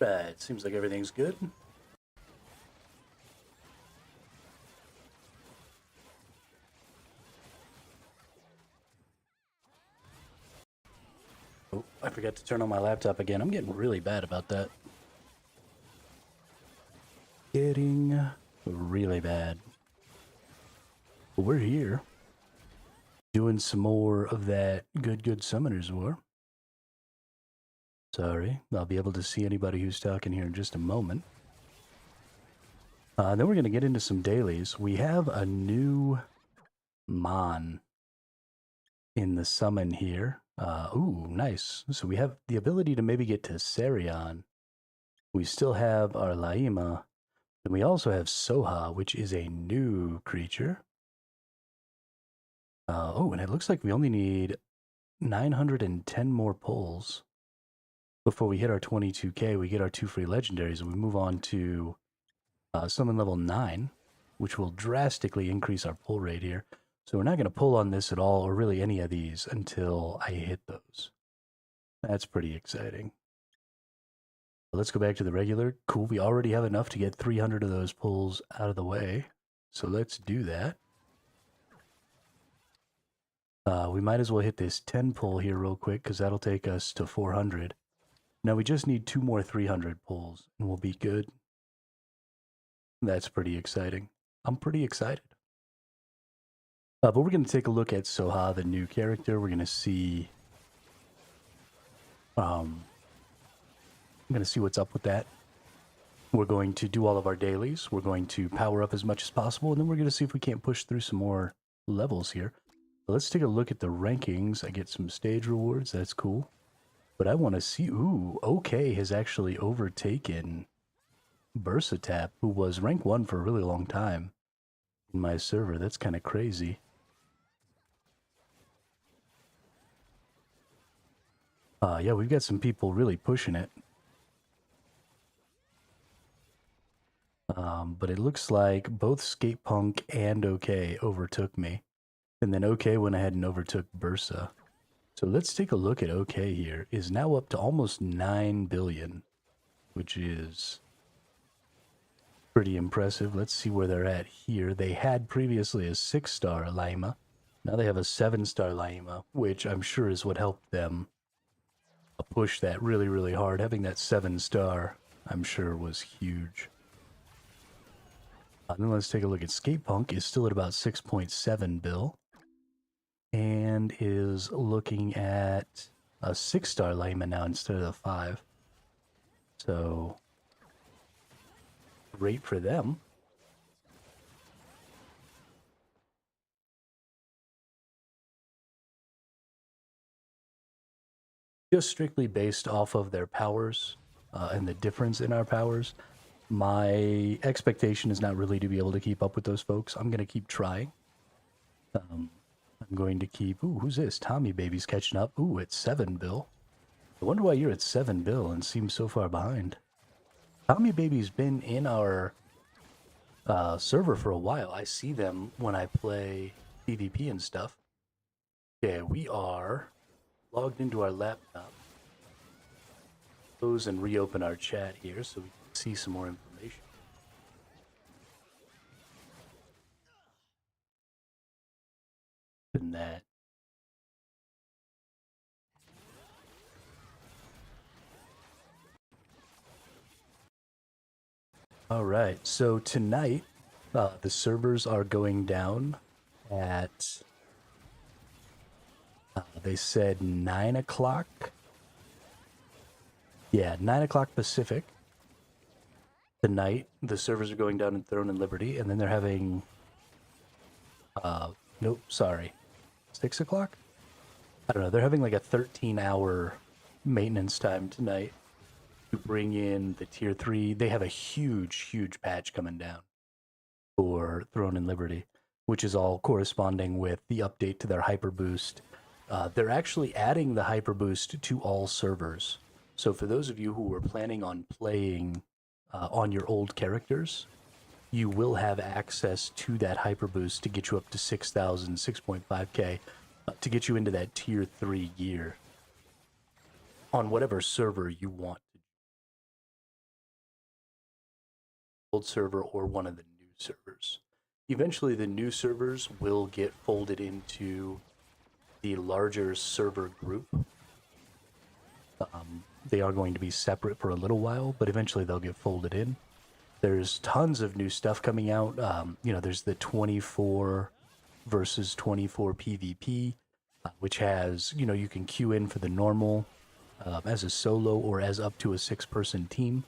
Right, seems like everything's good. Oh, I forgot to turn on my laptop again. I'm getting really bad about that. Getting really bad. But we're here. Doing some more of that good Summoners War. Sorry, I'll be able to see anybody who's talking here in just a moment. Then we're going to get into some dailies. We have a new Mon in the summon here. Ooh, nice. So we have the ability to maybe get to Serion. We still have our Laima. And we also have Soha, which is a new creature. Oh, and it looks like we only need 910 more pulls before we hit our 22k. We get our 2 free legendaries, and we move on to summon level 9, which will drastically increase our pull rate here. So we're not going to pull on this at all, or really any of these, until I hit those. That's pretty exciting. Let's go back to the regular. Cool, we already have enough to get 300 of those pulls out of the way. So let's do that. We might as well hit this 10 pull here real quick, because that'll take us to 400. Now we just need 2 more 300 pulls, and we'll be good. That's pretty exciting. I'm pretty excited. But we're going to take a look at Soha, the new character. We're going to see... I'm going to see what's up with that. We're going to do all of our dailies. We're going to power up as much as possible, and then we're going to see if we can't push through some more levels here. But let's take a look at the rankings. I get some stage rewards. That's cool. But I want to see... Ooh, OK has actually overtaken baseattack, who was rank 1 for a really long time in my server. That's kind of crazy. Yeah, we've got some people really pushing it. But it looks like both Skatepunk and OK overtook me. And then OK went ahead and overtook Bursa. So let's take a look at OK here. Is now up to almost 9 billion, which is pretty impressive. Let's see where they're at here. They had previously a 6-star Laima. Now they have a 7-star Laima, which I'm sure is what helped them push that really, really hard. Having that 7-star, I'm sure, was huge. Then let's take a look at Skatepunk. Is still at about 6.7 bill. And is looking at a 6-star Laima now instead of the 5. So, great for them. Just strictly based off of their powers and the difference in our powers, my expectation is not really to be able to keep up with those folks. I'm going to keep trying. I'm going to keep... Ooh, who's this? Tommy Baby's catching up. Ooh, it's 7 bill. I wonder why you're at 7 bill and seems so far behind. Tommy Baby's been in our server for a while. I see them when I play PvP and stuff. Yeah, we are logged into our laptop. Close and reopen our chat here so we can see some more information. And that. All right, so tonight the servers are going down at they said 9 o'clock. Yeah, 9 o'clock Pacific. Tonight, the servers are going down in Throne and Liberty, and then they're having... nope, sorry. 6 o'clock? I don't know, they're having like a 13-hour maintenance time tonight to bring in the Tier 3. They have a huge patch coming down for Throne and Liberty, which is all corresponding with the update to their Hyper Boost. They're actually adding the Hyper Boost to all servers. So for those of you who were planning on playing on your old characters, you will have access to that Hyper Boost to get you up to 6,000, 6.5k, to get you into that Tier 3 gear on whatever server you want. old server or one of the new servers. Eventually, the new servers will get folded into the larger server group. They are going to be separate for a little while, but eventually they'll get folded in. There's tons of new stuff coming out. There's the 24 versus 24 PvP, which has, you can queue in for the normal as a solo or as up to a 6-person team.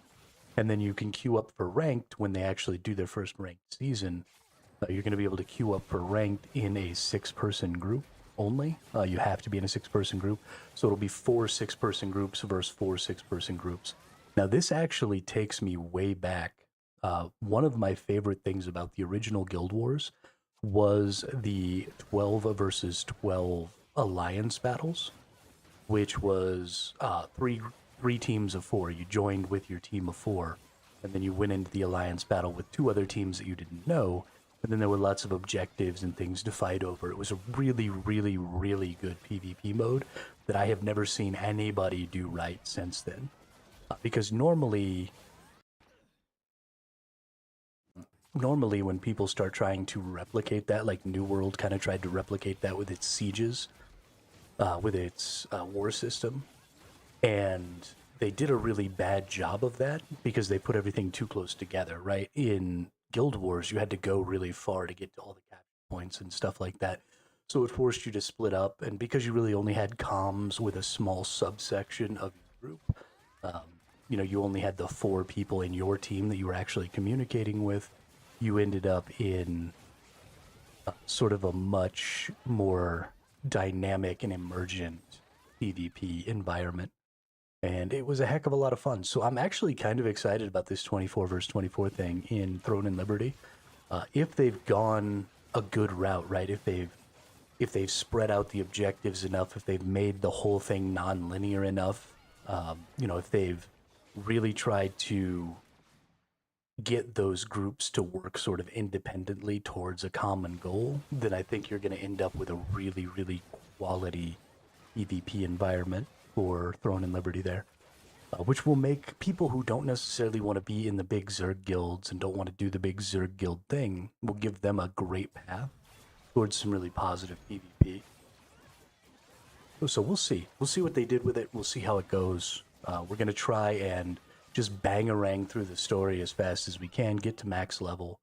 And then you can queue up for ranked when they actually do their first ranked season. You're going to be able to queue up for ranked in a 6-person group only. You have to be in a 6-person group. So it'll be 4 6-person groups versus 4 6-person groups. Now, this actually takes me way back. One of my favorite things about the original Guild Wars was the 12 versus 12 alliance battles, which was three teams of 4. You joined with your team of 4, and then you went into the alliance battle with 2 other teams that you didn't know, and then there were lots of objectives and things to fight over. It was a really, really, really good PvP mode that I have never seen anybody do right since then. Because normally when people start trying to replicate that, like New World kind of tried to replicate that with its sieges, with its war system, and they did a really bad job of that because they put everything too close together, right? In Guild Wars, you had to go really far to get to all the capture points and stuff like that. So it forced you to split up, and because you really only had comms with a small subsection of your group, you only had the 4 people in your team that you were actually communicating with. You ended up in sort of a much more dynamic and emergent PvP environment. And it was a heck of a lot of fun. So I'm actually kind of excited about this 24 versus 24 thing in Throne and Liberty. If they've gone a good route, right? If they've spread out the objectives enough, if they've made the whole thing non-linear enough, if they've really tried to get those groups to work sort of independently towards a common goal, then I think you're going to end up with a really, really quality PvP environment for Throne and Liberty there, which will make people who don't necessarily want to be in the big Zerg guilds and don't want to do the big Zerg guild thing, will give them a great path towards some really positive PvP. So we'll see. We'll see what they did with it. We'll see how it goes. We're going to try and just bang-a-rang through the story as fast as we can, get to max level,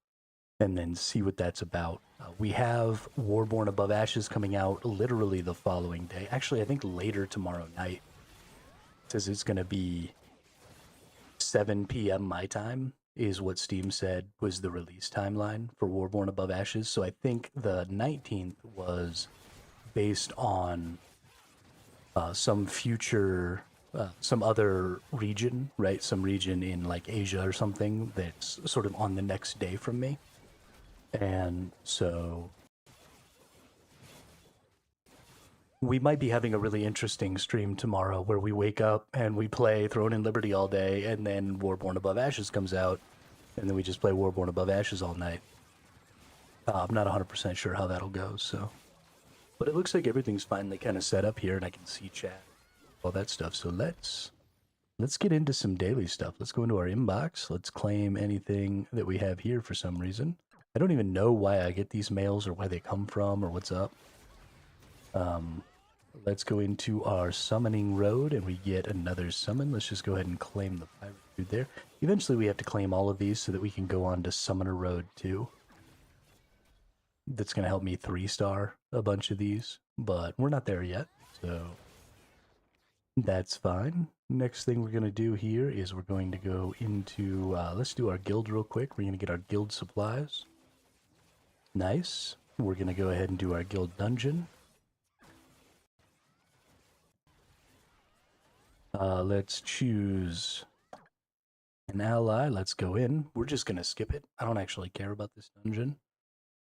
and then see what that's about. We have Warborn Above Ashes coming out literally the following day. Actually, I think later tomorrow night. It says it's going to be 7 p.m. my time is what Steam said was the release timeline for Warborn Above Ashes. So I think the 19th was based on some future... some other region, right? Some region in like Asia or something that's sort of on the next day from me. And so we might be having a really interesting stream tomorrow where we wake up and we play Throne and Liberty all day, and then Warborn Above Ashes comes out, and then we just play Warborn Above Ashes all night. I'm not 100% sure how that'll go, so. But it looks like everything's finally kind of set up here, and I can see chat. All that stuff. So let's get into some daily stuff. Let's go into our inbox. Let's claim anything that we have here for some reason. I don't even know why I get these mails or where they come from or what's up. Let's go into our summoning road and we get another summon. Let's just go ahead and claim the pirate dude there. Eventually we have to claim all of these so that we can go on to Summoner Road 2. That's going to help me 3-star a bunch of these, but we're not there yet, so that's fine. Next thing we're going to do here is we're going to go into, let's do our guild real quick. We're going to get our guild supplies. Nice. We're going to go ahead and do our guild dungeon. Let's choose an ally. Let's go in. We're just going to skip it. I don't actually care about this dungeon.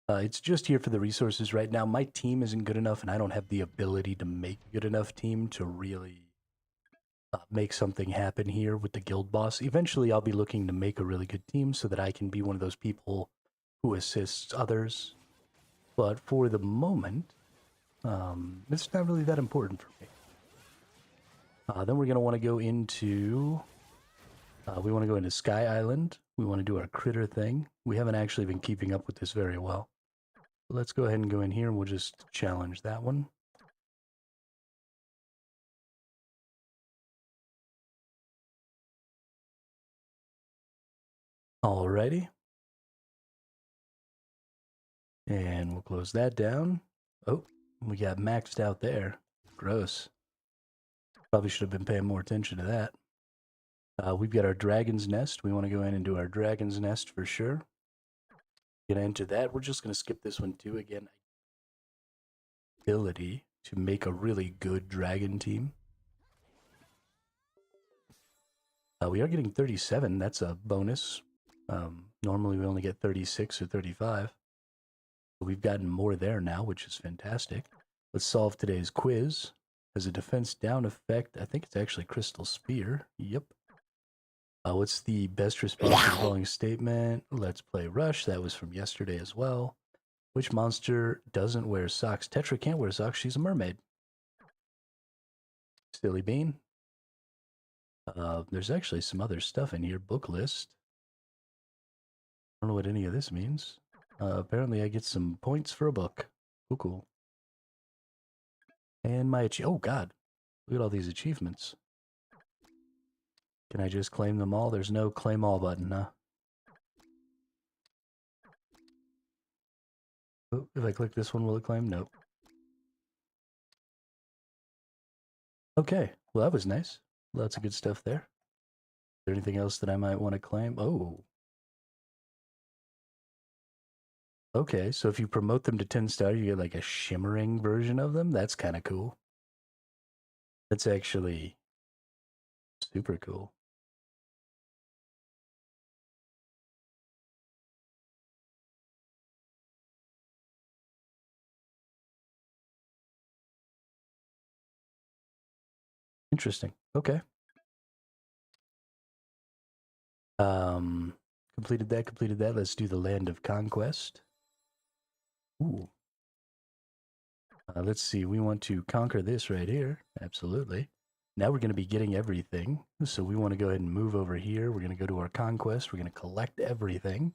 It's just here for the resources right now. My team isn't good enough, and I don't have the ability to make a good enough team to really make something happen here with the guild boss. Eventually, I'll be looking to make a really good team so that I can be one of those people who assists others. But for the moment, it's not really that important for me. Then we're going to want to go into... we want to go into Sky Island. We want to do our critter thing. We haven't actually been keeping up with this very well. So let's go ahead and go in here and we'll just challenge that one. Alrighty. And we'll close that down. Oh, we got maxed out there. Gross. Probably should have been paying more attention to that. We've got our dragon's nest. We want to go in and do our dragon's nest for sure. Gonna enter that. We're just gonna skip this one too. Again, ability to make a really good dragon team. We are getting 37. That's a bonus. Normally we only get 36 or 35. But we've gotten more there now, which is fantastic. Let's solve today's quiz. Has a defense down effect. I think it's actually Crystal Spear. Yep. What's the best response to the following statement? Let's play Rush. That was from yesterday as well. Which monster doesn't wear socks? Tetra can't wear socks. She's a mermaid. Silly bean. There's actually some other stuff in here. Book list. I don't know what any of this means. Apparently I get some points for a book. Cool, cool. And my oh god. Look at all these achievements. Can I just claim them all? There's no claim all button, huh? Oh, if I click this one, will it claim? Nope. Okay, well that was nice. Lots of good stuff there. Is there anything else that I might want to claim? Oh. Okay, so if you promote them to 10-star, you get like a shimmering version of them? That's kind of cool. That's actually super cool. Interesting. Okay. Completed that. Let's do the Land of Conquest. Ooh. Let's see. We want to conquer this right here. Absolutely. Now we're going to be getting everything. So we want to go ahead and move over here. We're going to go to our conquest. We're going to collect everything.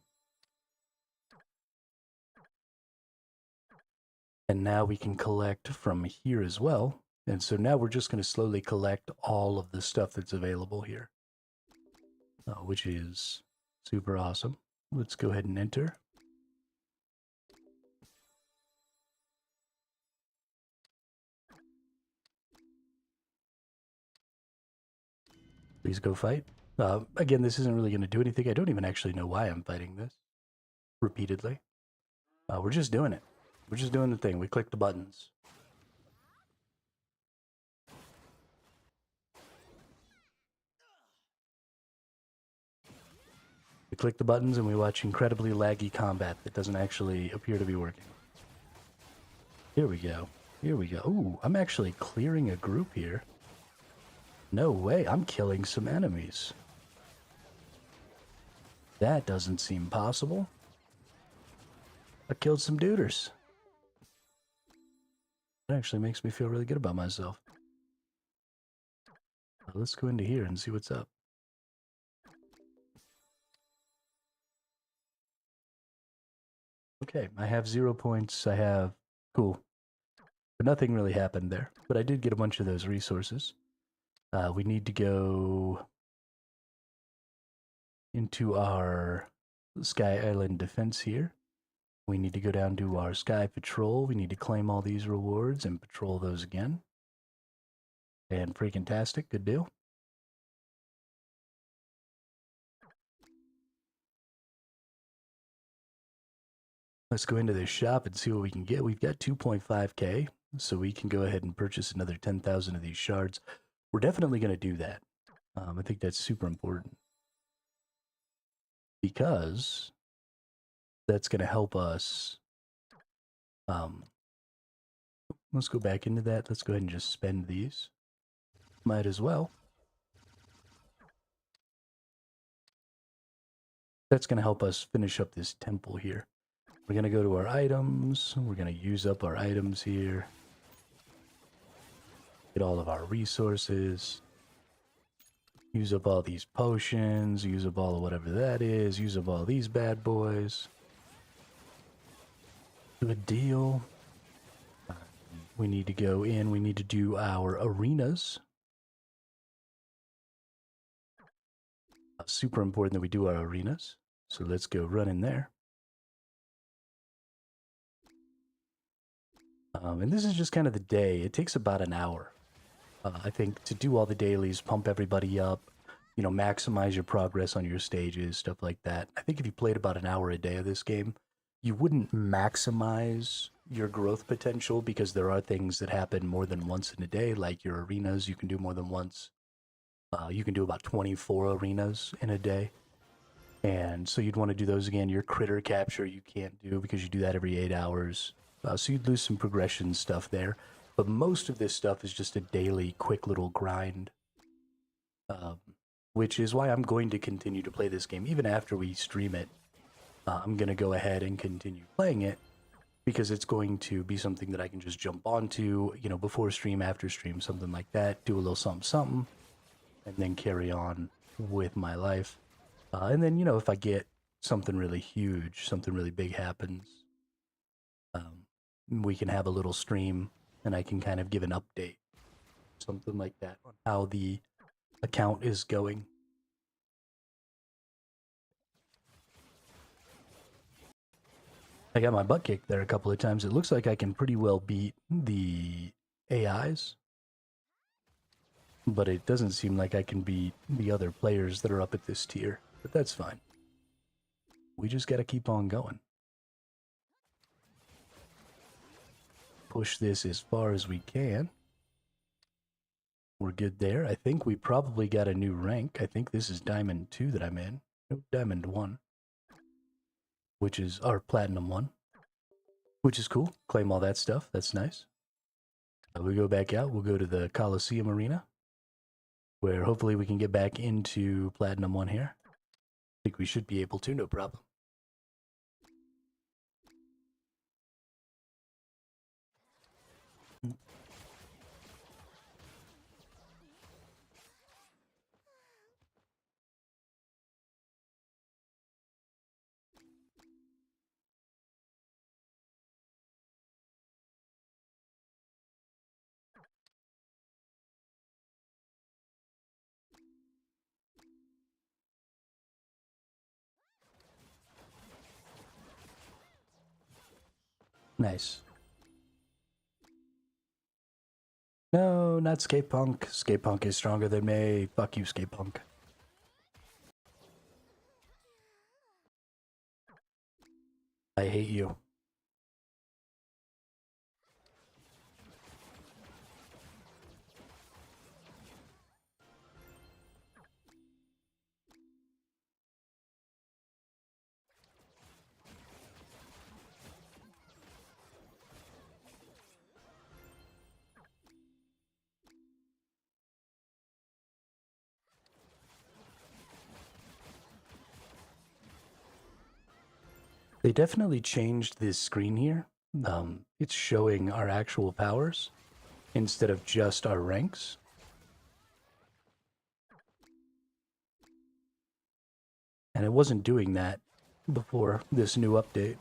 And now we can collect from here as well. And so now we're just going to slowly collect all of the stuff that's available here. Which is super awesome. Let's go ahead and enter. Please go fight. Again, this isn't really going to do anything. I don't even actually know why I'm fighting this repeatedly. We're just doing it. We're just doing the thing. We click the buttons. We click the buttons and we watch incredibly laggy combat that doesn't actually appear to be working. Here we go. Here we go. Ooh, I'm actually clearing a group here. No way, I'm killing some enemies. That doesn't seem possible. I killed some duders. That actually makes me feel really good about myself. Let's go into here and see what's up. Okay, I have 0 points. I have... Cool. But nothing really happened there. But I did get a bunch of those resources. We need to go into our Sky Island defense here. We need to go down to our Sky Patrol. We need to claim all these rewards and patrol those again. And freaking tastic, good deal. Let's go into this shop and see what we can get. We've got 2.5k, so we can go ahead and purchase another 10,000 of these shards. We're definitely going to do that. I think that's super important. Because that's going to help us. Let's go back into that. Let's go ahead and just spend these. Might as well. That's going to help us finish up this temple here. We're going to go to our items. We're going to use up our items here. Get all of our resources. Use up all these potions, use up all of whatever that is, use up all these bad boys. Good deal. We need to go in, we need to do our arenas. Super important that we do our arenas. So let's go run in there. And this is just kind of the day. It takes about an hour, I think, to do all the dailies, pump everybody up, you know, maximize your progress on your stages, stuff like that. I think if you played about an hour a day of this game, you wouldn't maximize your growth potential because there are things that happen more than once in a day, like your arenas, you can do more than once. You can do about 24 arenas in a day. And so you'd want to do those again. Your critter capture you can't do because you do that every 8 hours. So you'd lose some progression stuff there. But most of this stuff is just a daily, quick little grind. Which is why I'm going to continue to play this game. Even after we stream it, I'm going to go ahead and continue playing it. Because it's going to be something that I can just jump onto, you know, before stream, after stream, something like that. Do a little something, something. And then carry on with my life. And then, you know, if I get something really huge, something really big happens, we can have a little stream and I can kind of give an update, something like that, on how the account is going. I got my butt kicked there a couple of times. It looks like I can pretty well beat the AIs, but it doesn't seem like I can beat the other players that are up at this tier, but that's fine. We just got to keep on going. Push this as far as we can. We're good there. I think we probably got a new rank. I think this is Diamond 2 that I'm in. No, Diamond 1. Which is our Platinum 1. Which is cool. Claim all that stuff. That's nice. We go back out. We'll go to the Coliseum Arena. Where hopefully we can get back into Platinum 1 here. I think we should be able to, no problem. Nice. No, not Skate Punk. Skate Punk is stronger than me. Fuck you, Skate Punk. I hate you. They definitely changed this screen here. It's showing our actual powers instead of just our ranks. And it wasn't doing that before this new update.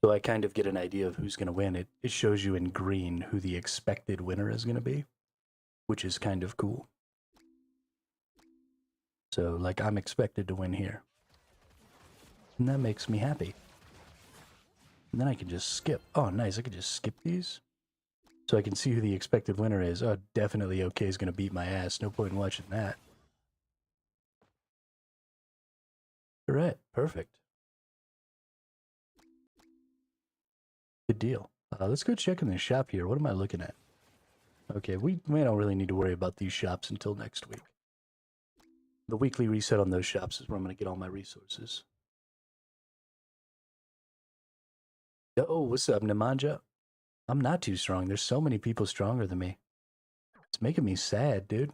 So I kind of get an idea of who's going to win. It shows you in green who the expected winner is going to be, which is kind of cool. So, like, I'm expected to win here. And that makes me happy. And then I can just skip. Oh, nice. I can just skip these. So I can see who the expected winner is. Oh, definitely OK is going to beat my ass. No point in watching that. All right. Perfect. Good deal. Let's go check in the shop here. What am I looking at? Okay, we don't really need to worry about these shops until next week. The weekly reset on those shops is where I'm going to get all my resources. Oh, what's up, Nemanja? I'm not too strong. There's so many people stronger than me. It's making me sad, dude.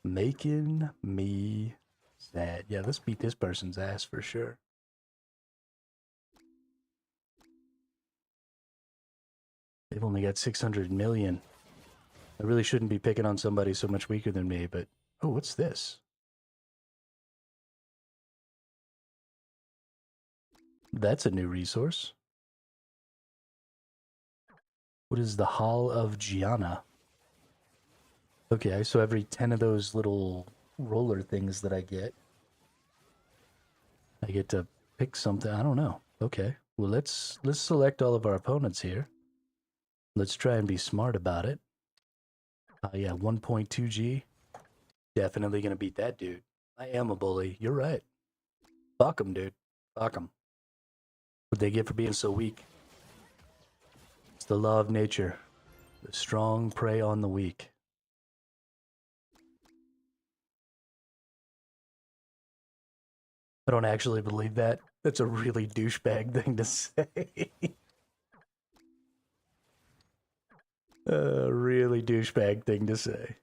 Making me sad. Yeah, let's beat this person's ass for sure. They've only got 600 million. I really shouldn't be picking on somebody so much weaker than me, but... Oh, what's this? That's a new resource. What is the Hall of Gianna? Okay, so every 10 of those little roller things that I get to pick something. I don't know. Okay, well, let's select all of our opponents here. Let's try and be smart about it. Yeah, 1.2 G. Definitely gonna beat that dude. I am a bully. You're right. Fuck him, dude. Fuck him. What'd they get for being so weak? It's the law of nature. The strong prey on the weak. I don't actually believe that. That's a really douchebag thing to say. A really douchebag thing to say.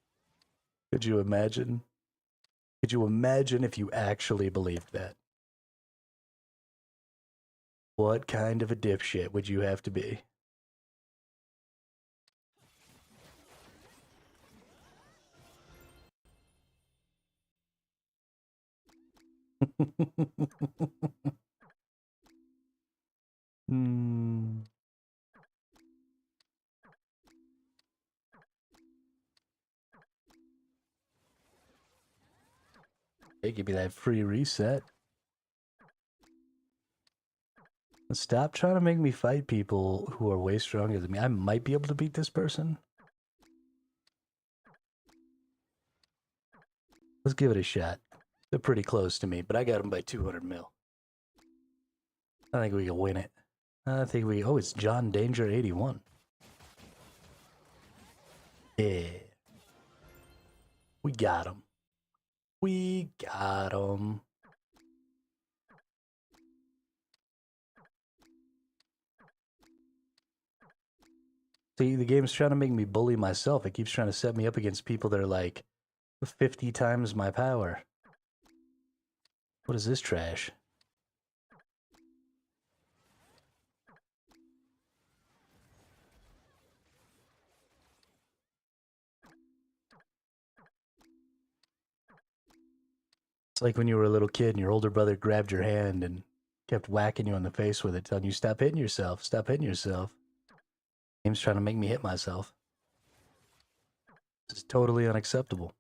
Could you imagine? Could you imagine if you actually believed that? What kind of a dipshit would you have to be? Hmm. Hey, give me that free reset. Stop trying to make me fight people who are way stronger than me. I might be able to beat this person. Let's give it a shot. They're pretty close to me, but I got them by 200 mil. I think we can win it. I think we... Oh, it's John Danger 81. Yeah. We got him. We got him. See, the game's trying to make me bully myself. It keeps trying to set me up against people that are like 50 times my power. What is this trash? It's like when you were a little kid and your older brother grabbed your hand and kept whacking you in the face with it, telling you, stop hitting yourself, stop hitting yourself. Game's trying to make me hit myself. This is totally unacceptable.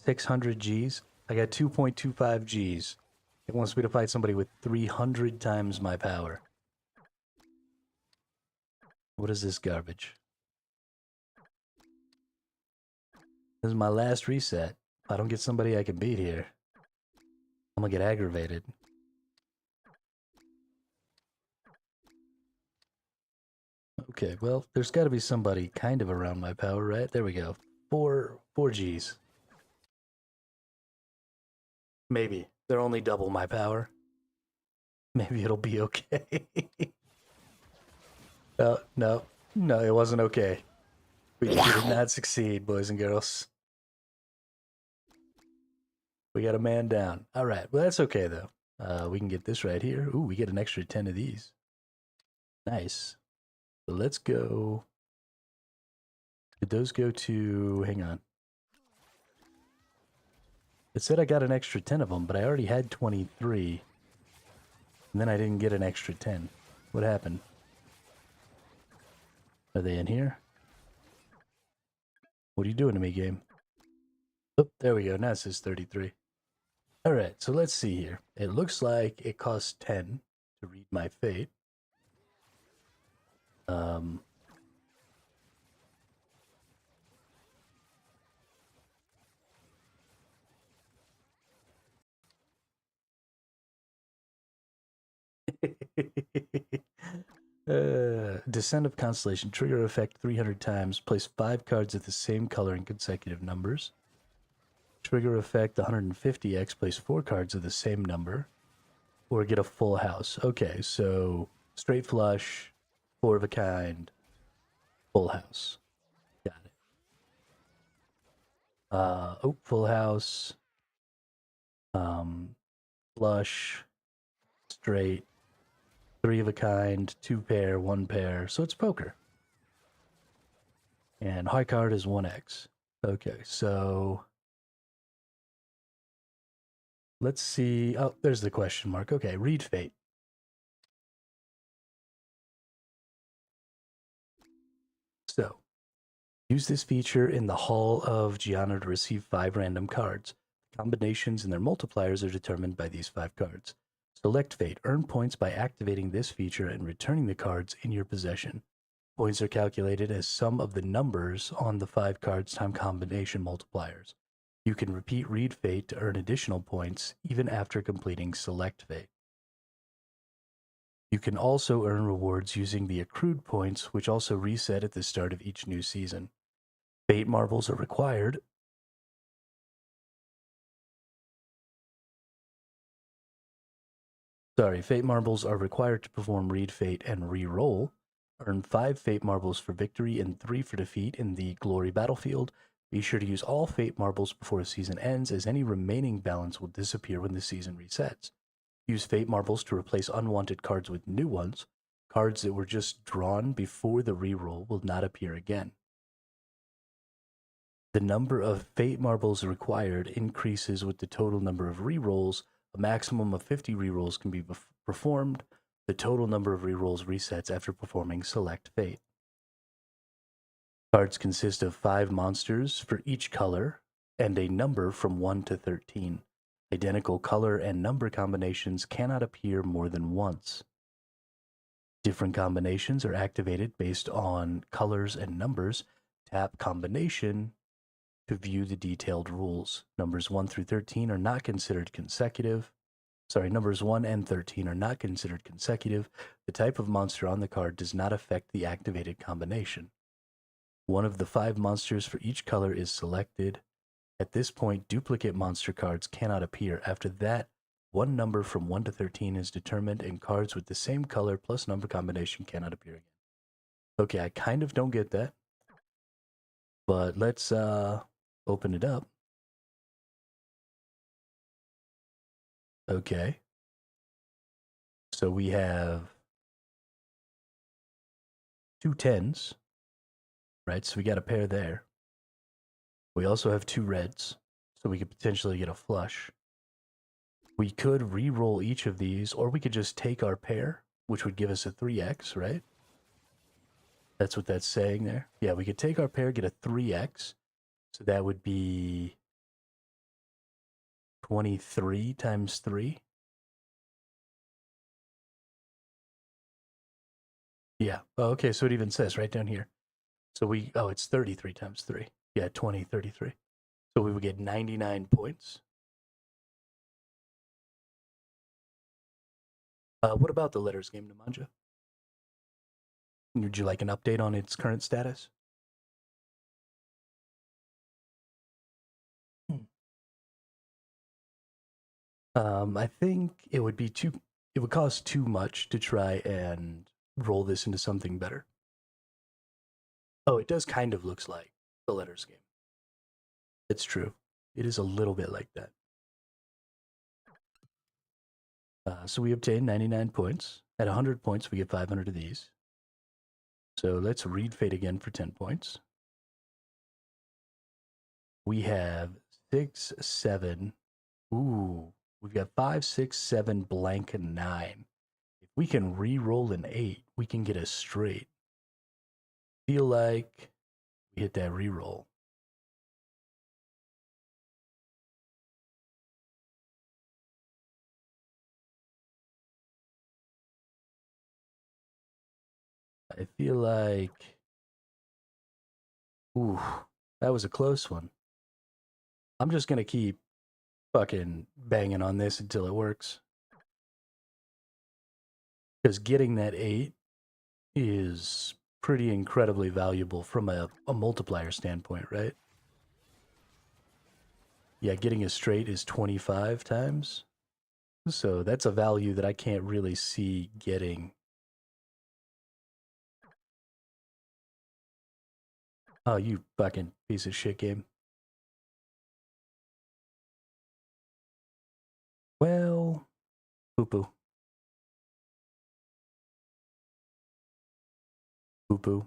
600 Gs? I got 2.25 Gs. It wants me to fight somebody with 300 times my power. What is this garbage? This is my last reset. If I don't get somebody I can beat here, I'm gonna get aggravated. Okay, well, there's got to be somebody kind of around my power, right? There we go. Four Gs. Maybe. They're only double my power. Maybe it'll be okay. No, it wasn't okay. We did not succeed, boys and girls. We got a man down. All right, well, that's okay, though. We can get this right here. Ooh, we get an extra 10 of these. Nice. So let's go. Did those go to... Hang on. It said I got an extra 10 of them, but I already had 23. And then I didn't get an extra 10. What happened? Are they in here? What are you doing to me, game? Oh, there we go. Now it says 33. Alright, so let's see here. It looks like it costs 10 to read my fate. Descent of Constellation. Trigger effect 300 times. Place 5 cards of the same color in consecutive numbers. Trigger effect 150x. Place 4 cards of the same number. Or get a full house. Okay, so straight flush, 4 of a kind, full house. Got it. Oh, full house. Flush, straight, 3 of a kind, 2 pair, 1 pair. So it's poker. And high card is 1x. Okay, so let's see. Oh, there's the question mark. Okay, read fate. So use this feature in the Hall of Gianna to receive 5 random cards. Combinations and their multipliers are determined by these 5 cards. Select fate. Earn points by activating this feature and returning the cards in your possession. Points are calculated as sum of the numbers on the 5 cards time combination multipliers. You can repeat read fate to earn additional points even after completing select fate. You can also earn rewards using the accrued points, which also reset at the start of each new season. Fate marbles are required. Fate marbles are required to perform read fate and re-roll. Earn 5 fate marbles for victory and 3 for defeat in the glory battlefield. Be sure to use all fate marbles before the season ends, as any remaining balance will disappear when the season resets. Use fate marbles to replace unwanted cards with new ones. Cards that were just drawn before the reroll will not appear again. The number of fate marbles required increases with the total number of rerolls. A maximum of 50 rerolls can be performed. The total number of rerolls resets after performing select fate. Cards consist of 5 monsters for each color and a number from 1 to 13. Identical color and number combinations cannot appear more than once. Different combinations are activated based on colors and numbers. Tap combination to view the detailed rules. Numbers 1 through 13 are not considered consecutive. Numbers 1 and 13 are not considered consecutive. The type of monster on the card does not affect the activated combination. One of the 5 monsters for each color is selected. At this point, duplicate monster cards cannot appear. After that, one number from 1 to 13 is determined, and cards with the same color plus number combination cannot appear again. Okay, I kind of don't get that. But let's open it up. Okay. So we have 2 10s, right? So we got a pair there. We also have 2 reds, so we could potentially get a flush. We could re-roll each of these, or we could just take our pair, which would give us a 3x, right? That's what that's saying there. Yeah, we could take our pair, get a 3x. So that would be 23 times 3. Yeah. Oh, okay, so it even says right down here. So it's 33 times 3. Yeah, 33. So we would get 99 points. What about the letters game, Nemanja? Would you like an update on its current status? I think it would cost too much to try and roll this into something better. Oh, it does kind of looks like the letters game. It's true. It is a little bit like that. So we obtain 99 points. At 100 points, we get 500 of these. So let's read fate again for 10 points. We have 6, 7. Ooh, we've got 5, 6, 7, blank, and 9. If we can re-roll an 8, we can get a straight. Feel like we hit that re-roll. I feel like, ooh, that was a close one. I'm just gonna keep fucking banging on this until it works. Because getting that 8 is pretty incredibly valuable from a multiplier standpoint, right? Yeah, getting a straight is 25 times. So that's a value that I can't really see getting. Oh, you fucking piece of shit game. Well, poo poo. Poo-poo.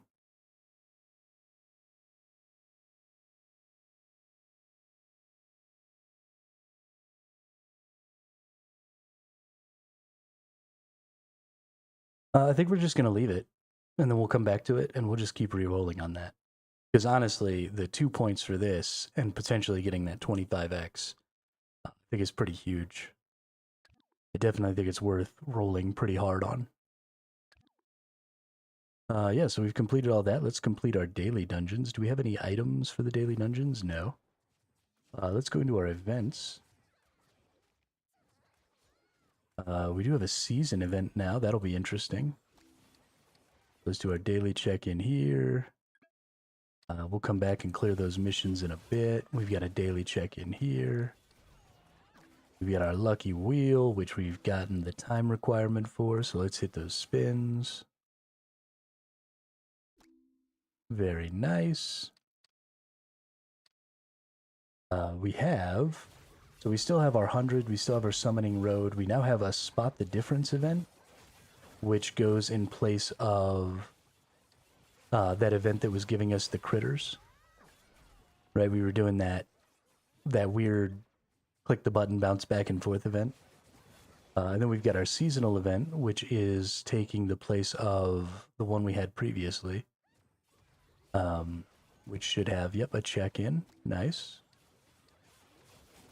I think we're just going to leave it, and then we'll come back to it, and we'll just keep re-rolling on that. Because honestly, the 2 points for this, and potentially getting that 25x, I think is pretty huge. I definitely think it's worth rolling pretty hard on. Yeah, so we've completed all that. Let's complete our daily dungeons. Do we have any items for the daily dungeons? No. Let's go into our events. We do have a season event now. That'll be interesting. Let's do our daily check-in here. We'll come back and clear those missions in a bit. We've got a daily check-in here. We've got our lucky wheel, which we've gotten the time requirement for. So let's hit those spins. Very nice. So we still have our 100, we still have our summoning road. We now have a spot the difference event, which goes in place of that event that was giving us the critters. Right, we were doing that weird click the button, bounce back and forth event. And then we've got our seasonal event, which is taking the place of the one we had previously. Which should have, yep, a check-in. Nice.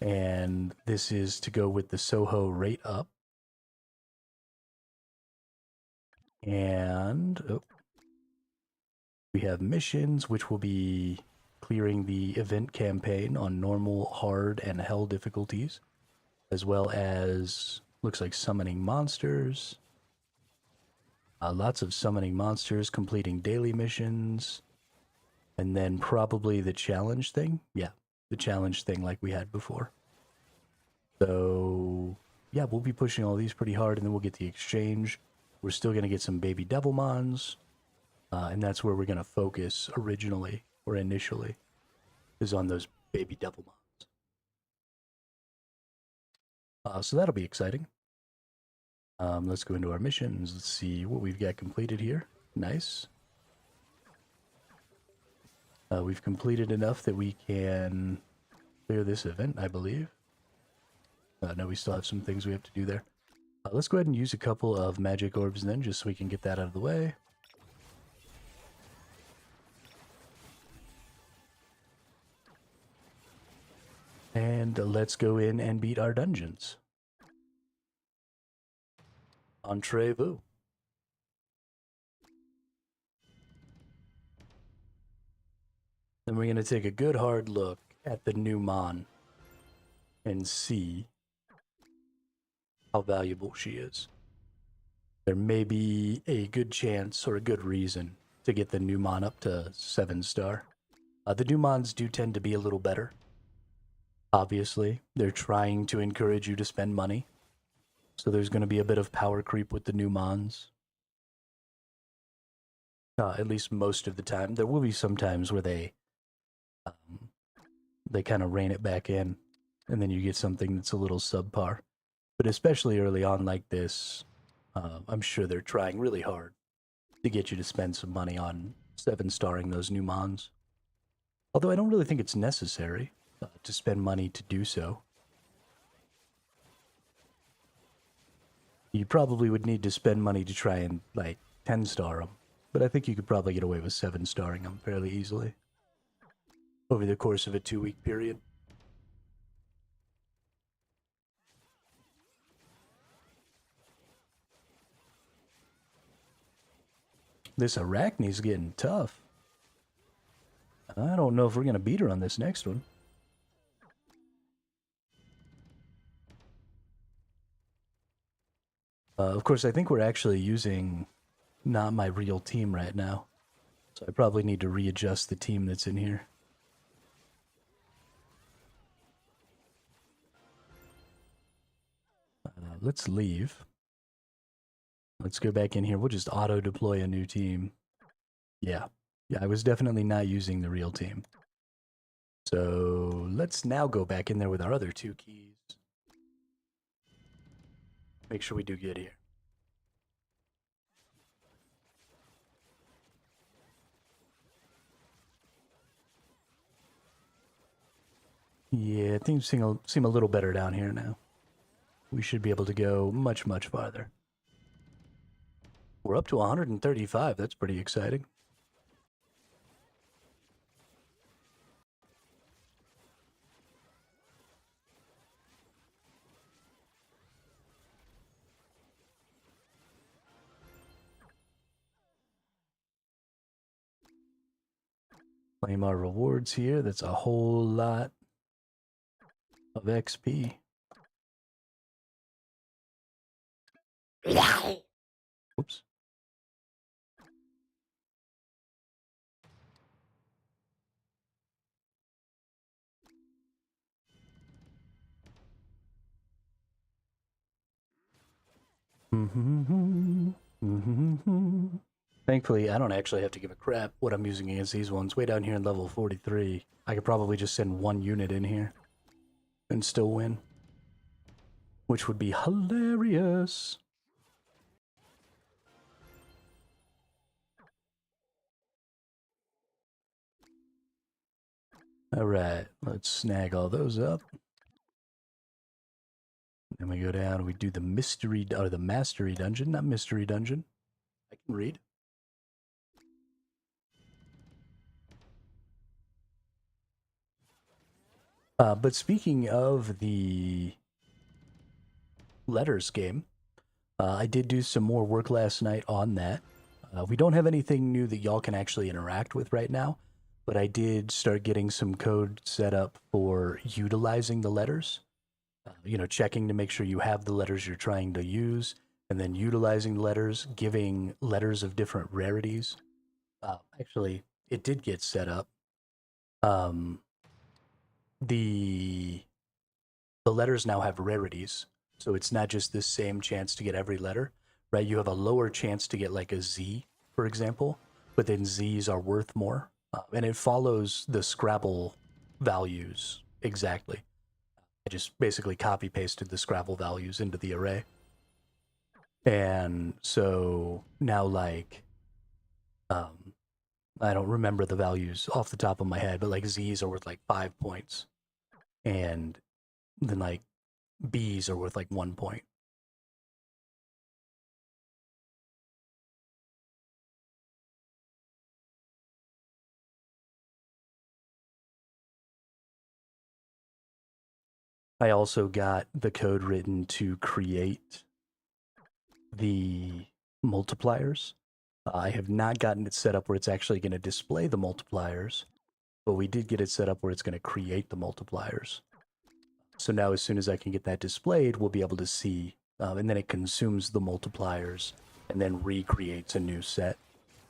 And this is to go with the Soho rate up. And we have missions, which will be clearing the event campaign on normal, hard, and hell difficulties, as well as, looks like summoning monsters. Lots of summoning monsters, completing daily missions, and then probably the challenge thing. Yeah, the challenge thing like we had before. So, yeah, we'll be pushing all these pretty hard, and then we'll get the exchange. We're still going to get some baby Devilmons, and that's where we're going to focus originally, or initially, is on those baby Devilmons. So that'll be exciting. Let's go into our missions. Let's see what we've got completed here. Nice. We've completed enough that we can clear this event, I believe. No, we still have some things we have to do there. Let's go ahead and use a couple of magic orbs then, just so we can get that out of the way. And let's go in and beat our dungeons. Entrez-vous. Then we're going to take a good hard look at the new Mon and see how valuable she is. There may be a good chance or a good reason to get the new Mon up to 7-star. The new Mons do tend to be a little better. Obviously, they're trying to encourage you to spend money. So there's going to be a bit of power creep with the new Mons. At least most of the time. There will be some times where they kind of rein it back in, and then you get something that's a little subpar. But especially early on like this, I'm sure they're trying really hard to get you to spend some money on 7-starring those new Mons. Although I don't really think it's necessary to spend money to do so. You probably would need to spend money to try and, like, 10-star them. But I think you could probably get away with 7-starring them fairly easily over the course of a 2-week period. This Arachne's getting tough. I don't know if we're going to beat her on this next one. Of course, I think we're actually using not my real team right now. So I probably need to readjust the team that's in here. Let's leave. Let's go back in here. We'll just auto-deploy a new team. Yeah, I was definitely not using the real team. So let's now go back in there with our other 2 keys. Make sure we do good here. Yeah, things seem a little better down here now. We should be able to go much, much farther. We're up to 135. That's pretty exciting. Claim our rewards here. That's a whole lot of XP. Oops. Thankfully, I don't actually have to give a crap what I'm using against these ones. Way down here in level 43, I could probably just send one unit in here and still win, which would be hilarious. All right, let's snag all those up. Then we go down and we do the mystery, or the mastery dungeon, not mystery dungeon. I can read. But speaking of the letters game, I did do some more work last night on that. We don't have anything new that y'all can actually interact with right now, but I did start getting some code set up for utilizing the letters. Checking to make sure you have the letters you're trying to use, and then utilizing letters, giving letters of different rarities. Actually, it did get set up. The letters now have rarities, so it's not just the same chance to get every letter, right? You have a lower chance to get like a Z, for example, but then Z's are worth more, and it follows the Scrabble values exactly. I just basically copy pasted the Scrabble values into the array. And so now, like, I don't remember the values off the top of my head, but like Z's are worth like 5 points. And then like B's are worth like 1 point. I also got the code written to create the multipliers. I have not gotten it set up where it's actually going to display the multipliers, but we did get it set up where it's going to create the multipliers. So now as soon as I can get that displayed, we'll be able to see, and then it consumes the multipliers and then recreates a new set.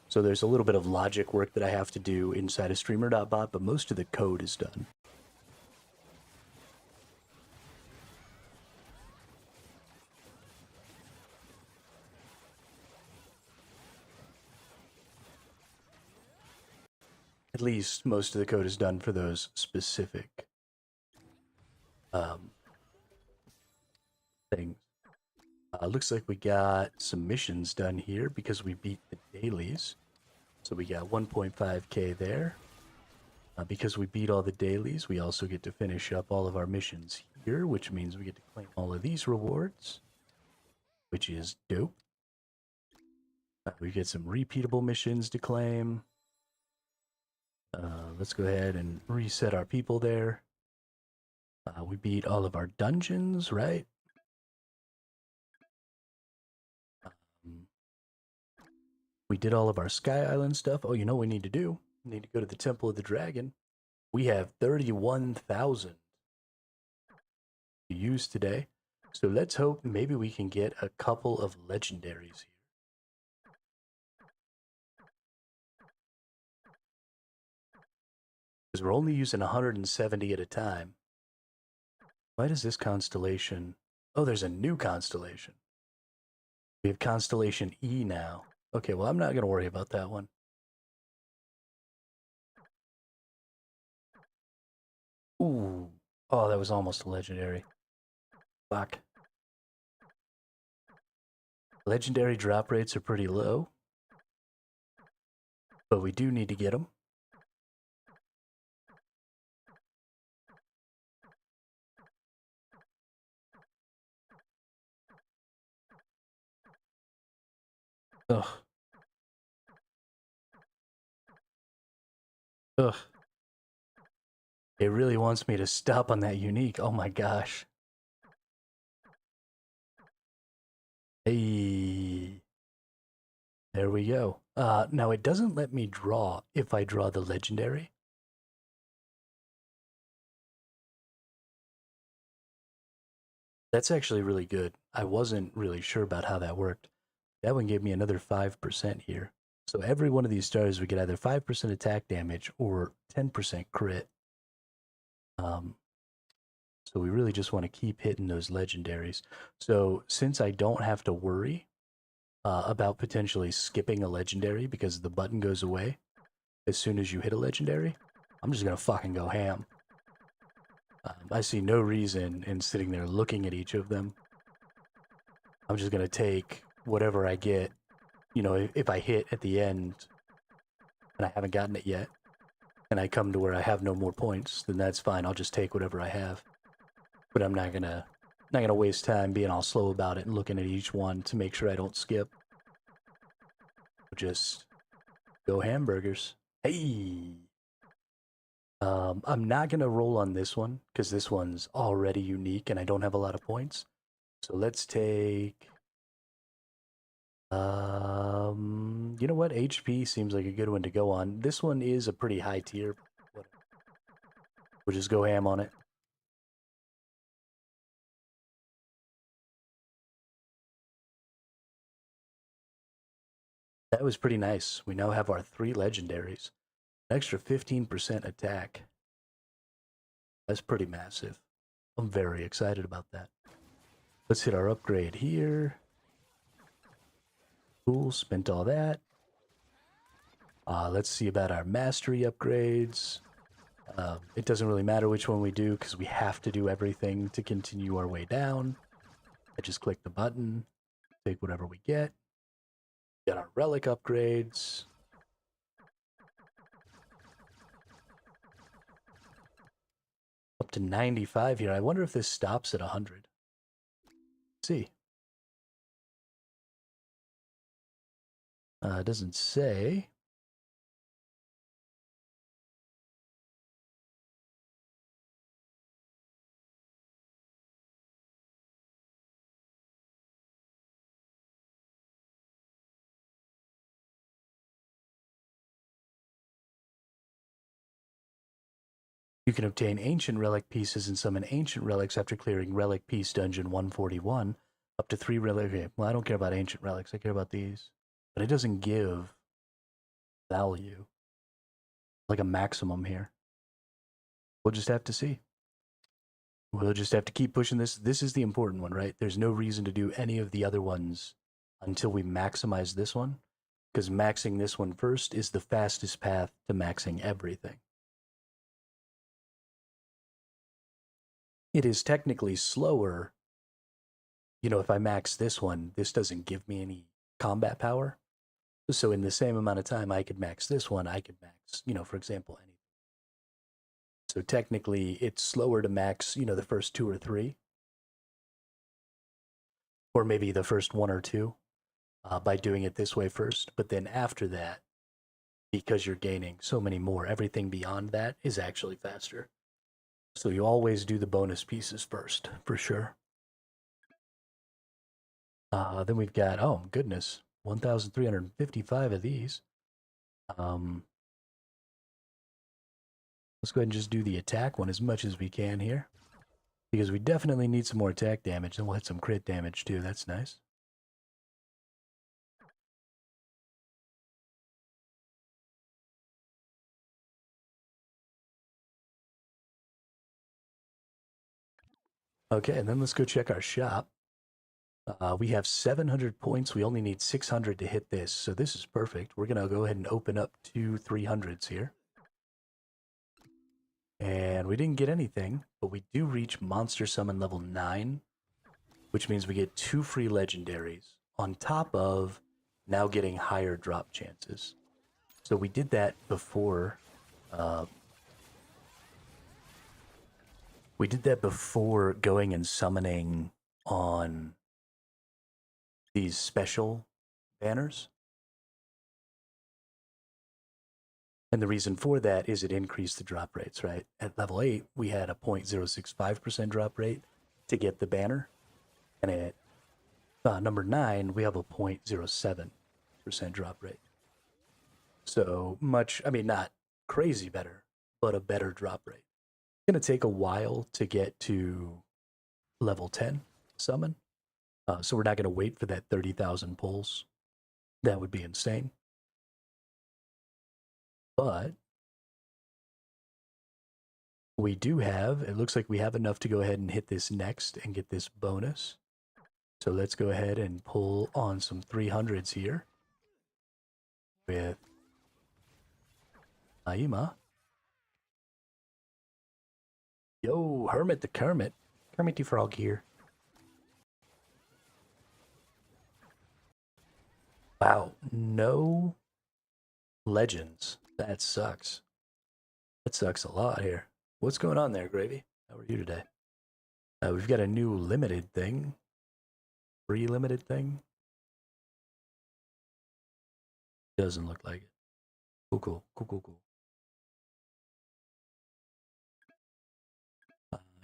So there's a little bit of logic work that I have to do inside of streamer.bot, but most of the code is done. At least most of the code is done for those specific things. Looks like we got some missions done here because we beat the dailies. So we got 1.5k there. Because we beat all the dailies, we also get to finish up all of our missions here, which means we get to claim all of these rewards, which is dope. We get some repeatable missions to claim. Let's go ahead and reset our people there. We beat all of our dungeons, right? We did all of our Sky Island stuff. Oh, you know what we need to do? We need to go to the Temple of the Dragon. We have 31,000 to use today. So let's hope maybe we can get a couple of legendaries here. Because we're only using 170 at a time. Why does this constellation... Oh, there's a new constellation. We have Constellation E now. Okay, well, I'm not going to worry about that one. Ooh. Oh, that was almost a legendary. Fuck. Legendary drop rates are pretty low. But we do need to get them. Ugh. Ugh. It really wants me to stop on that unique. Oh my gosh. Hey. There we go. Now it doesn't let me draw if I draw the legendary. That's actually really good. I wasn't really sure about how that worked. That one gave me another 5% here. So every one of these stars we get either 5% attack damage or 10% crit. So we really just want to keep hitting those legendaries. So since I don't have to worry about potentially skipping a legendary because the button goes away as soon as you hit a legendary, I'm just going to fucking go ham. I see no reason in sitting there looking at each of them. I'm just going to take whatever I get. You know, if I hit at the end and I haven't gotten it yet, and I come to where I have no more points, then that's fine. I'll just take whatever I have. But I'm not gonna waste time being all slow about it and looking at each one to make sure I don't skip. Just go hamburgers. Hey! I'm not gonna roll on this one because this one's already unique and I don't have a lot of points. So let's take. You know what? HP seems like a good one to go on. This one is a pretty high tier. We'll just go ham on it. That was pretty nice. We now have our 3 legendaries. An extra 15% attack. That's pretty massive. I'm very excited about that. Let's hit our upgrade here. Cool, spent all that. Let's see about our mastery upgrades. It doesn't really matter which one we do because we have to do everything to continue our way down. I just click the button, take whatever we get. Got our relic upgrades. Up to 95 here. I wonder if this stops at 100. Let's see. It doesn't say. You can obtain ancient relic pieces and summon ancient relics after clearing relic piece dungeon 141. Up to 3 relic. Okay, well, I don't care about ancient relics. I care about these. But it doesn't give value. Like a maximum here. We'll just have to see. We'll just have to keep pushing this. This is the important one, right? There's no reason to do any of the other ones until we maximize this one. Because maxing this one first is the fastest path to maxing everything. It is technically slower. You know, if I max this one, this doesn't give me any combat power. So in the same amount of time I could max this one, I could max, you know, for example, anything. So technically it's slower to max, you know, the first 2 or 3. Or maybe the first 1 or 2 by doing it this way first. But then after that, because you're gaining so many more, everything beyond that is actually faster. So you always do the bonus pieces first, for sure. Then we've got, oh goodness, 1,355 of these. Let's go ahead and just do the attack one as much as we can here. Because we definitely need some more attack damage. Then we'll hit some crit damage too. That's nice. Okay, and then let's go check our shop. We have 700 points. We only need 600 to hit this, so this is perfect. We're going to go ahead and open up 2 300s here. And we didn't get anything, but we do reach Monster Summon level 9, which means we get 2 free legendaries on top of now getting higher drop chances. So we did that before. We did that before going and summoning on these special banners. And the reason for that is it increased the drop rates, right? At level 8, we had a 0.065% drop rate to get the banner. And at number 9, we have a 0.07% drop rate. So much, I mean, not crazy better, but a better drop rate. It's going to take a while to get to level 10 summon. So we're not going to wait for that 30,000 pulls. That would be insane. But we do have, it looks like we have enough to go ahead and hit this next and get this bonus. So let's go ahead and pull on some 300s here with Aima. Yo, Hermit the Kermit. Kermit the Frog here. Wow, no legends. That sucks. That sucks a lot here. What's going on there, Gravy? How are you today? We've got a new limited thing. Free limited thing. Doesn't look like it. Cool.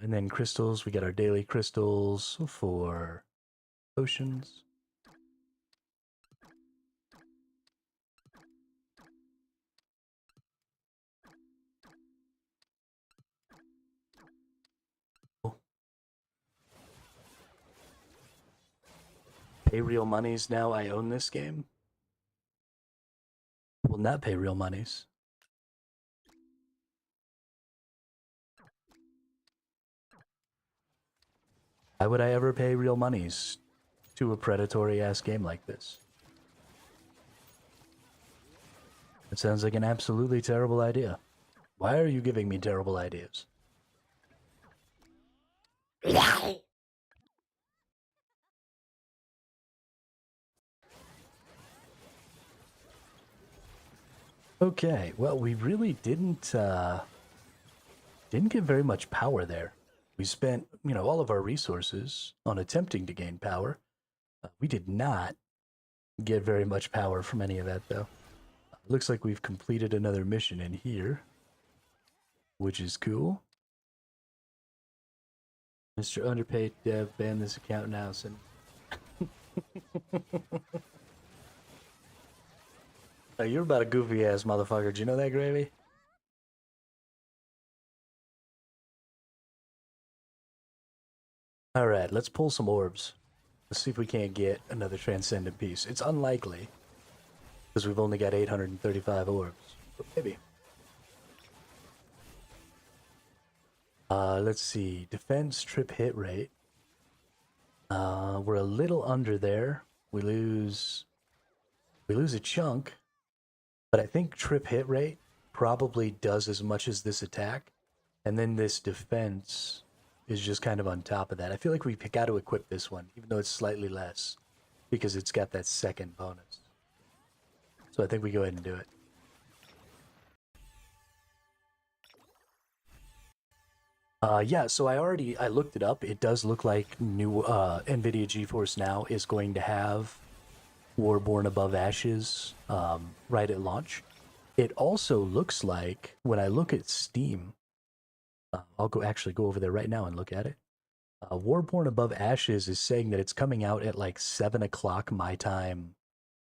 And then crystals. We got our daily crystals for potions. Pay real monies now. I own this game. Will not pay real monies. Why would I ever pay real monies to a predatory ass game like this? It sounds like an absolutely terrible idea. Why are you giving me terrible ideas? Okay, well, we really didn't get very much power there. We spent, all of our resources on attempting to gain power. We did not get very much power from any of that, though. Looks like we've completed another mission in here, which is cool. Mr. Underpaid Dev, ban this account now. Oh, you're about a goofy ass motherfucker. Do you know that, Gravy? Alright, let's pull some orbs. Let's see if we can't get another transcendent piece. It's unlikely, because we've only got 835 orbs. But maybe. Let's see. Defense, trip hit rate. We're a little under there. We lose a chunk. But I think trip hit rate probably does as much as this attack. And then this defense is just kind of on top of that. I feel like we've got to equip this one, even though it's slightly less, because it's got that second bonus. So I think we go ahead and do it. Yeah, so I looked it up. It does look like new NVIDIA GeForce Now is going to have Warborn Above Ashes right at launch. It also looks like, when I look at Steam, I'll go over there right now and look at it. Warborn Above Ashes is saying that it's coming out at like 7 o'clock my time,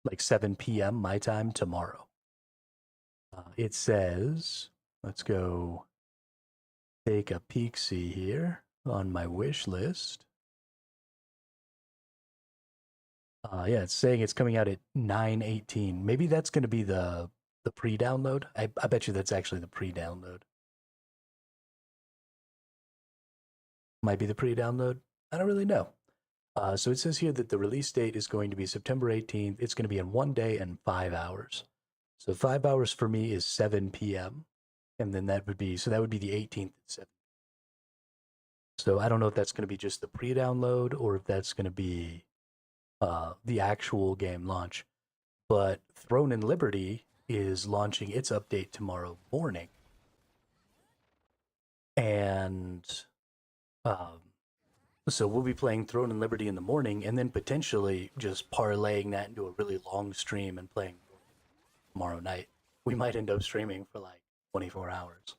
like 7 p.m. my time tomorrow. It says, let's go take a peek-see here on my wish list. Yeah, it's saying it's coming out at 9:18. Maybe that's going to be the pre-download. I bet you that's actually the pre-download. Might be the pre-download. I don't really know. So it says here that the release date is going to be September 18th. It's going to be in 1 day and 5 hours. So 5 hours for me is 7 p.m. And then that would be the 18th at 7. So I don't know if that's going to be just the pre-download or if that's going to be the actual game launch. But Throne and Liberty is launching its update tomorrow morning. And so we'll be playing Throne and Liberty in the morning and then potentially just parlaying that into a really long stream and playing tomorrow night, we might end up streaming for like 24 hours.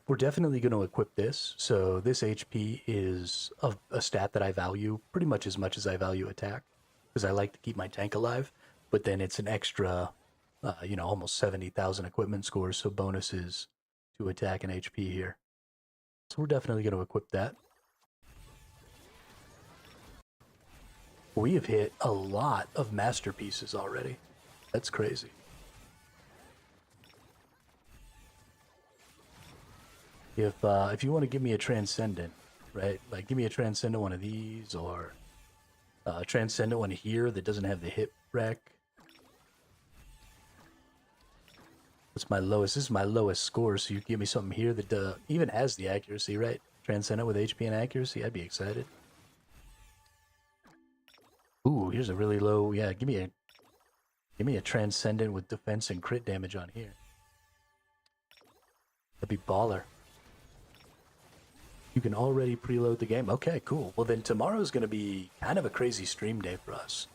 We're definitely going to equip this. So this HP is a stat that I value pretty much as I value attack, because I like to keep my tank alive. But then it's an extra, almost 70,000 equipment scores, so bonuses to attack and HP here. So we're definitely going to equip that. We have hit a lot of masterpieces already. That's crazy. If you want to give me a transcendent, right? Like give me a transcendent one of these, or a transcendent one here that doesn't have the hit wreck. What's my lowest? This is my lowest score, so you give me something here that even has the accuracy, right? Transcendent with HP and accuracy, I'd be excited. Ooh, here's a really low. Yeah, give me a transcendent with defense and crit damage on here. That'd be baller. You can already preload the game. Okay, cool. Well, then tomorrow's going to be kind of a crazy stream day for us,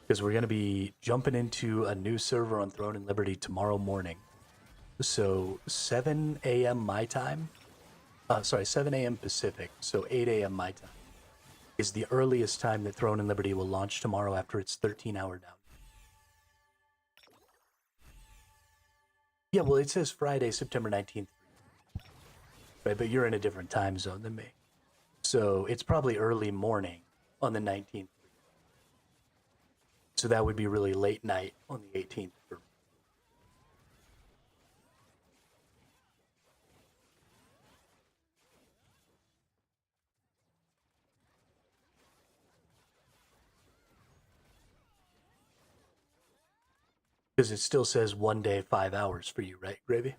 because we're going to be jumping into a new server on Throne and Liberty tomorrow morning. So 7 a.m. my time, 7 a.m. Pacific, so 8 a.m. my time, is the earliest time that Throne and Liberty will launch tomorrow after its 13-hour down. Yeah, well, it says Friday, September 19th. Right, but you're in a different time zone than me. So it's probably early morning on the 19th. So that would be really late night on the 18th. Because it still says 1 day, 5 hours for you, right, Gravy?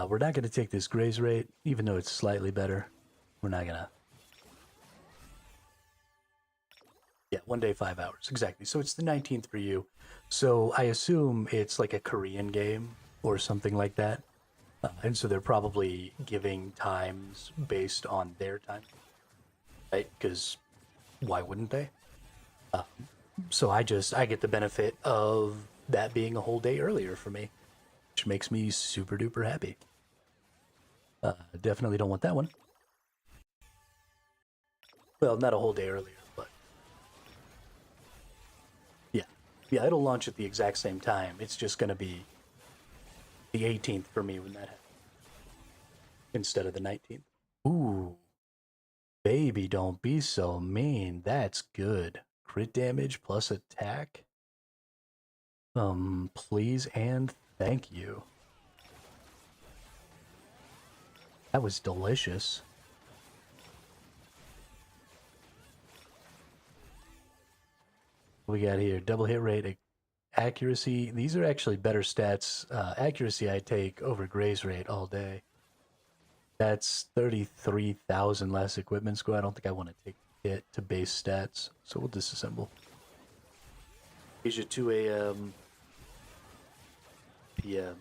We're not going to take this graze rate, even though it's slightly better. We're not going to. Yeah, 1 day, 5 hours. Exactly. So it's the 19th for you. So I assume it's like a Korean game or something like that. And so they're probably giving times based on their time. Right? Because why wouldn't they? So I get the benefit of that being a whole day earlier for me, which makes me super duper happy. Definitely don't want that one. Well, not a whole day earlier, but yeah, it'll launch at the exact same time. It's just going to be the 18th for me when that happens, instead of the 19th. Ooh, baby, don't be so mean. That's good. Crit damage plus attack. Please and thank you. That was delicious. What we got here? Double hit rate, accuracy. These are actually better stats. Accuracy I take over graze rate all day. That's 33,000 less equipment score. I don't think I want to take it to base stats, so we'll disassemble. Asia 2 a.m. p.m.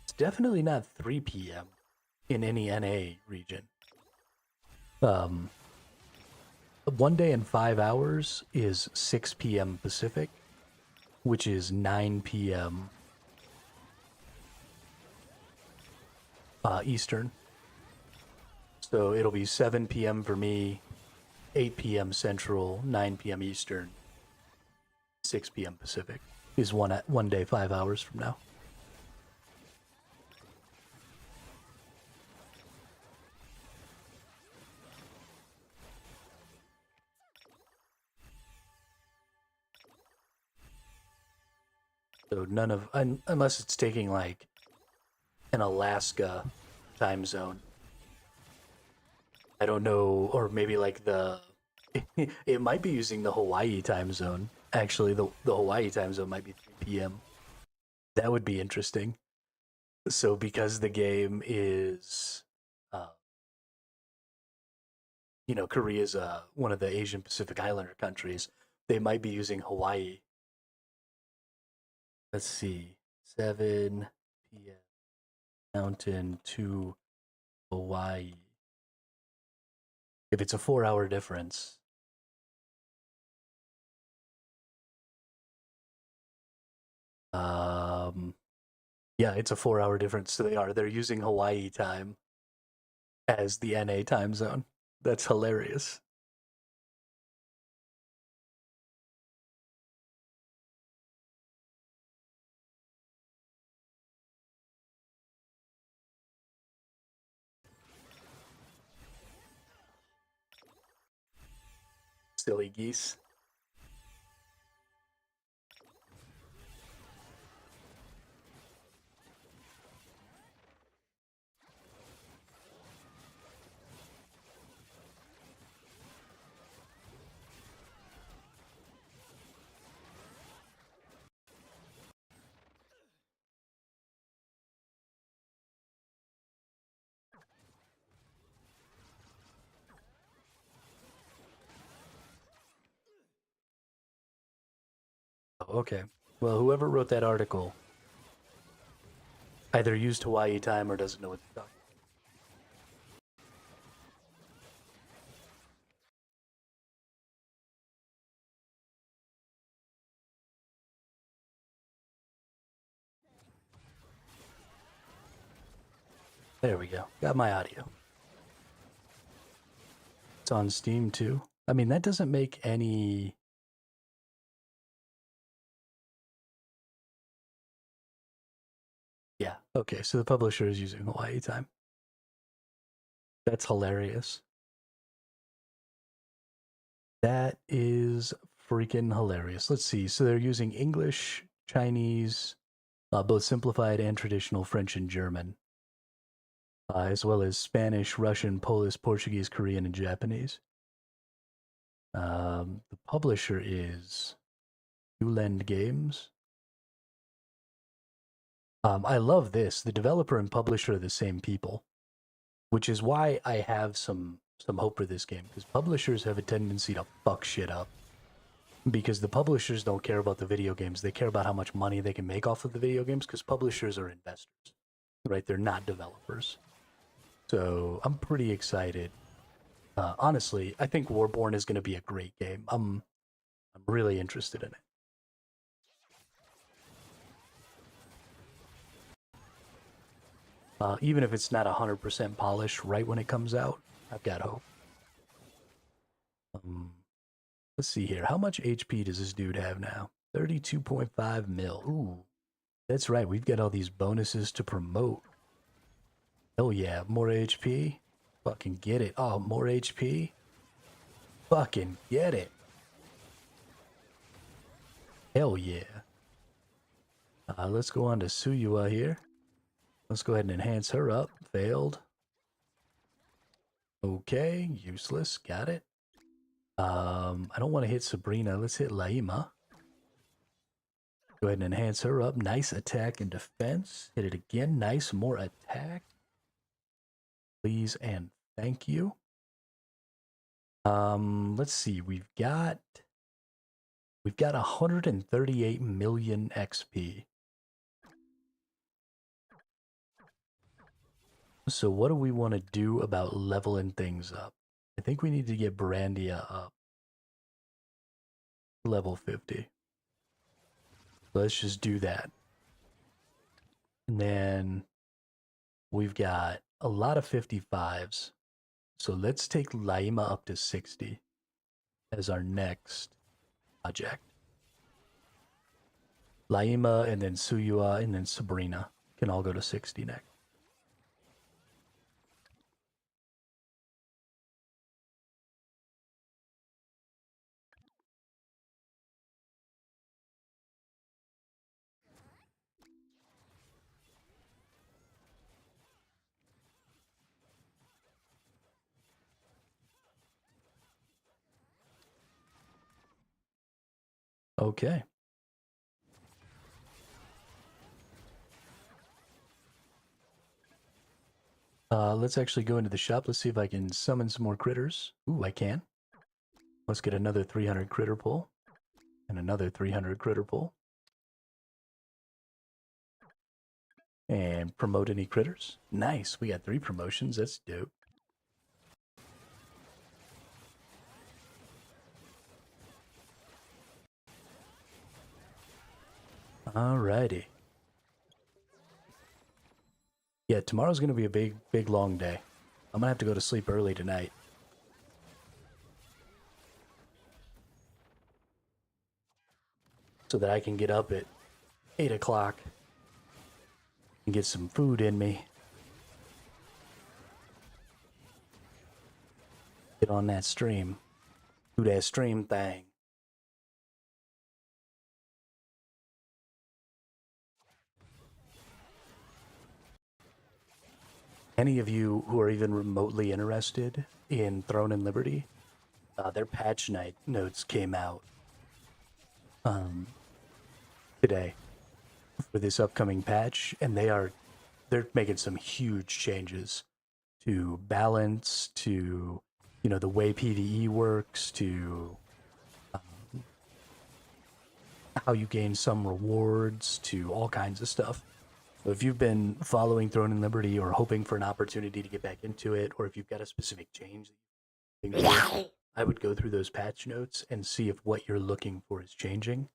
It's definitely not 3 p.m. in any NA region. 1 day and 5 hours is 6 p.m. Pacific, which is 9 p.m. Eastern. So it'll be 7 p.m. for me, 8 p.m. Central, 9 p.m. Eastern, 6 p.m. Pacific is 1 day, 5 hours from now. So none of, unless it's taking like an Alaska time zone. I don't know, or maybe like it might be using the Hawaii time zone. Actually, the Hawaii time zone might be 3 p.m. That would be interesting. So because the game is, Korea's one of the Asian Pacific Islander countries, they might be using Hawaii. Let's see, 7 p.m. Mountain to Hawaii. If it's a 4-hour difference. Yeah, it's a 4-hour difference. So they're using Hawaii time as the NA time zone. That's hilarious. Silly geese. Oh, okay. Well, whoever wrote that article either used Hawaii time or doesn't know what they're talking. There we go. Got my audio. It's on Steam too. I mean, that doesn't make any. Yeah. Okay. So the publisher is using Hawaii time. That's hilarious. That is freaking hilarious. Let's see. So they're using English, Chinese, both simplified and traditional French and German, as well as Spanish, Russian, Polish, Portuguese, Korean, and Japanese. The publisher is Ulend Games. I love this. The developer and publisher are the same people, which is why I have some hope for this game, because publishers have a tendency to fuck shit up. Because the publishers don't care about the video games, they care about how much money they can make off of the video games, because publishers are investors, right? They're not developers. So I'm pretty excited. Honestly, I think Warborn is going to be a great game. I'm really interested in it. Even if it's not 100% polished right when it comes out, I've got hope. Let's see here. How much HP does this dude have now? 32.5 mil. Ooh, that's right. We've got all these bonuses to promote. Oh yeah, more HP. Fucking get it. Oh, more HP. Fucking get it. Hell yeah. Let's go on to Suyua here. Let's go ahead and enhance her up. Failed. Okay, useless. Got it. I don't want to hit Sabrina. Let's hit Laima. Go ahead and enhance her up. Nice attack and defense. Hit it again. Nice. More attack. Please and thank you. Let's see. We've got 138 million XP. So what do we want to do about leveling things up? I think we need to get Brandia up. Level 50. Let's just do that. And then we've got a lot of 55s. So let's take Laima up to 60 as our next project. Laima and then Suyua and then Sabrina can all go to 60 next. Okay. Let's actually go into the shop. Let's see if I can summon some more critters. Ooh, I can. Let's get another 300 critter pull. And another 300 critter pull. And promote any critters. Nice. We got 3 promotions. That's dope. Alrighty. Yeah, tomorrow's going to be a big, long day. I'm going to have to go to sleep early tonight. So that I can get up at 8 o'clock and get some food in me. Get on that stream. Do that stream thing. Any of you who are even remotely interested in Throne and Liberty, their patch night notes came out today for this upcoming patch, and they're making some huge changes to balance, to the way PvE works, to how you gain some rewards, to all kinds of stuff. So if you've been following Throne and Liberty or hoping for an opportunity to get back into it, or if you've got a specific change that you think I would go through those patch notes and see if what you're looking for is changing.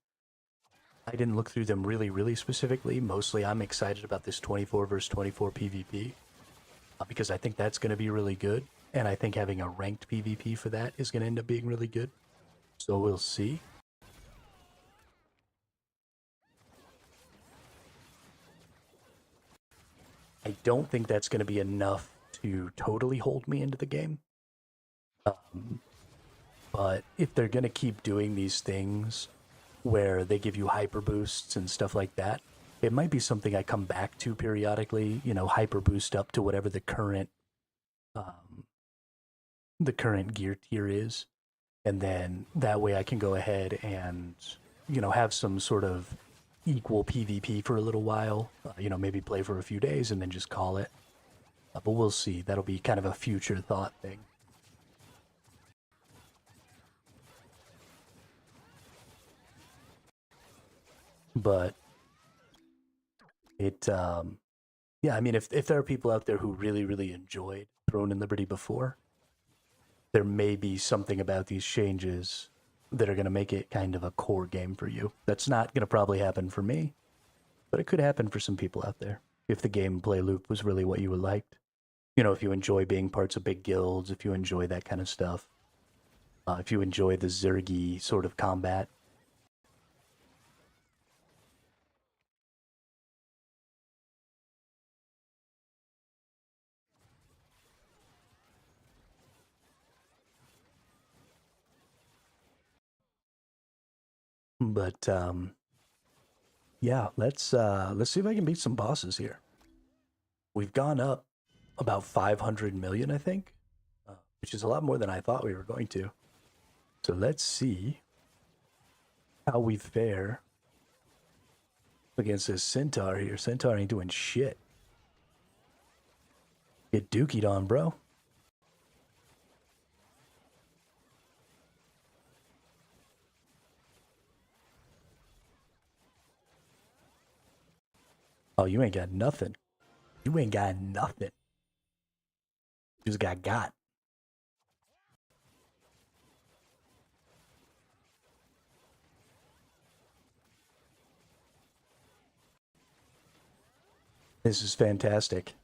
I didn't look through them really specifically. Mostly I'm excited about this 24 versus 24 PvP because I think that's going to be really good. And I think having a ranked PvP for that is going to end up being really good. So we'll see. I don't think that's going to be enough to totally hold me into the game. But if they're going to keep doing these things where they give you hyper boosts and stuff like that, it might be something I come back to periodically, hyper boost up to whatever the current gear tier is. And then that way I can go ahead and, have some sort of equal PvP for a little while, maybe play for a few days and then just call it. But we'll see. That'll be kind of a future thought thing. But it, yeah, I mean, if there are people out there who really enjoyed Throne and Liberty before, there may be something about these changes that are going to make it kind of a core game for you. That's not going to probably happen for me, but it could happen for some people out there if the gameplay loop was really what you would liked. If you enjoy being parts of big guilds, if you enjoy that kind of stuff, if you enjoy the Zergy sort of combat. But yeah, let's see if I can beat some bosses here. We've gone up about 500 million, I think, which is a lot more than I thought we were going to. So let's see how we fare against this Centaur here. Centaur ain't doing shit. Get dookied on, bro. Oh, you ain't got nothing. You ain't got nothing. You just got. This is fantastic.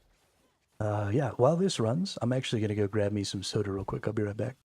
Yeah, while this runs, I'm actually going to go grab me some soda real quick. I'll be right back.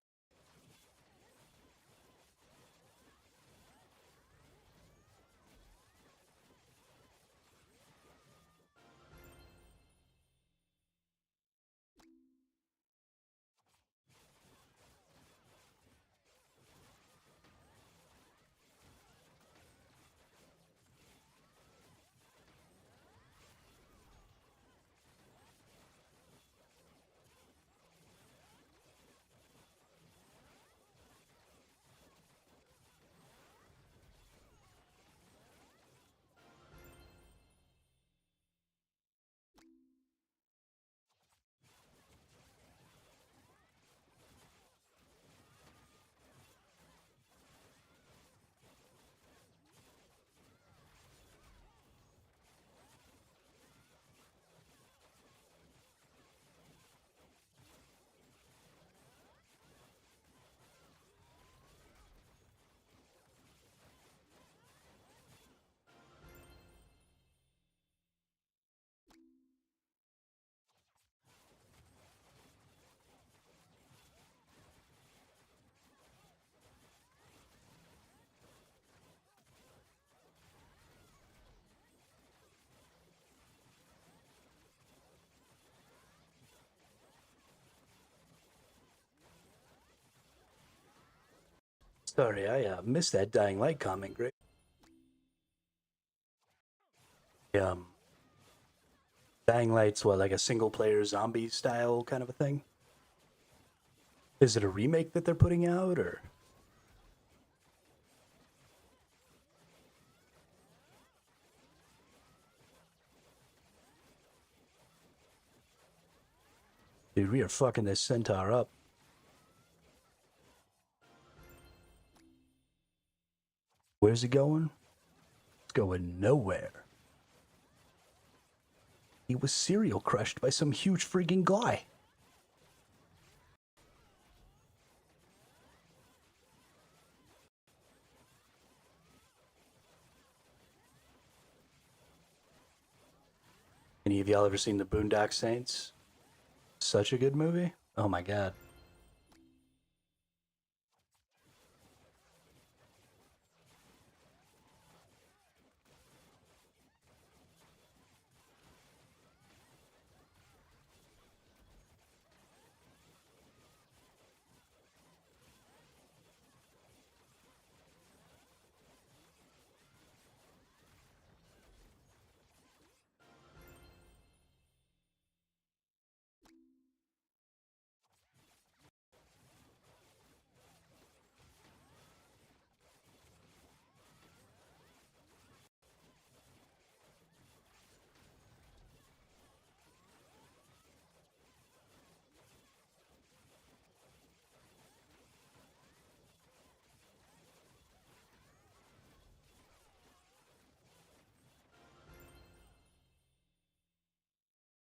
Sorry, I missed that Dying Light comment. Great. Dying Light's what, like a single-player zombie style kind of a thing? Is it a remake that they're putting out, or? Dude, we are fucking this centaur up. Where's he going? It's going nowhere. He was serial crushed by some huge freaking guy. Any of y'all ever seen the Boondock Saints? Such a good movie. Oh my god.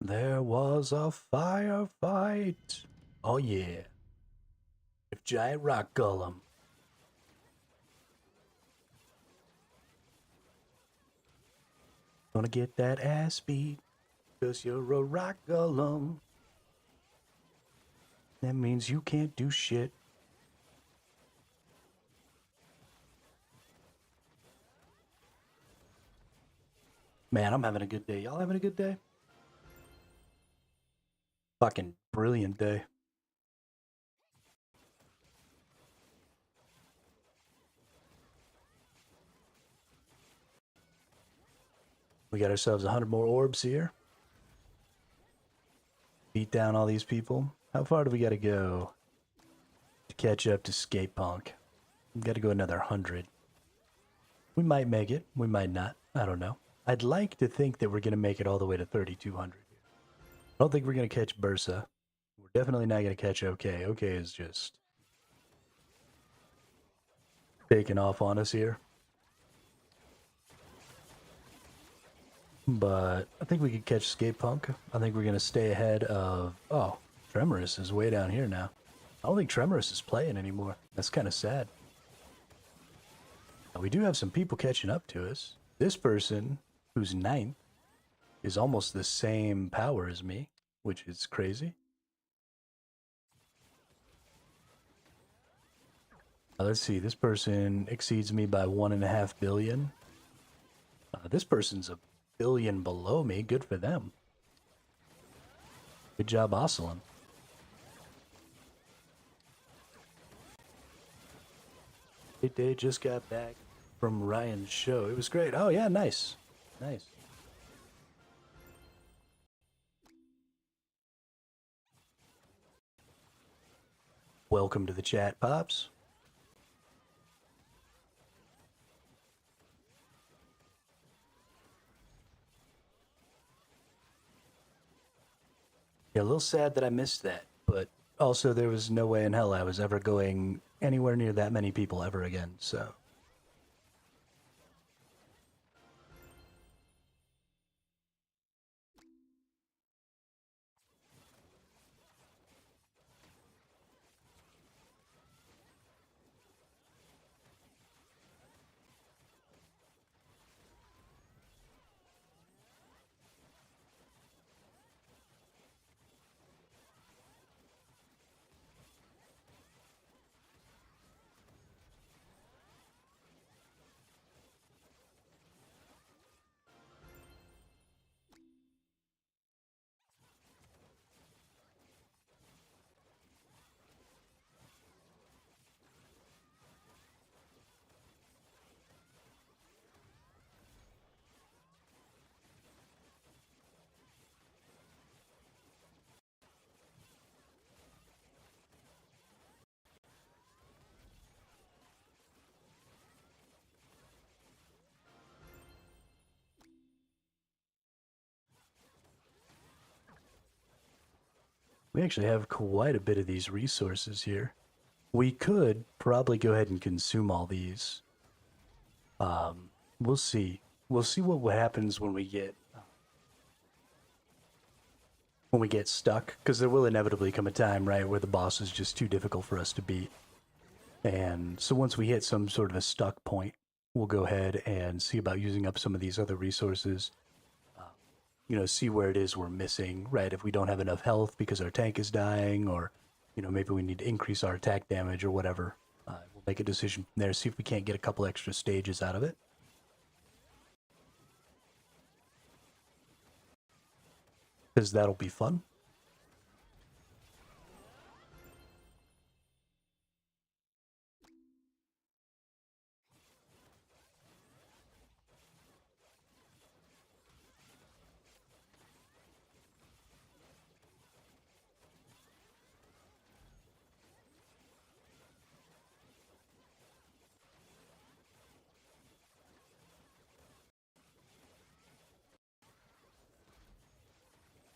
There was a firefight. Oh yeah. With giant rock golem. Gonna get that ass beat, 'cause you're a rock golem. That means you can't do shit. Man, I'm having a good day. Y'all having a good day? Fucking brilliant day. We got ourselves 100 more orbs here. Beat down all these people. How far do we gotta go to catch up to Skate Punk? We gotta go another 100. We might make it. We might not. I don't know. I'd like to think that we're gonna make it all the way to 3,200. I don't think we're gonna catch Bursa. We're definitely not gonna catch OK. OK is just taking off on us here. But I think we could catch Skate Punk. I think we're going to stay ahead of... Oh, Tremorous is way down here now. I don't think Tremorous is playing anymore. That's kind of sad. Now, we do have some people catching up to us. This person, who's 9th, is almost the same power as me, which is crazy. Now, let's see. This person exceeds me by 1.5 billion. This person's a billion below me. Good for them. Good job, Oscillon. They just got back from Ryan's show. It was great. Oh, yeah, nice. Nice. Welcome to the chat, Pops. Yeah, a little sad that I missed that, but also there was no way in hell I was ever going anywhere near that many people ever again, so... We actually have quite a bit of these resources here. We could probably go ahead and consume all these. We'll see. We'll see what happens when we get stuck, because there will inevitably come a time, right, where the boss is just too difficult for us to beat. And so once we hit some sort of a stuck point, we'll go ahead and see about using up some of these other resources. See where it is we're missing, right? If we don't have enough health because our tank is dying, or, maybe we need to increase our attack damage or whatever. We'll make a decision from there, see if we can't get a couple extra stages out of it. Because that'll be fun.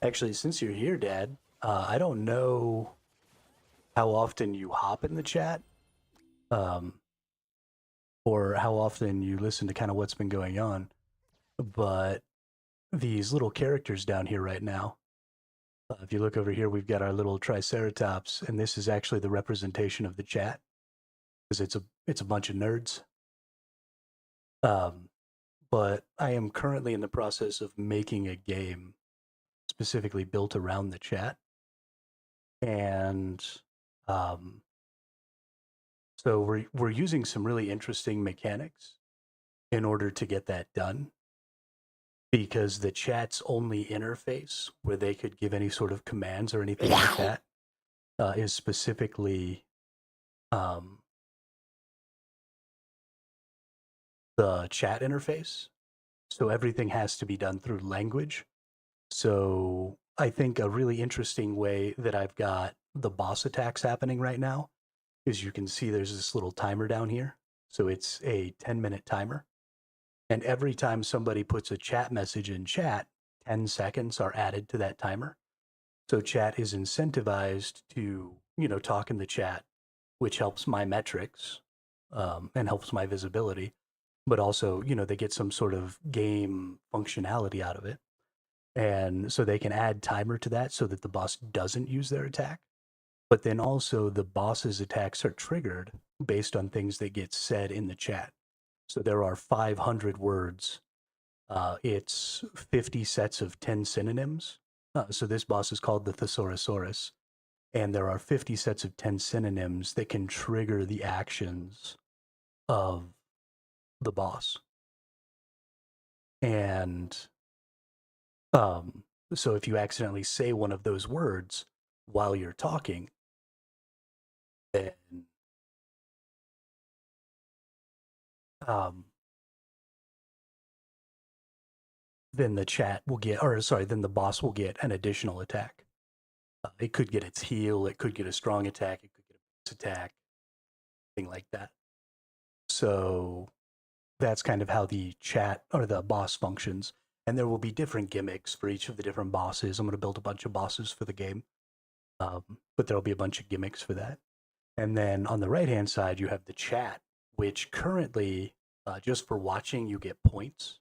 Actually, since you're here, Dad, I don't know how often you hop in the chat, um, or how often you listen to kind of what's been going on, but these little characters down here right now, if you look over here, we've got our little Triceratops, and this is actually the representation of the chat, because it's a bunch of nerds. But I am currently in the process of making a game specifically built around the chat. And so we're using some really interesting mechanics in order to get that done, because the chat's only interface where they could give any sort of commands or anything like that is specifically the chat interface. So everything has to be done through language. So I think a really interesting way that I've got the boss attacks happening right now is, you can see there's this little timer down here. So it's a 10-minute timer. And every time somebody puts a chat message in chat, 10 seconds are added to that timer. So chat is incentivized to, talk in the chat, which helps my metrics and helps my visibility. But also, they get some sort of game functionality out of it. And so they can add timer to that so that the boss doesn't use their attack. But then also the boss's attacks are triggered based on things that get said in the chat. So there are 500 words. It's 50 sets of 10 synonyms. So this boss is called the Thesourusaurus. And there are 50 sets of 10 synonyms that can trigger the actions of the boss. And so if you accidentally say one of those words while you're talking, then then the chat will get, or sorry, then the boss will get an additional attack. It could get its heal, it could get a strong attack, it could get a base attack, thing like that. So that's kind of how the chat or the boss functions. And there will be different gimmicks for each of the different bosses. I'm going to build a bunch of bosses for the game, but there'll be a bunch of gimmicks for that. And then on the right-hand side, you have the chat, which currently, just for watching, you get points.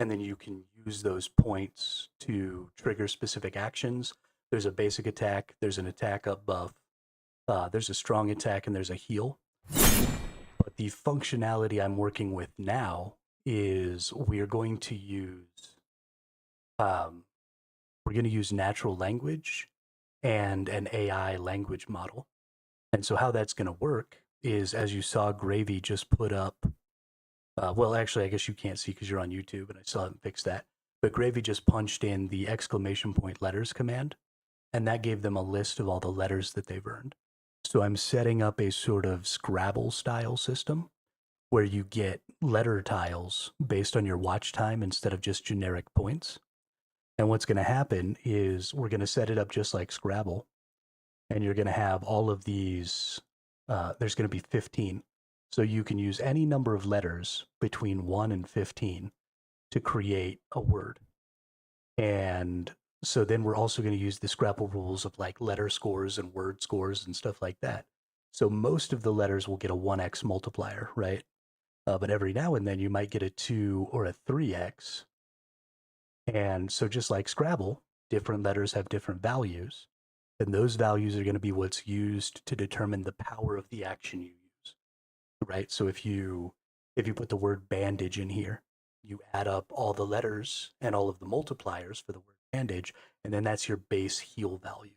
And then you can use those points to trigger specific actions. There's a basic attack, there's an attack up buff, there's a strong attack, and there's a heal. But the functionality I'm working with now is we're going to use natural language and an AI language model. And so how that's going to work is, as you saw, Gravy just put up, well, actually, I guess you can't see because you're on YouTube and I still haven't fixed that. But Gravy just punched in the exclamation point letters command, and that gave them a list of all the letters that they've earned. So I'm setting up a sort of Scrabble style system where you get letter tiles based on your watch time instead of just generic points. And what's going to happen is we're going to set it up just like Scrabble, and you're going to have all of these, there's going to be 15. So you can use any number of letters between 1 and 15 to create a word. And So then we're also going to use the Scrabble rules of like letter scores and word scores and stuff like that. So most of the letters will get a 1x multiplier, right? But every now and then you might get a 2 or a 3x. And so just like Scrabble, different letters have different values. And those values are going to be what's used to determine the power of the action you use, right? So if you put the word bandage in here, you add up all the letters and all of the multipliers for the word bandage, and then that's your base heal value.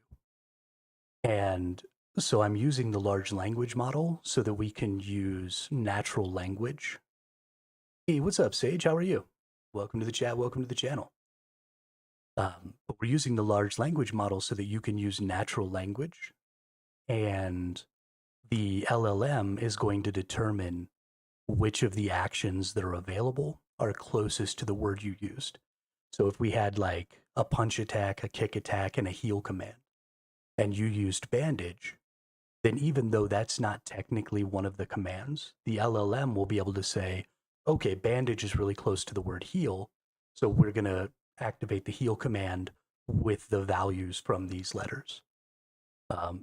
And so I'm using the large language model so that we can use natural language. Hey, what's up, Sage? How are you? Welcome to the chat. Welcome to the channel. But we're using the large language model so that you can use natural language, and the LLM is going to determine which of the actions that are available are closest to the word you used. So if we had like a punch attack, a kick attack, and a heal command, and you used bandage, then even though that's not technically one of the commands, the LLM will be able to say, okay, bandage is really close to the word heal, so we're going to activate the heal command with the values from these letters.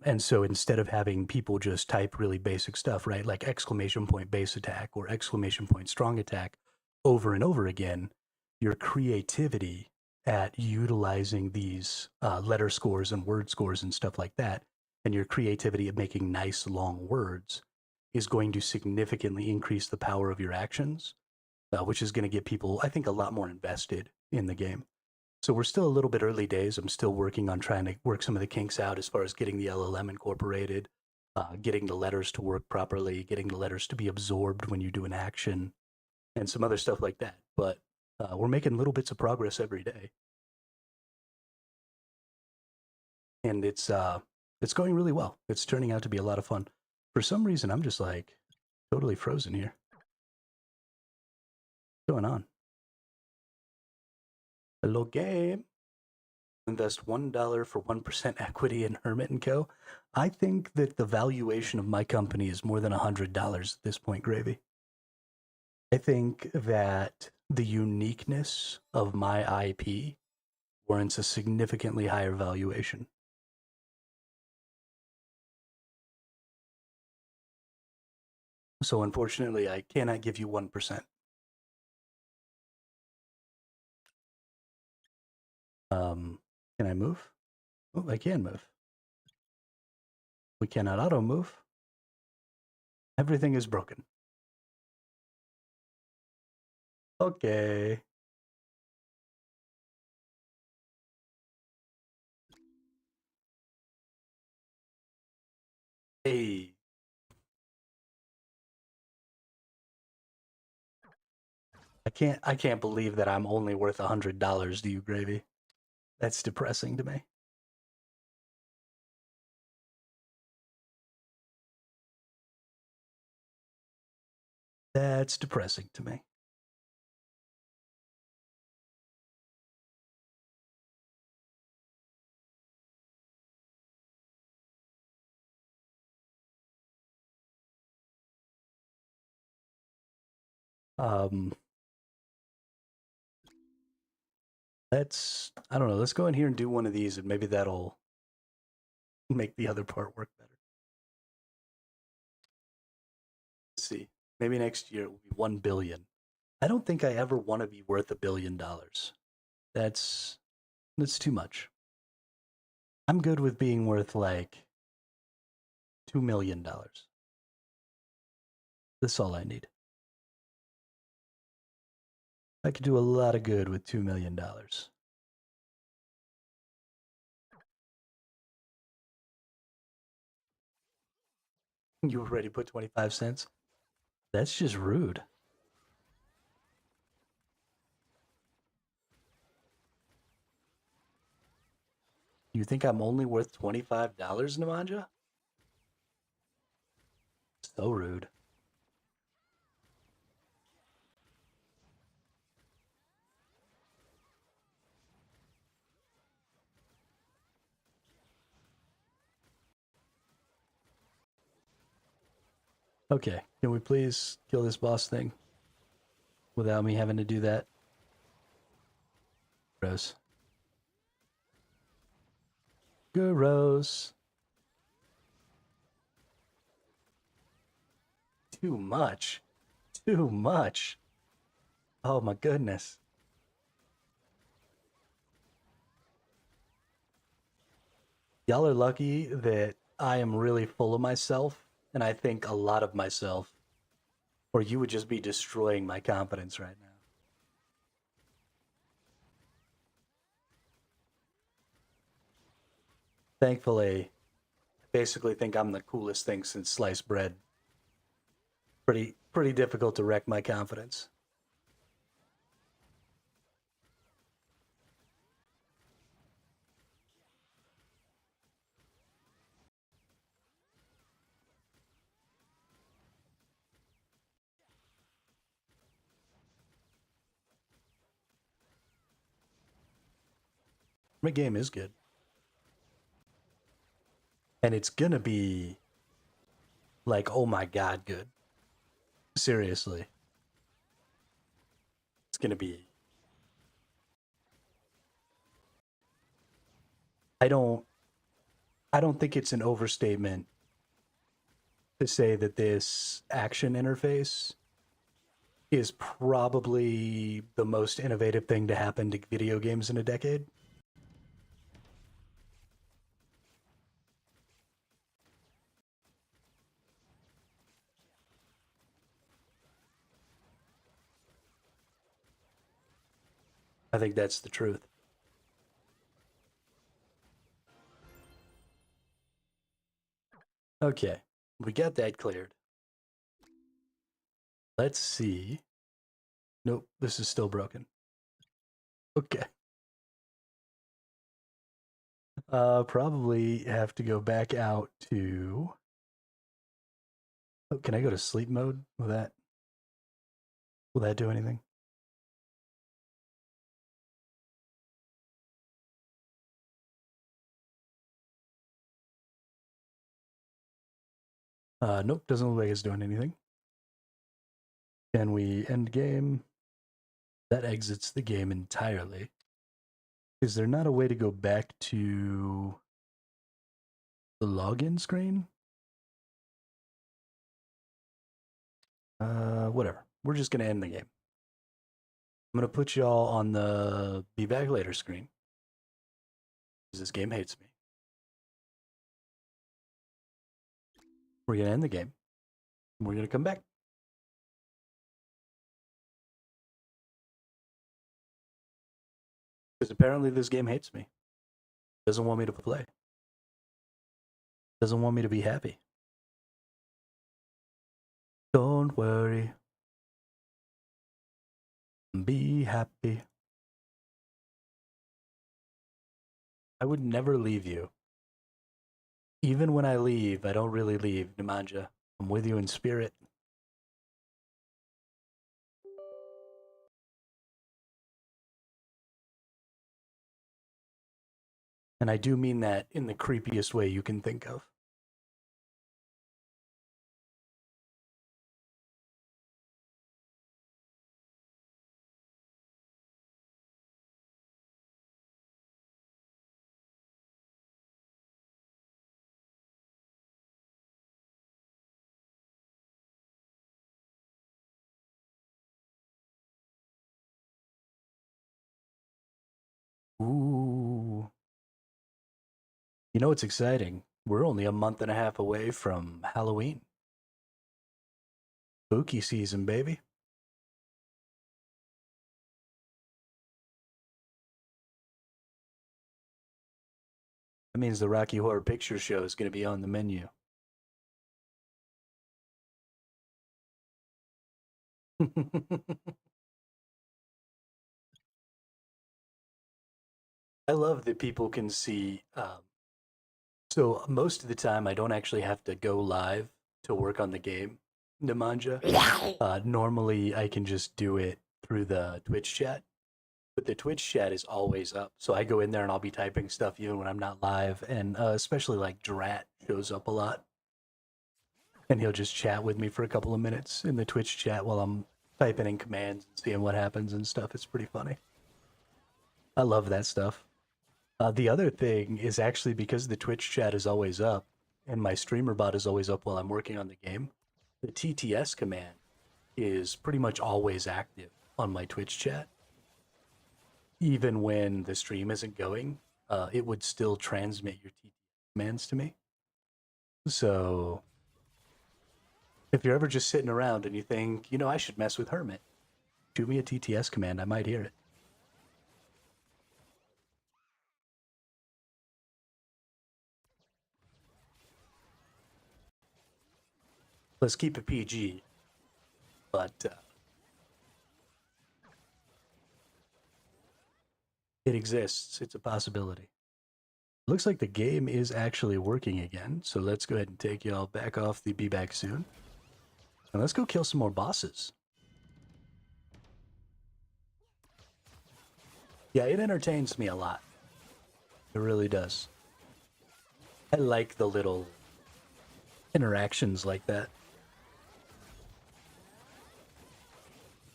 And so instead of having people just type really basic stuff, right, like exclamation point base attack or exclamation point strong attack over and over again, your creativity at utilizing these letter scores and word scores and stuff like that, and your creativity at making nice long words is going to significantly increase the power of your actions, which is going to get people, I think, a lot more invested in the game. So we're still a little bit early days. I'm still working on trying to work some of the kinks out as far as getting the LLM incorporated, getting the letters to work properly, getting the letters to be absorbed when you do an action, and some other stuff like that. But we're making little bits of progress every day, and it's going really well. It's turning out to be a lot of fun. For some reason, I'm just like totally frozen here. What's going on? Hello, game. Invest $1 for 1% equity in Hermit & Co. I think that the valuation of my company is more than $100 at this point, Gravy. I think that the uniqueness of my IP warrants a significantly higher valuation. So unfortunately, I cannot give you 1%. Can I move? Oh, I can move. We cannot auto move. Everything is broken. Okay. Hey. I can't believe that I'm only worth $100 to you, Gravy. That's depressing to me. That's depressing to me. I don't know, let's go in here and do one of these and maybe that'll make the other part work better. Let's see. Maybe next year it will be 1 billion. I don't think I ever want to be worth $1 billion. That's too much. I'm good with being worth like $2 million. That's all I need. I could do a lot of good with $2 million. You already put 25 cents? That's just rude. You think I'm only worth $25, Nemanja? So rude. Okay, can we please kill this boss thing without me having to do that? Gross. Gross. Too much. Too much. Oh my goodness. Y'all are lucky that I am really full of myself, and I think a lot of myself, or you would just be destroying my confidence right now. Thankfully, I basically think I'm the coolest thing since sliced bread. Pretty difficult to wreck my confidence. My game is good. And it's gonna be like, oh my god, good. Seriously. It's gonna be. I don't I don't think it's an overstatement to say that this action interface is probably the most innovative thing to happen to video games in a decade. I think that's the truth. Okay, we got that cleared. Let's see. Nope, this is still broken. Okay. Probably have to go back out to. Oh, can I go to sleep mode? Will that do anything? Nope, doesn't look like it's doing anything. Can we end game? That exits the game entirely. Is there not a way to go back to the login screen? Whatever. We're just gonna end the game. I'm gonna put y'all on the be back later screen. Because this game hates me. We're gonna end the game. We're gonna come back. Because apparently this game hates me. Doesn't want me to play. Doesn't want me to be happy. Don't worry. Be happy. I would never leave you. Even when I leave, I don't really leave, Nemanja. I'm with you in spirit. And I do mean that in the creepiest way you can think of. Ooh. You know what's exciting? We're only a month and a half away from Halloween. Spooky season, baby. That means the Rocky Horror Picture Show is going to be on the menu. I love that people can see. So most of the time, I don't actually have to go live to work on the game, Nemanja. Normally, I can just do it through the Twitch chat, but the Twitch chat is always up. So I go in there and I'll be typing stuff even when I'm not live, and especially like Drat shows up a lot, and he'll just chat with me for a couple of minutes in the Twitch chat while I'm typing in commands and seeing what happens and stuff. It's pretty funny. I love that stuff. The other thing is actually because the Twitch chat is always up and my streamer bot is always up while I'm working on the game, the TTS command is pretty much always active on my Twitch chat. Even when the stream isn't going, it would still transmit your TTS commands to me. So if you're ever just sitting around and you think, I should mess with Hermit, shoot me a TTS command. I might hear it. Let's keep it PG, but it exists. It's a possibility. Looks like the game is actually working again, so let's go ahead and take y'all back off the Be Back Soon. And let's go kill some more bosses. Yeah, it entertains me a lot. It really does. I like the little interactions like that.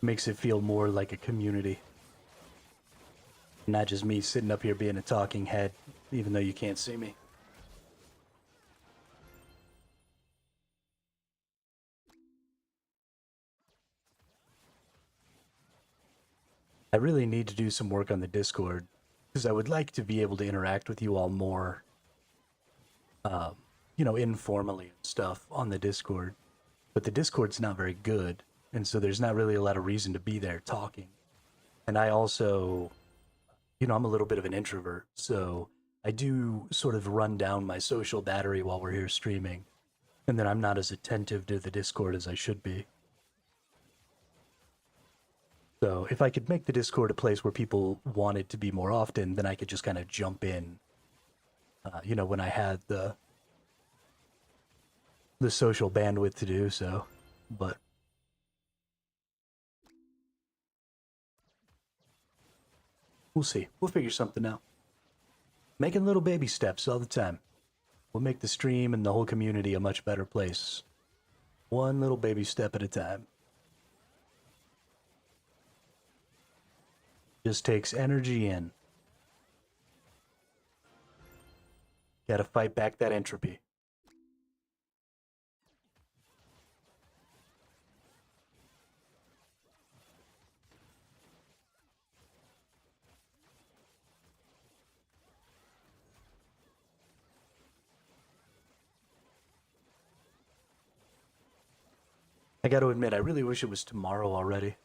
Makes it feel more like a community. Not just me sitting up here being a talking head, even though you can't see me. I really need to do some work on the Discord, because I would like to be able to interact with you all more, informally and stuff on the Discord. But the Discord's not very good, and so there's not really a lot of reason to be there talking. And I also, I'm a little bit of an introvert, so I do sort of run down my social battery while we're here streaming, and then I'm not as attentive to the Discord as I should be. So if I could make the Discord a place where people want it to be more often, then I could just kind of jump in, when I had the social bandwidth to do so. But we'll see. We'll figure something out. Making little baby steps all the time. We'll make the stream and the whole community a much better place. One little baby step at a time. Just takes energy in. Gotta fight back that entropy. I gotta admit, I really wish it was tomorrow already.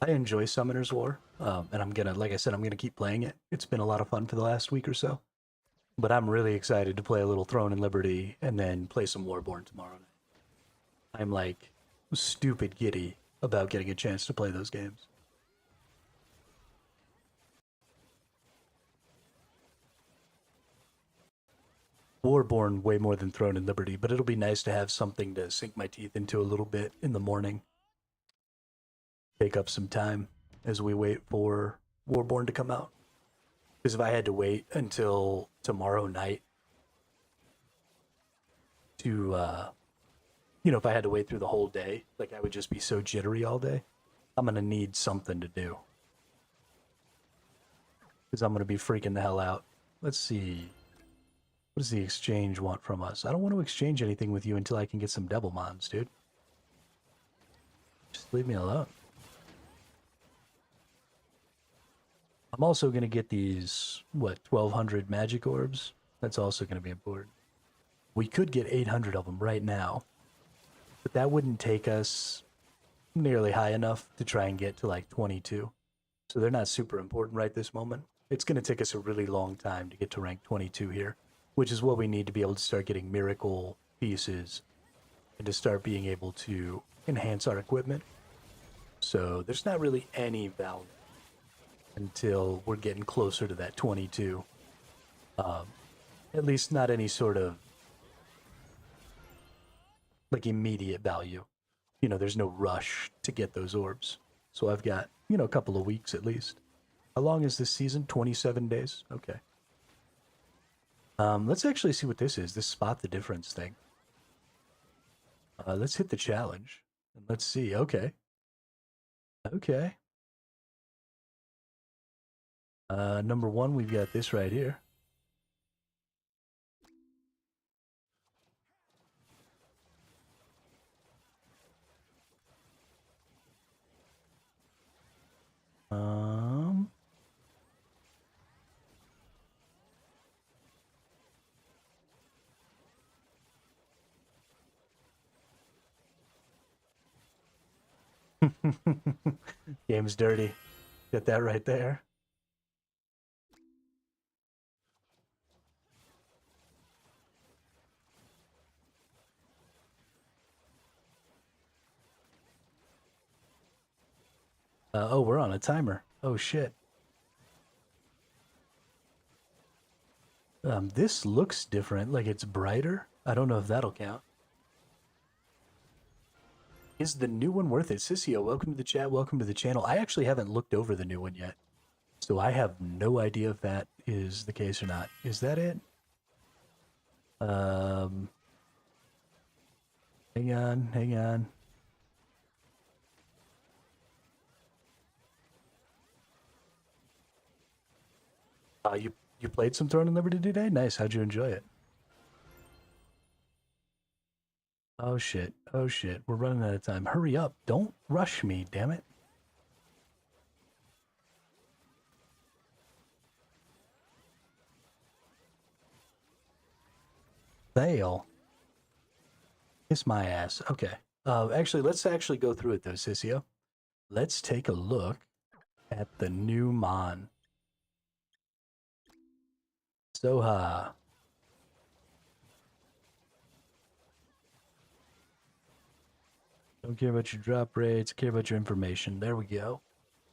I enjoy Summoner's War, and I'm gonna, like I said, I'm gonna keep playing it. It's been a lot of fun for the last week or so. But I'm really excited to play a little Throne and Liberty and then play some Warborn tomorrow night. I'm like stupid giddy about getting a chance to play those games. Warborn way more than Throne and Liberty, but it'll be nice to have something to sink my teeth into a little bit in the morning. Take up some time as we wait for Warborn to come out. Because if I had to wait until tomorrow night to, if I had to wait through the whole day, like I would just be so jittery all day. I'm going to need something to do. Because I'm going to be freaking the hell out. Let's see. What does the exchange want from us? I don't want to exchange anything with you until I can get some Devilmons, dude. Just leave me alone. I'm also going to get these, 1,200 magic orbs? That's also going to be important. We could get 800 of them right now. But that wouldn't take us nearly high enough to try and get to like 22. So they're not super important right this moment. It's going to take us a really long time to get to rank 22 here, which is what we need to be able to start getting miracle pieces and to start being able to enhance our equipment. So there's not really any value until we're getting closer to that 22. At least not any sort of like immediate value. There's no rush to get those orbs. So I've got, a couple of weeks at least. How long is this season? 27 days? Okay. Let's actually see what this is. This spot the difference thing. Let's hit the challenge. And let's see. Okay. Okay. Number one, we've got this right here. Game's dirty. Get that right there. Oh, we're on a timer. Oh, shit. This looks different, like it's brighter. I don't know if that'll count. Is the new one worth it? Sissio, welcome to the chat. Welcome to the channel. I actually haven't looked over the new one yet, so I have no idea if that is the case or not. Is that it? Hang on, hang on. You played some Throne and Liberty today? Nice. How'd you enjoy it? Oh shit. Oh shit. We're running out of time. Hurry up. Don't rush me, damn it. Fail. Kiss my ass. Okay. Actually, let's actually go through it though, Sissio. Let's take a look at the new Mon. Soha. Don't care about your drop rates, care about your information. There we go.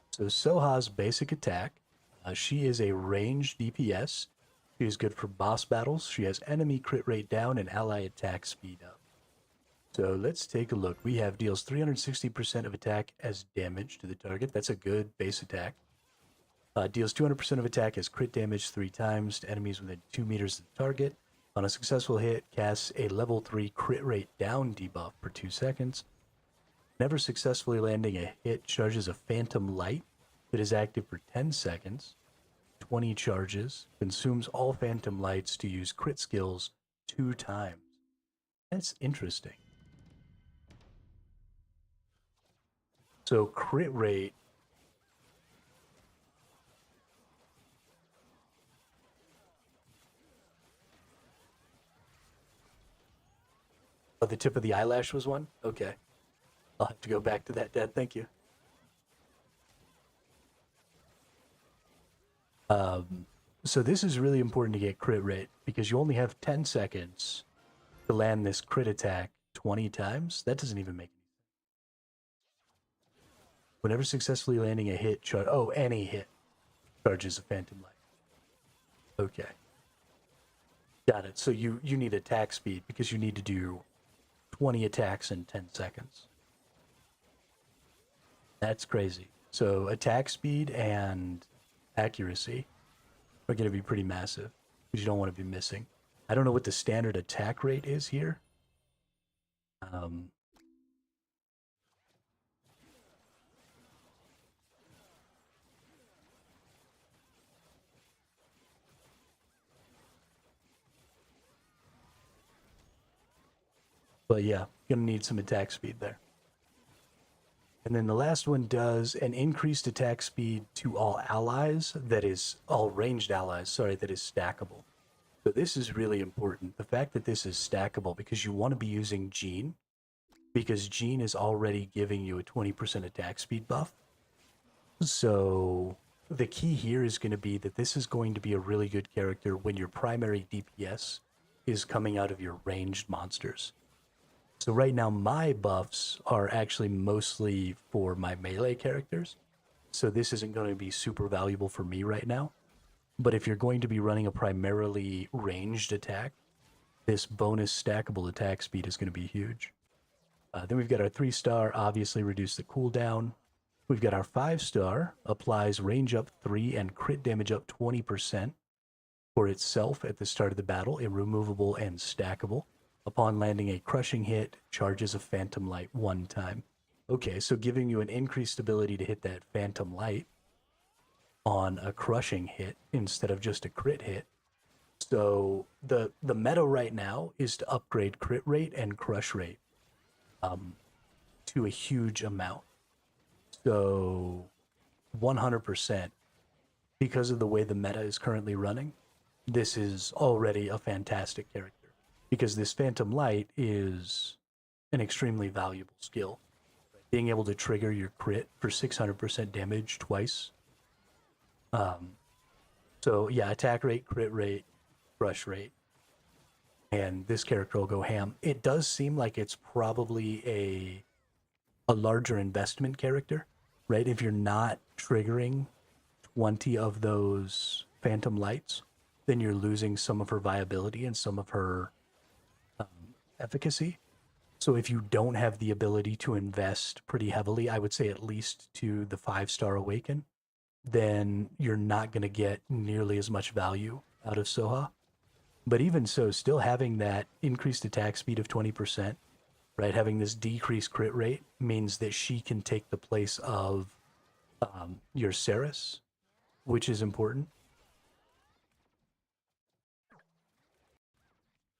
So Soha's basic attack. She is a ranged DPS. She is good for boss battles. She has enemy crit rate down and ally attack speed up. So let's take a look. We have deals 360% of attack as damage to the target. That's a good base attack. Deals 200% of attack as crit damage 3 times to enemies within 2 meters of the target. On a successful hit, casts a level 3 crit rate down debuff for 2 seconds. Never successfully landing a hit, charges a phantom light that is active for 10 seconds. 20 charges. Consumes all phantom lights to use crit skills 2 times. That's interesting. So crit rate. Oh, the tip of the eyelash was one? Okay. I'll have to go back to that, Dad. Thank you. So this is really important to get crit rate because you only have 10 seconds to land this crit attack 20 times. That doesn't even make any sense. Whenever successfully landing a hit, any hit charges a phantom light. Okay. Got it. So you need attack speed because you need to do 20 attacks in 10 seconds. That's crazy. So attack speed and accuracy are going to be pretty massive because you don't want to be missing. I don't know what the standard attack rate is here. But yeah, gonna need some attack speed there. And then the last one does an increased attack speed to all allies, that is, all ranged allies, sorry, that is stackable. So this is really important. The fact that this is stackable because you want to be using Jean, because Jean is already giving you a 20% attack speed buff. So the key here is going to be that this is going to be a really good character when your primary DPS is coming out of your ranged monsters. So right now my buffs are actually mostly for my melee characters. So this isn't going to be super valuable for me right now. But if you're going to be running a primarily ranged attack, this bonus stackable attack speed is going to be huge. Then we've got our 3-star, obviously reduce the cooldown. We've got our 5-star, applies range up 3 and crit damage up 20% for itself at the start of the battle, immovable and stackable. Upon landing a crushing hit, charges a phantom light 1 time. Okay, so giving you an increased ability to hit that phantom light. on a crushing hit instead of just a crit hit. So the meta right now is to upgrade crit rate and crush rate to a huge amount. So 100%, because of the way the meta is currently running, this is already a fantastic character. Because this Phantom Light is an extremely valuable skill. Being able to trigger your crit for 600% damage twice. So yeah, attack rate, crit rate, crush rate. And this character will go ham. It does seem like it's probably a larger investment character, right? If you're not triggering 20 of those Phantom Lights, then you're losing some of her viability and some of her efficacy. So if you don't have the ability to invest pretty heavily, I would say at least to the 5-star Awaken, then you're not going to get nearly as much value out of Soha. But even so, still having that increased attack speed of 20%, right? Having this decreased crit rate means that she can take the place of your Ceres, which is important.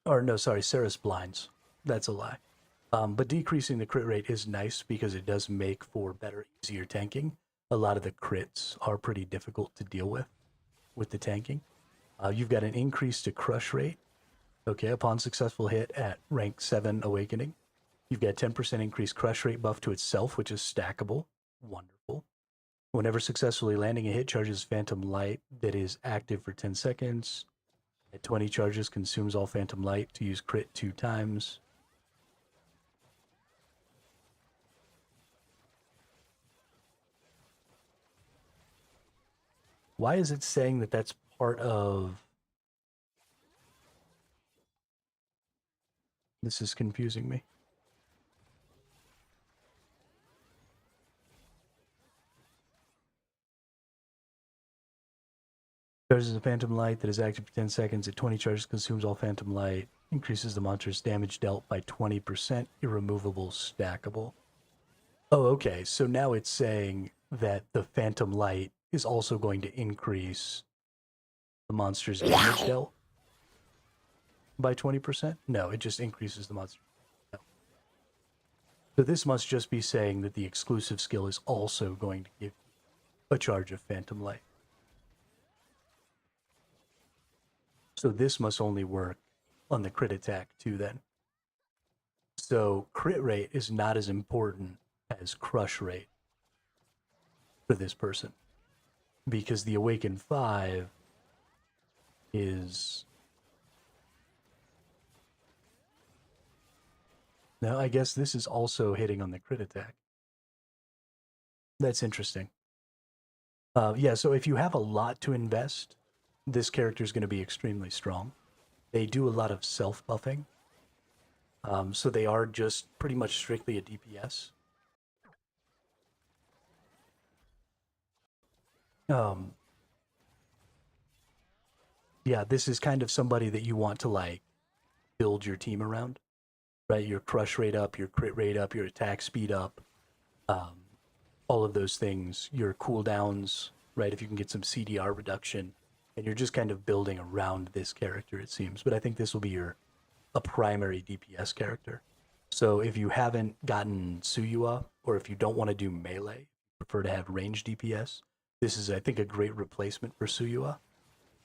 Or no, sorry, Ceres blinds. That's a lie. But decreasing the crit rate is nice because it does make for better, easier tanking. A lot of the crits are pretty difficult to deal with the tanking. You've got an increase to crush rate, okay, upon successful hit at rank 7 Awakening. You've got 10% increased crush rate buff to itself, which is stackable. Wonderful. Whenever successfully landing a hit, charges Phantom Light that is active for 10 seconds. At 20 charges, consumes all Phantom Light to use crit 2 times. Why is it saying that that's part of... This is confusing me. Charges a Phantom Light that is active for 10 seconds. At 20 charges, consumes all Phantom Light. Increases the monster's damage dealt by 20%. Irremovable, stackable. Oh, okay. So now it's saying that the Phantom Light is also going to increase the monster's damage dealt by 20%? No, it just increases the monster. No. So this must just be saying that the exclusive skill is also going to give a charge of Phantom Light. So this must only work on the crit attack too then. So crit rate is not as important as crush rate for this person. Because the Awaken 5 is... No, I guess this is also hitting on the crit attack. That's interesting. Yeah, so if you have a lot to invest, this character is going to be extremely strong. They do a lot of self-buffing. So they are just pretty much strictly a DPS. Yeah, this is kind of somebody that you want to, like, build your team around. Right, your crush rate up, your crit rate up, your attack speed up. All of those things, your cooldowns, right, if you can get some CDR reduction. And you're just kind of building around this character, it seems. But I think this will be a primary DPS character. So if you haven't gotten Suyua, or if you don't want to do melee, prefer to have range DPS, this is, I think, a great replacement for Suyua.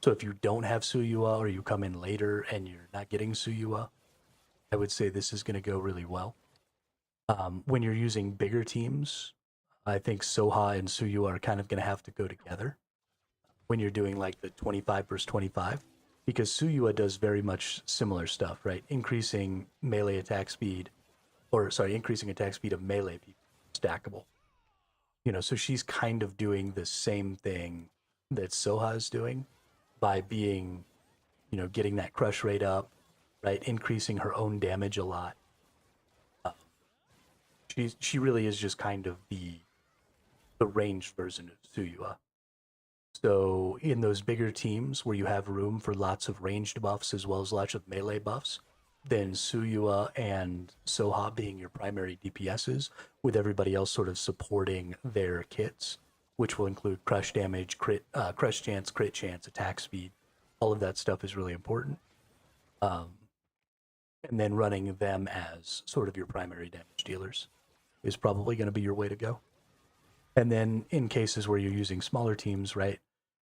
So if you don't have Suyua, or you come in later and you're not getting Suyua, I would say this is going to go really well. When you're using bigger teams, I think Soha and Suyua are kind of going to have to go together when you're doing like the 25 versus 25, because Suyua does very much similar stuff, right? Increasing melee attack speed, or sorry, increasing attack speed of melee people, stackable. You know, so she's kind of doing the same thing that Soha is doing by being, you know, getting that crush rate up, right? Increasing her own damage a lot. She really is just kind of the ranged version of Suyua. So in those bigger teams where you have room for lots of ranged buffs as well as lots of melee buffs, then Suyua and Soha being your primary DPSs, with everybody else sort of supporting their kits, which will include crush damage, crush chance, crit chance, attack speed. All of that stuff is really important. And then running them as sort of your primary damage dealers is probably going to be your way to go. And then in cases where you're using smaller teams, right,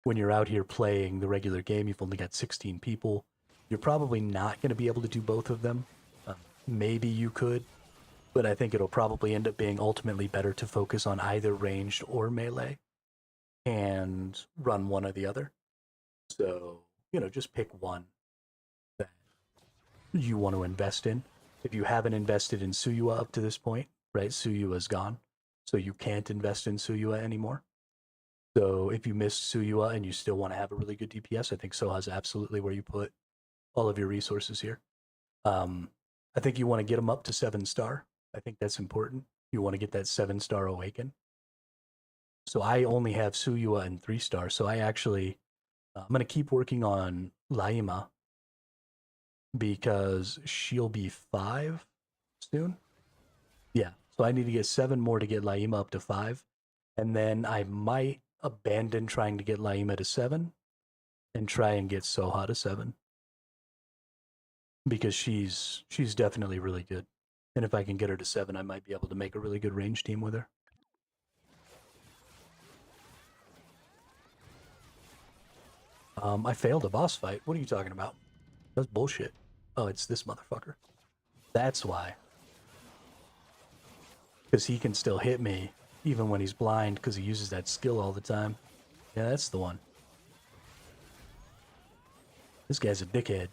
when you're out here playing the regular game, you've only got 16 people. You're probably not going to be able to do both of them. Maybe you could, but I think it'll probably end up being ultimately better to focus on either ranged or melee and run one or the other. So, just pick one that you want to invest in. If you haven't invested in Suyua up to this point, right, Suyua's gone. So you can't invest in Suyua anymore. So if you missed Suyua and you still want to have a really good DPS, I think Soha's absolutely where you put all of your resources here. I think you want to get them up to 7-star. I think that's important. You want to get that 7-star Awaken. So I only have Suyua and 3-star. So I actually, I'm going to keep working on Laima because she'll be 5 soon. Yeah, so I need to get 7 more to get Laima up to 5. And then I might abandon trying to get Laima to 7 and try and get Soha to 7. Because she's definitely really good. And if I can get her to 7, I might be able to make a really good range team with her. I failed a boss fight. What are you talking about? That's bullshit. Oh, it's this motherfucker. That's why. Because he can still hit me, even when he's blind, because he uses that skill all the time. Yeah, that's the one. This guy's a dickhead.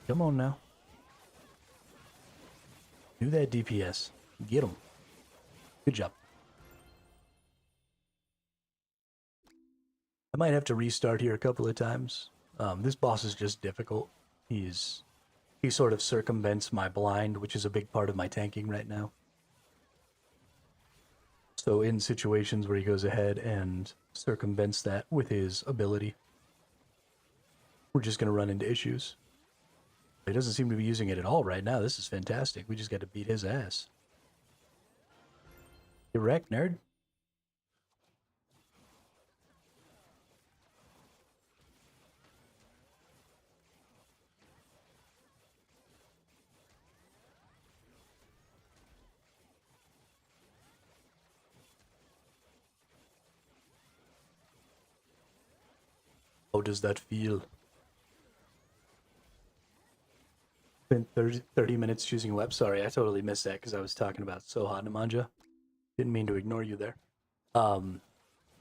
Come on now. Do that DPS. Get him. Good job. I might have to restart here a couple of times. This boss is just difficult. He sort of circumvents my blind, which is a big part of my tanking right now. So in situations where he goes ahead and circumvents that with his ability, we're just going to run into issues. He doesn't seem to be using it at all right now. This is fantastic. We just got to beat his ass. Get wrecked, nerd. How does that feel? Spent 30 minutes choosing a web. Sorry, I totally missed that because I was talking about Soha Nemanja. Didn't mean to ignore you there.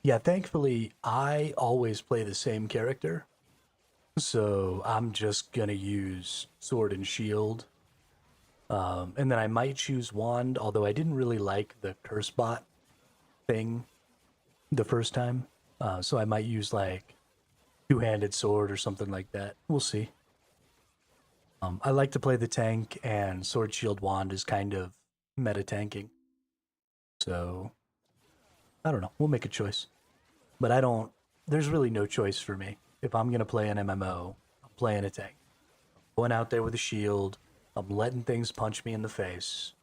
Yeah, thankfully, I always play the same character. So I'm just going to use Sword and Shield. And then I might choose Wand, although I didn't really like the curse bot thing the first time. So I might use like Two-Handed Sword or something like that. We'll see. I like to play the tank, and Sword Shield Wand is kind of meta tanking. So I don't know. We'll make a choice. But there's really no choice for me. If I'm going to play an MMO, I'm playing a tank. I'm going out there with a shield. I'm letting things punch me in the face.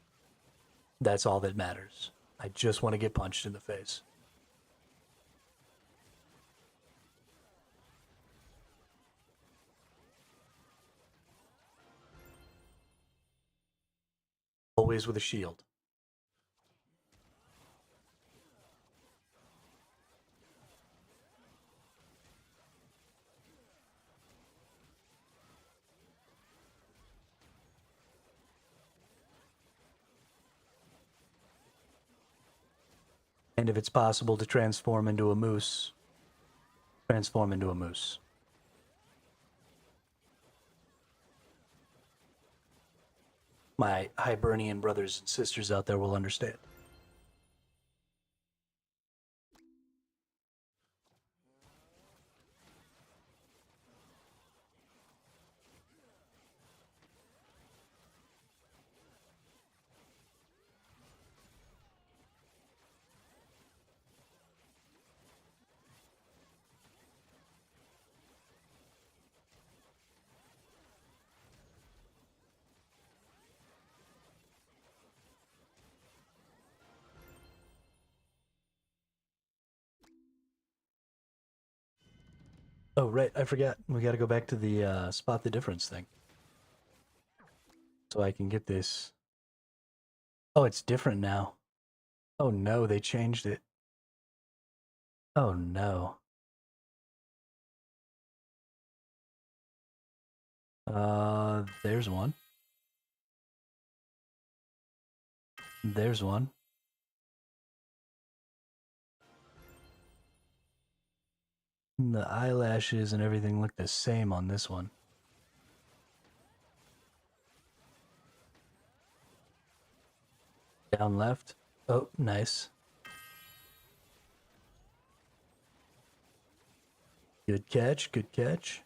That's all that matters. I just want to get punched in the face. Always with a shield. And if it's possible to transform into a moose, transform into a moose. My Hibernian brothers and sisters out there will understand. Oh, right, I forgot. We gotta go back to the spot the difference thing. So I can get this. Oh, it's different now. Oh no, they changed it. Oh no. There's one. There's one. And the eyelashes and everything look the same on this one. Down left. Oh, nice. Good catch, good catch.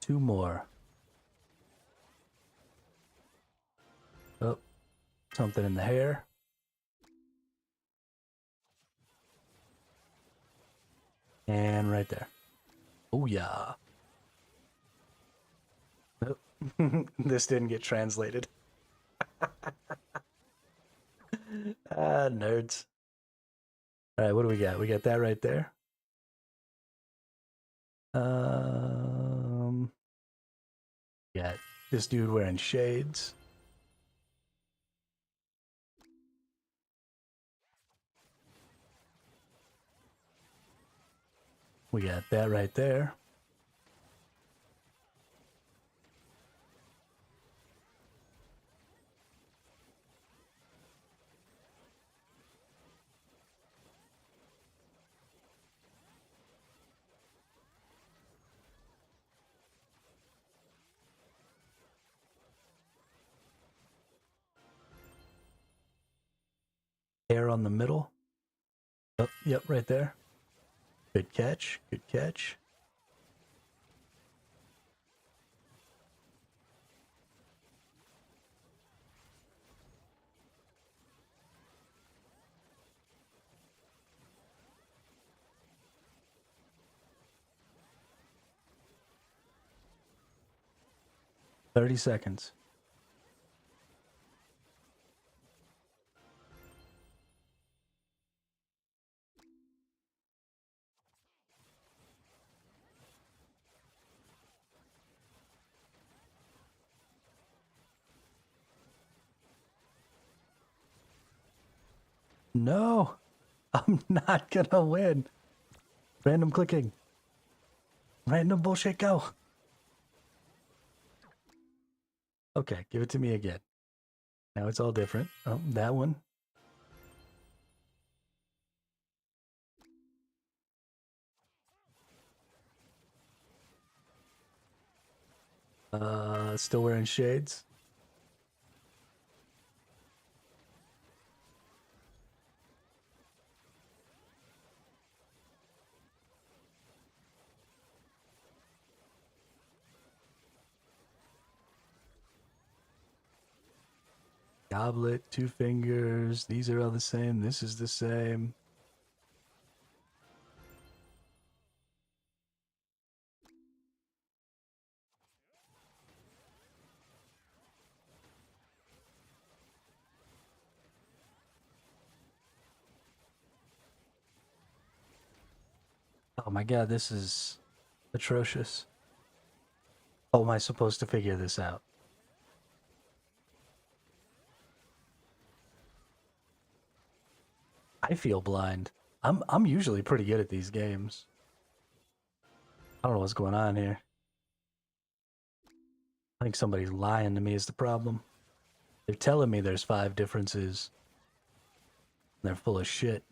Two more. Oh, something in the hair. And right there. Oh, yeah. Nope. This didn't get translated. Nerds. All right, what do we got? We got that right there. Got this dude wearing shades. We got that right there. Hair on the middle. Oh, yep, right there. Good catch. Good catch. $30 seconds. No, I'm not gonna win. Random clicking. Random bullshit go. Okay, give it to me again. Now it's all different. Oh, that one. Still wearing shades. Goblet, two fingers. These are all the same. This is the same. Oh my god, this is atrocious. How am I supposed to figure this out? I feel blind. I'm usually pretty good at these games. I don't know what's going on here. I think somebody's lying to me is the problem. They're telling me there's 5 differences. They're full of shit.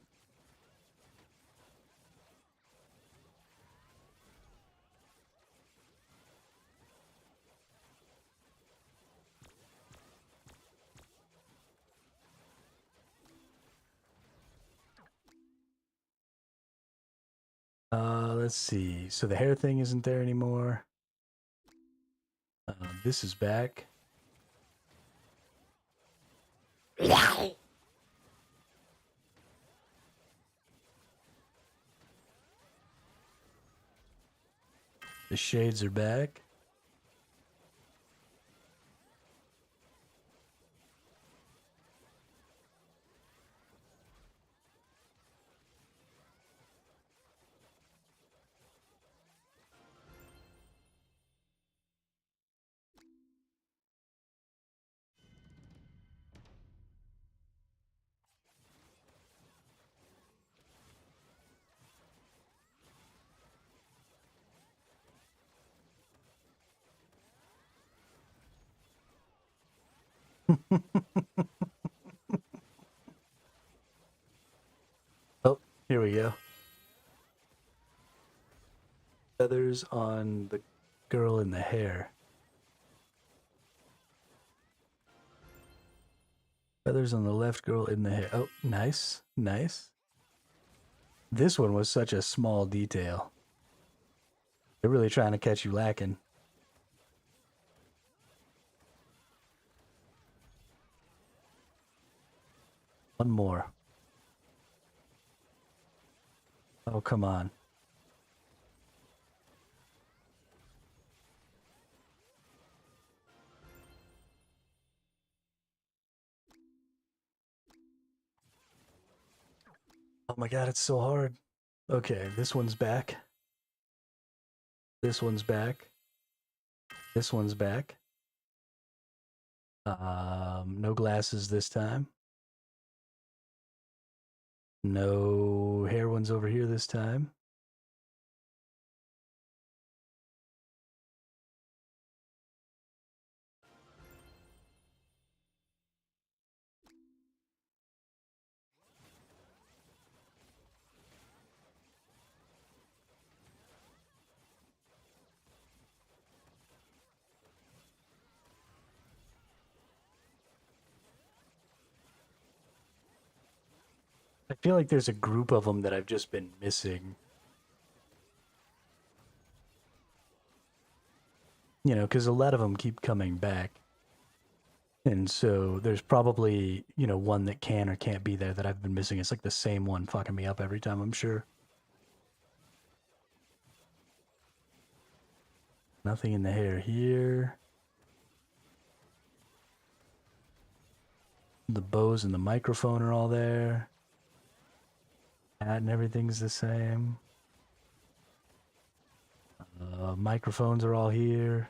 Let's see. So the hair thing isn't there anymore. This is back. The shades are back. Oh, here we go. Feathers on the girl in the hair. Feathers on the left, girl in the hair. Oh, nice. Nice. This one was such a small detail. They're really trying to catch you lacking. One more. Oh, come on. Oh my god, it's so hard. Okay, this one's back. This one's back. This one's back. No glasses this time. No hair ones over here this time. I feel like there's a group of them that I've just been missing. You know, because a lot of them keep coming back. And so there's probably, you know, one that can or can't be there that I've been missing. It's like the same one fucking me up every time, I'm sure. Nothing in the hair here. The bows and the microphone are all there. Hat and everything's the same. Microphones are all here.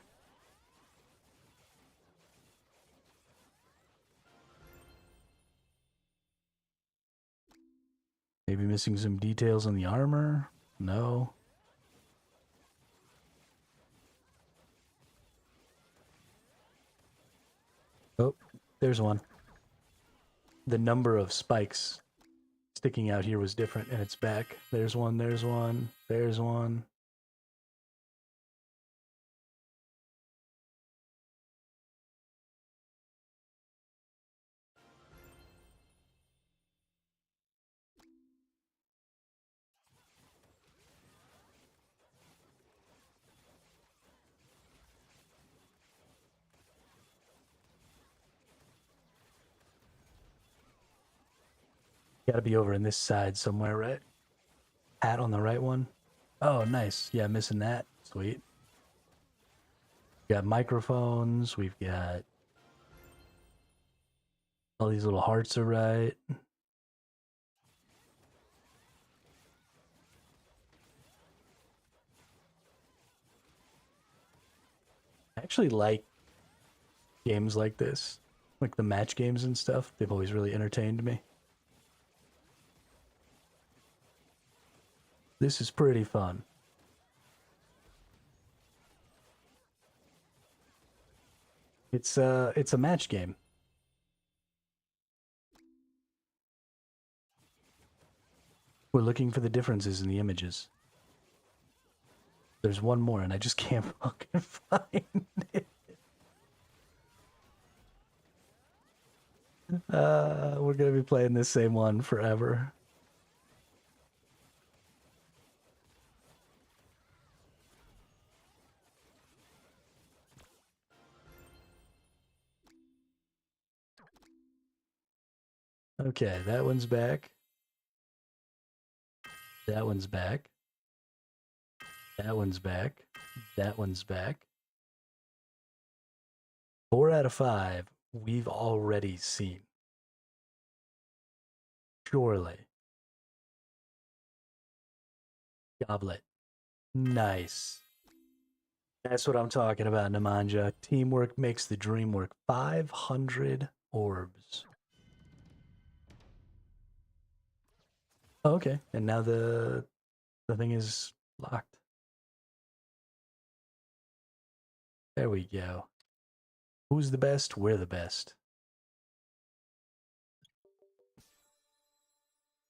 Maybe missing some details on the armor? No. Oh, there's one. The number of spikes sticking out here was different, and it's back. There's one, there's one, there's one. Gotta be over in this side somewhere, right? Hat on the right one. Oh, nice. Yeah, missing that. Sweet. We got microphones. We've got all these little hearts are right. I actually like games like this, like the match games and stuff. They've always really entertained me. This is pretty fun. It's a match game. We're looking for the differences in the images. There's one more, and I just can't fucking find it. We're gonna be playing this same one forever. Okay, that one's back. That one's back. That one's back. That one's back. 4 out of 5 we've already seen. Surely. Goblet. Nice. That's what I'm talking about, Nemanja. Teamwork makes the dream work. 500 orbs. Oh, okay. And now the thing is locked. There we go. Who's the best? We're the best.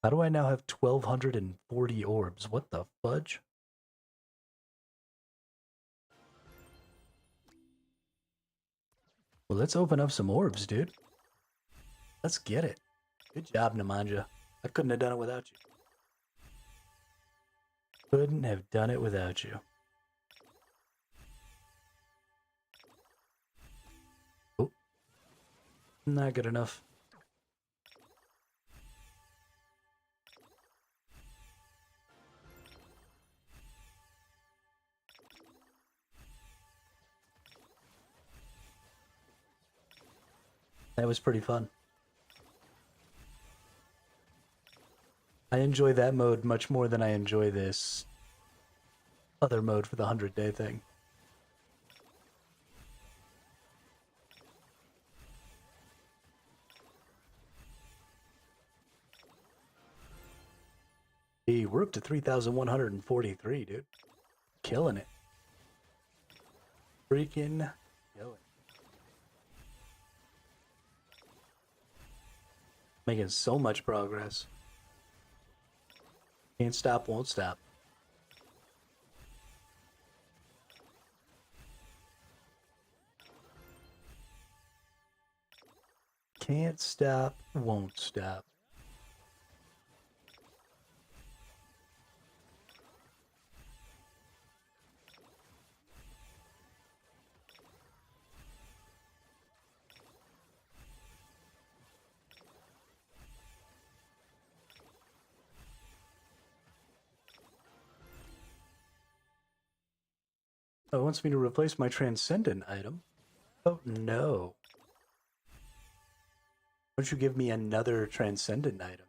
How do I now have 1,240 orbs? What the fudge? Well, let's open up some orbs, dude. Let's get it. Good job, Nemanja. I couldn't have done it without you. Couldn't have done it without you. Oh. Not good enough. That was pretty fun. I enjoy that mode much more than I enjoy this other mode for the 100-day thing. Hey, we're up to 3,143, dude. Killing it. Freaking killing. Making so much progress. Can't stop, won't stop. Can't stop, won't stop. Oh, it wants me to replace my transcendent item. Oh, no. Why don't you give me another transcendent item?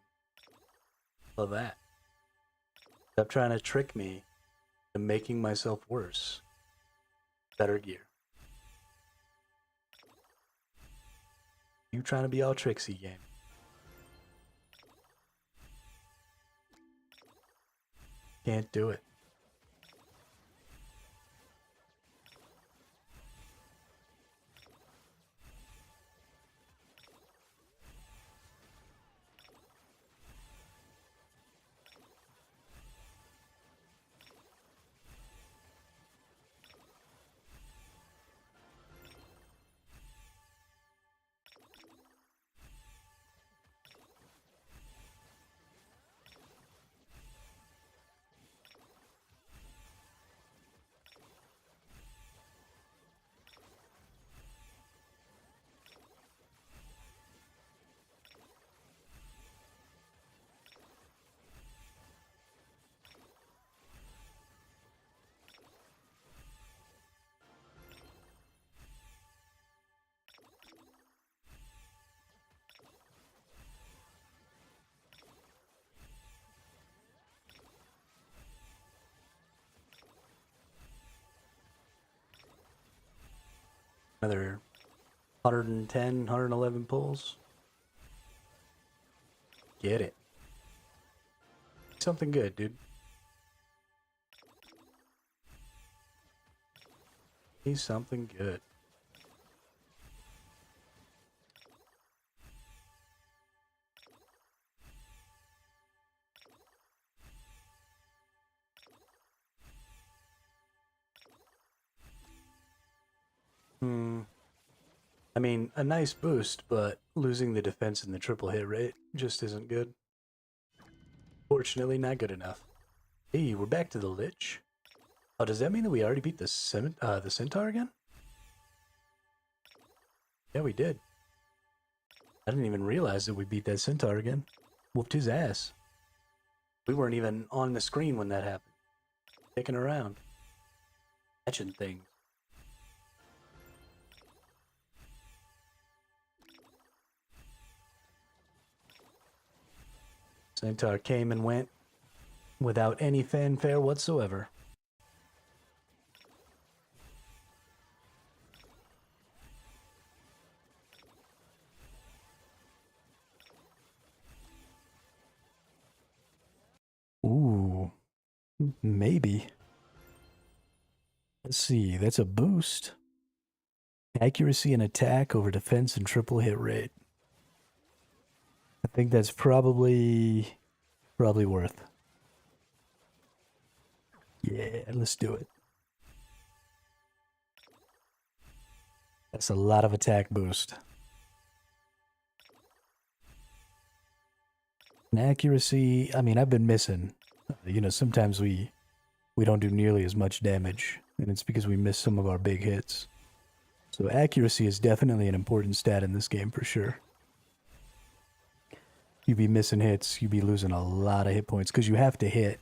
Love that. Stop trying to trick me into making myself worse. Better gear. You trying to be all tricksy, game. Can't do it. Another 110, 111 pulls. Get it. Something good, dude. He's something good. I mean, a nice boost, but losing the defense and the triple hit rate just isn't good. Fortunately, not good enough. Hey, we're back to the Lich. Oh, does that mean that we already beat the Centaur again? Yeah, we did. I didn't even realize that we beat that Centaur again. Whooped his ass. We weren't even on the screen when that happened. Kicking around. Catching things. Centaur came and went without any fanfare whatsoever. Ooh, maybe. Let's see, that's a boost. Accuracy and attack over defense and triple hit rate. I think that's probably Probably worth. Yeah, let's do it. That's a lot of attack boost. And accuracy, I mean, I've been missing. You know, sometimes we don't do nearly as much damage, and it's because we miss some of our big hits. So accuracy is definitely an important stat in this game for sure. You be missing hits, you be losing a lot of hit points because you have to hit.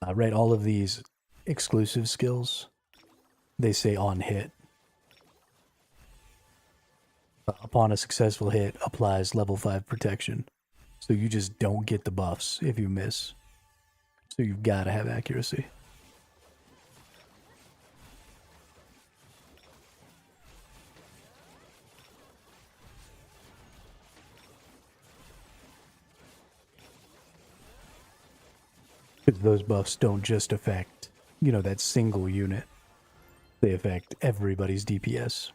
Right, all of these exclusive skills, they say on hit. Upon a successful hit, applies level 5 protection. So you just don't get the buffs if you miss. So you've got to have accuracy. Because those buffs don't just affect, you know, that single unit. They affect everybody's DPS.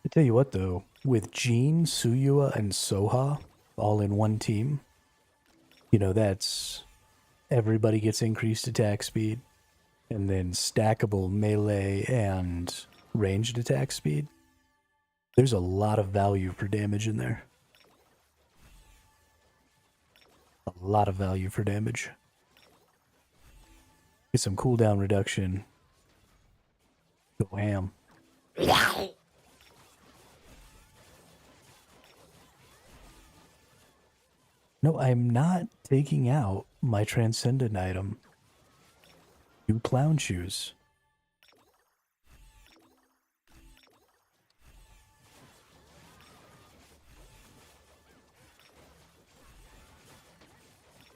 I tell you what though, with Jean, Suyua, and Soha all in one team, you know, that's everybody gets increased attack speed, and then stackable melee and ranged attack speed. There's a lot of value for damage in there. A lot of value for damage. Get some cooldown reduction. Go ham. No, I'm not taking out my transcendent item. You clown shoes.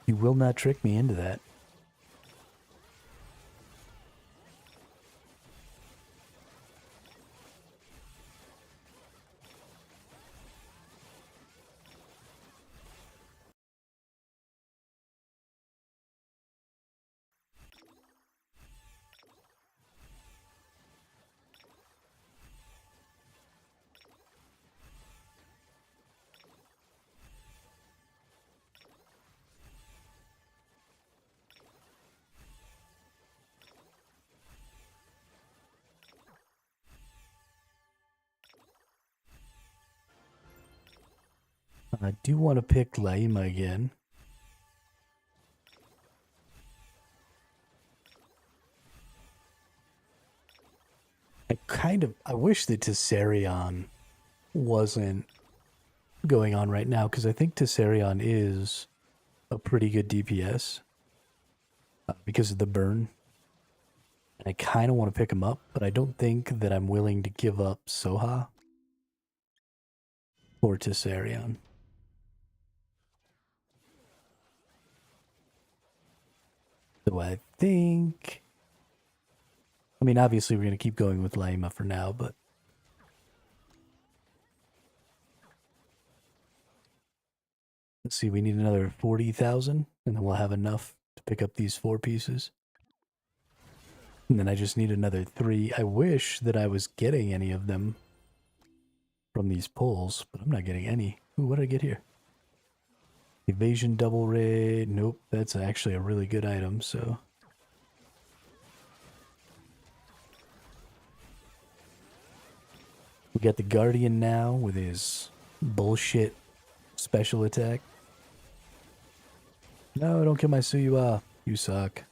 You will not trick me into that. I do want to pick Laima again. I wish that Thesourusaurus wasn't going on right now, because I think Thesourusaurus is a pretty good DPS because of the burn. And I kind of want to pick him up, but I don't think that I'm willing to give up Soha or Thesourusaurus. So I think... I mean, obviously we're going to keep going with Laima for now, but... Let's see, we need another 40,000, and then we'll have enough to pick up these 4 pieces. And then I just need another 3. I wish that I was getting any of them from these pulls, but I'm not getting any. Ooh, what did I get here? Evasion double raid. Nope, that's actually a really good item, so... We got the Guardian now with his bullshit special attack. No, don't kill my Suyua. You suck.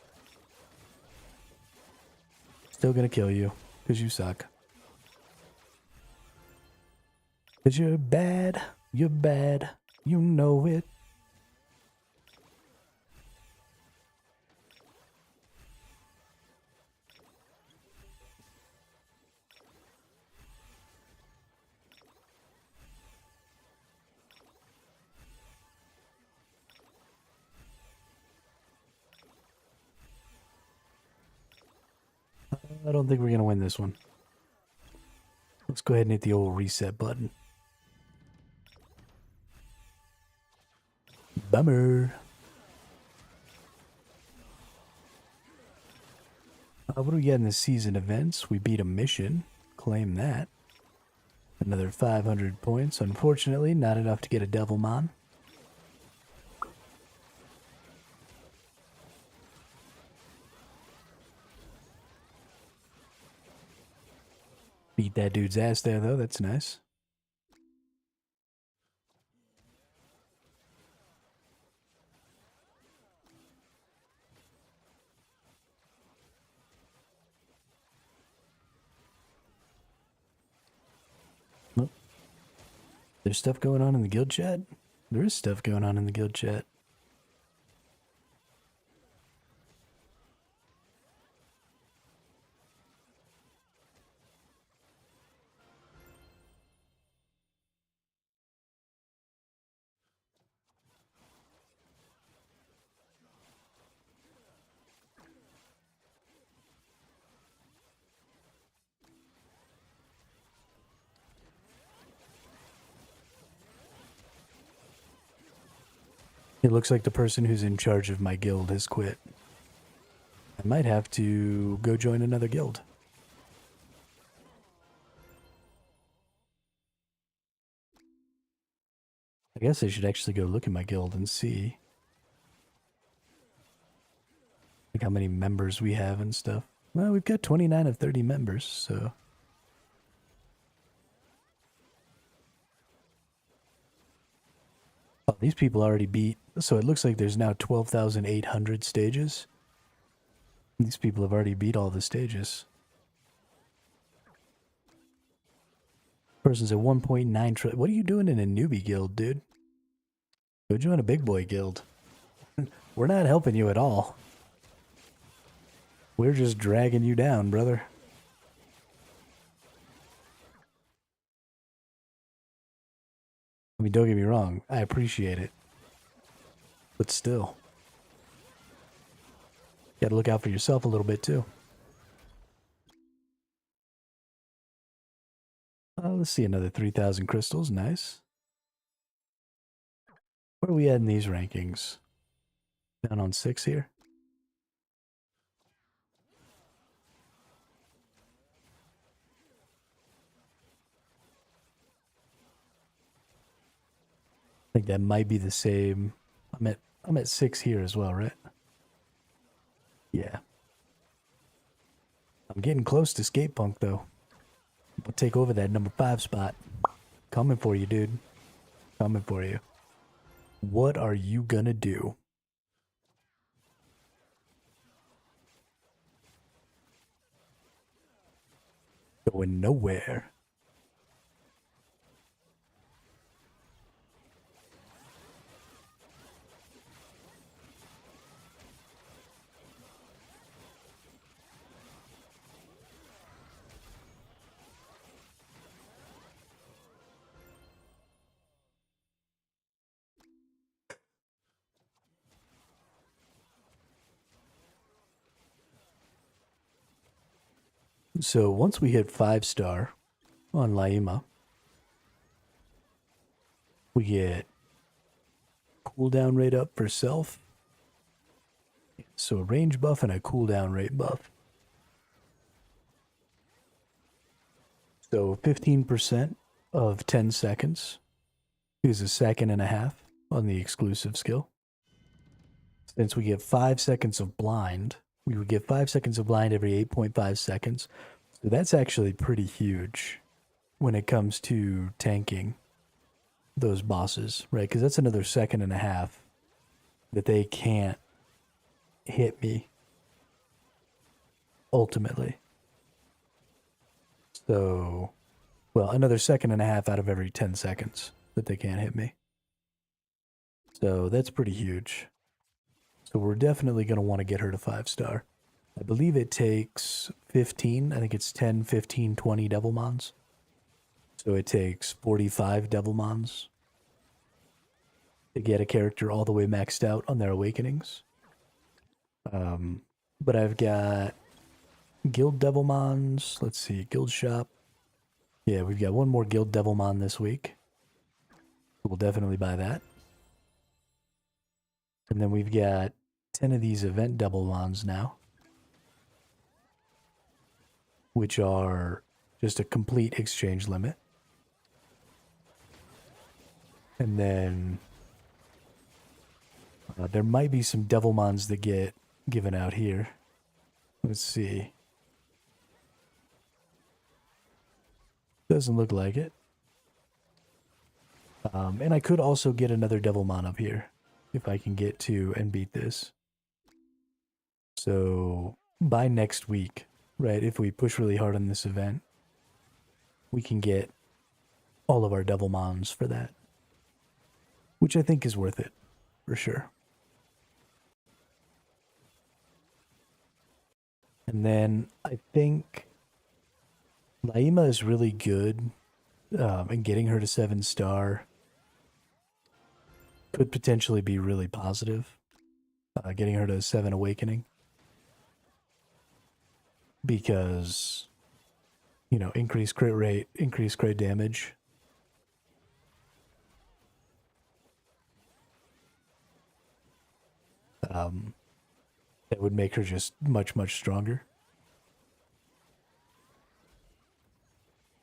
Still gonna kill you, because you suck. Because you're bad. You're bad. You know it. I don't think we're going to win this one. Let's go ahead and hit the old reset button. Bummer. What do we get in the season events? We beat a mission. Claim that. Another 500 points. Unfortunately, not enough to get a Devilmon. Beat that dude's ass there, though. That's nice. Oh. There's stuff going on in the guild chat? There is stuff going on in the guild chat. It looks like the person who's in charge of my guild has quit. I might have to go join another guild. I guess I should actually go look at my guild and see like how many members we have and stuff. Well, we've got 29 of 30 members, so... Oh, these people already beat... So it looks like there's now 12,800 stages. These people have already beat all the stages. Person's at 1.9 trillion. What are you doing in a newbie guild, dude? Go join a big boy guild. We're not helping you at all. We're just dragging you down, brother. I mean, don't get me wrong. I appreciate it. But still. You gotta look out for yourself a little bit, too. Let's see, another 3,000 crystals. Nice. Where are we at in these rankings? Down on 6 here. I think that might be the same. I'm at 6 here as well, right? Yeah. I'm getting close to Skate Punk though. I'll take over that number 5 spot. Coming for you, dude. Coming for you. What are you gonna do? Going nowhere. So once we hit 5-star on Laima, we get cooldown rate up for self. So a range buff and a cooldown rate buff. So 15% of 10 seconds is a second and a half on the exclusive skill. Since we get 5 seconds of blind, we would get 5 seconds of blind every 8.5 seconds. So that's actually pretty huge when it comes to tanking those bosses, right? Because that's another second and a half that they can't hit me ultimately. So, well, another second and a half out of every 10 seconds that they can't hit me. So that's pretty huge. So we're definitely going to want to get her to 5-star. I believe it takes 15. I think it's 10, 15, 20 Devilmons. So it takes 45 Devilmons to get a character all the way maxed out on their awakenings. But I've got Guild Devilmons. Let's see, Guild Shop. Yeah, we've got one more Guild Devilmon this week. We'll definitely buy that. And then we've got 10 of these event Devilmons now. which are just a complete exchange limit. And then there might be some Devilmons that get given out here. Let's see. Doesn't look like it. And I could also get another Devilmon up here if I can get to and beat this. So by next week, right, if we push really hard on this event, we can get all of our Devilmons for that, which I think is worth it, for sure. And then I think Laima is really good, and getting her to 7-star could potentially be really positive. Getting her to 7 Awakening. Because, you know, increased crit rate, increased crit damage. That would make her just much, much stronger.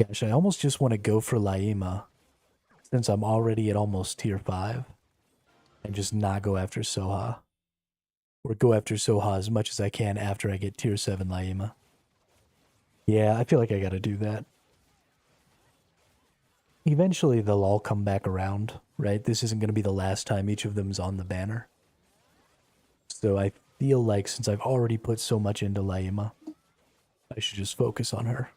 Gosh, I almost just want to go for Laima, since I'm already at almost tier 5, and just not go after Soha. Or go after Soha as much as I can after I get tier 7 Laima. Yeah, I feel like I gotta do that. Eventually they'll all come back around, right? This isn't going to be the last time each of them's on the banner. So I feel like since I've already put so much into Laima, I should just focus on her.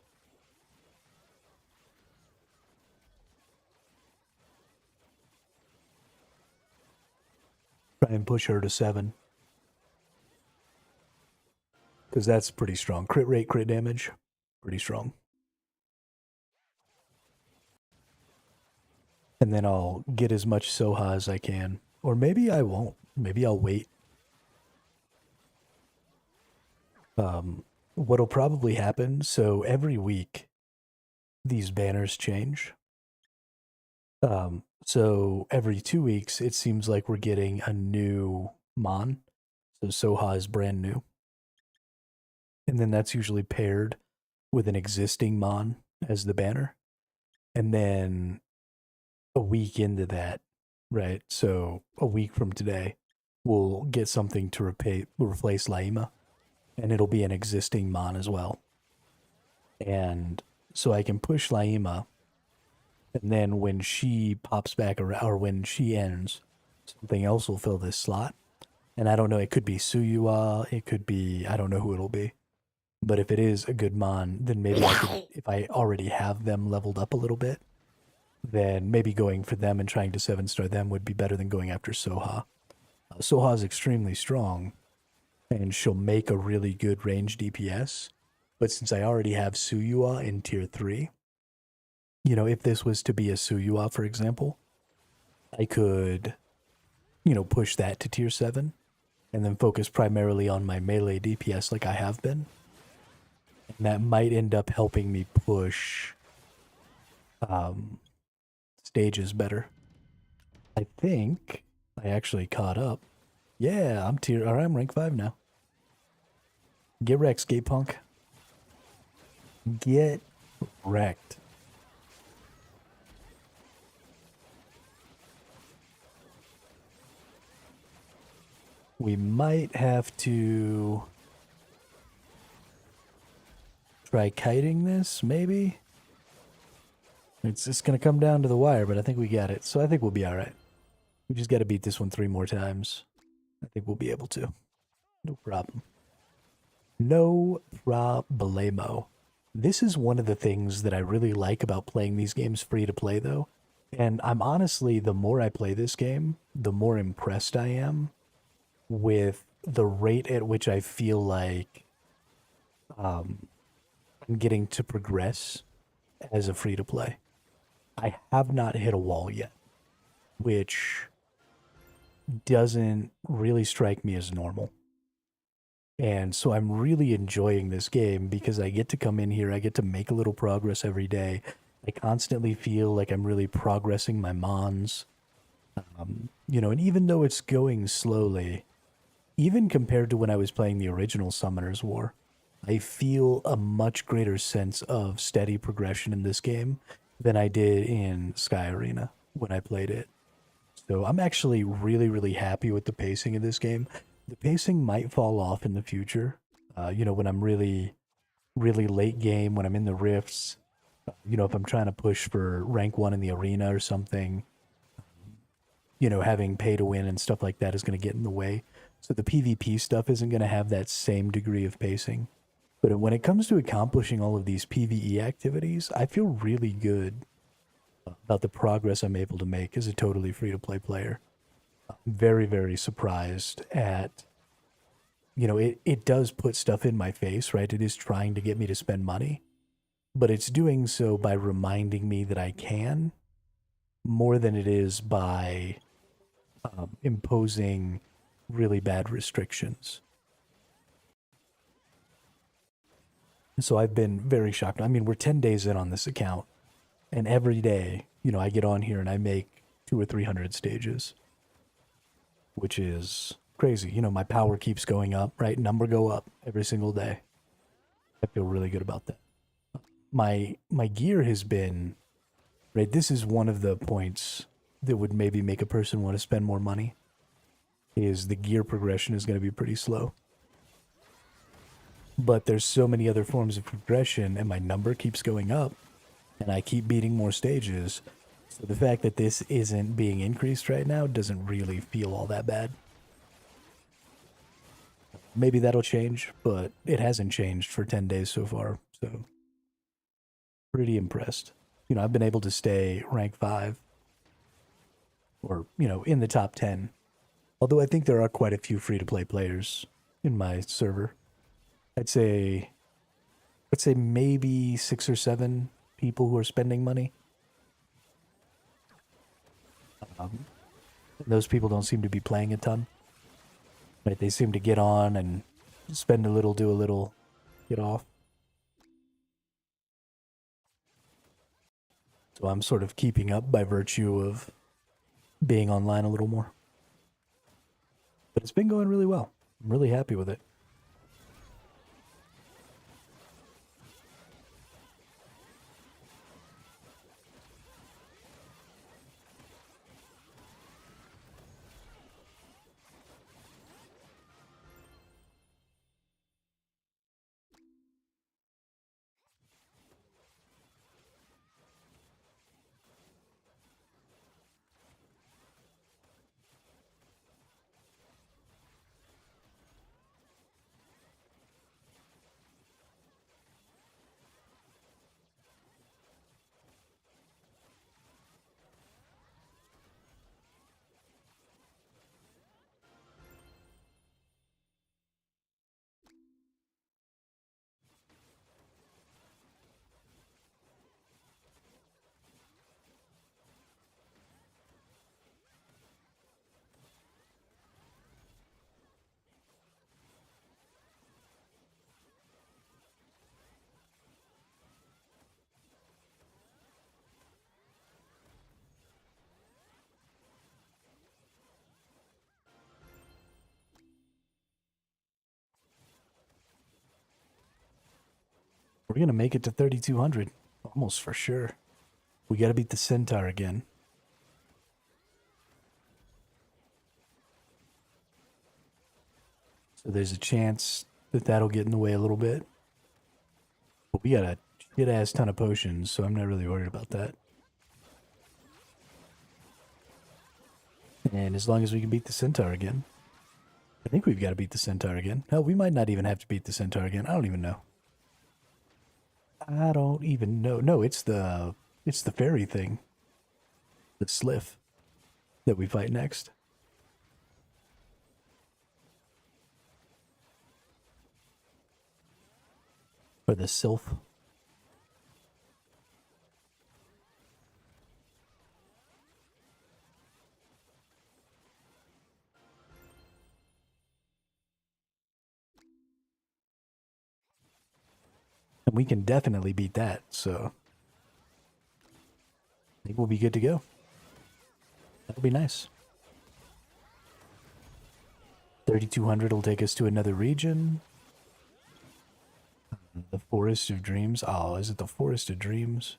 Try and push her to 7. Because that's pretty strong. Crit rate, crit damage, pretty strong. And then I'll get as much Soha as I can. Or maybe I won't. Maybe I'll wait. What'll probably happen, so every week, these banners change. So every 2 weeks, it seems like we're getting a new Mon. So Soha is brand new. And then that's usually paired with an existing Mon as the banner. And then a week into that, right? So a week from today, we'll get something to replace Laima. And it'll be an existing Mon as well. And so I can push Laima. And then when she pops back around, or when she ends, something else will fill this slot. And I don't know, it could be Suyua, it could be, I don't know who it'll be. But if it is a good Mon, then maybe I could, if I already have them leveled up a little bit, then maybe going for them and trying to 7-star them would be better than going after Soha. Soha is extremely strong, and she'll make a really good range DPS. But since I already have Suyua in tier 3, you know, if this was to be a Suyua, for example, I could, you know, push that to tier 7 and then focus primarily on my melee DPS like I have been. And that might end up helping me push stages better. I think I actually caught up. Yeah, I'm rank 5 now. Get wrecked, skate punk. Get wrecked. We might have to try kiting this, maybe? It's just going to come down to the wire, but I think we got it. So I think we'll be all right. We just got to beat this one 3 more times. I think we'll be able to. No problem. No problemo. This is one of the things that I really like about playing these games free to play, though. And I'm honestly, the more I play this game, the more impressed I am with the rate at which I feel like I'm getting to progress as a free to play. I have not hit a wall yet, which doesn't really strike me as normal. And so I'm really enjoying this game because I get to come in here, I get to make a little progress every day. I constantly feel like I'm really progressing my mons. You know, and even though it's going slowly, even compared to when I was playing the original Summoner's War, I feel a much greater sense of steady progression in this game than I did in Sky Arena when I played it. So I'm actually really, really happy with the pacing of this game. The pacing might fall off in the future. When I'm really, really late game, when I'm in the rifts, if I'm trying to push for rank 1 in the arena or something, having pay to win and stuff like that is going to get in the way. So the PvP stuff isn't going to have that same degree of pacing. But when it comes to accomplishing all of these PvE activities, I feel really good about the progress I'm able to make as a totally free-to-play player. I'm very, very surprised at, it does put stuff in my face, right? It is trying to get me to spend money, but it's doing so by reminding me that I can more than it is by imposing really bad restrictions. So I've been very shocked. I mean, we're 10 days in on this account, and every day, I get on here and I make 200 or 300 stages, which is crazy. My power keeps going up, right? Number go up every single day. I feel really good about that. My gear has been, right? This is one of the points that would maybe make a person want to spend more money, is the gear progression is going to be pretty slow. But there's so many other forms of progression, and my number keeps going up, and I keep beating more stages. So the fact that this isn't being increased right now doesn't really feel all that bad. Maybe that'll change, but it hasn't changed for 10 days so far, so pretty impressed. I've been able to stay rank 5, or, in the top 10. Although I think there are quite a few free-to-play players in my server. I'd say maybe 6 or 7 people who are spending money. Those people don't seem to be playing a ton. Right? They seem to get on and spend a little, do a little, get off. So I'm sort of keeping up by virtue of being online a little more. But it's been going really well. I'm really happy with it. We're going to make it to 3,200. Almost for sure. We got to beat the Centaur again. So there's a chance that that'll get in the way a little bit. But we got a shit-ass ton of potions, so I'm not really worried about that. And as long as we can beat the Centaur again. I think we've got to beat the Centaur again. Hell, we might not even have to beat the Centaur again. I don't even know. I don't even know. No, it's the fairy thing. The Sliff that we fight next. Or the Sylph. And we can definitely beat that, so I think we'll be good to go. That'll be nice. 3,200 will take us to another region. Forest of Dreams? Oh, is it the Forest of Dreams?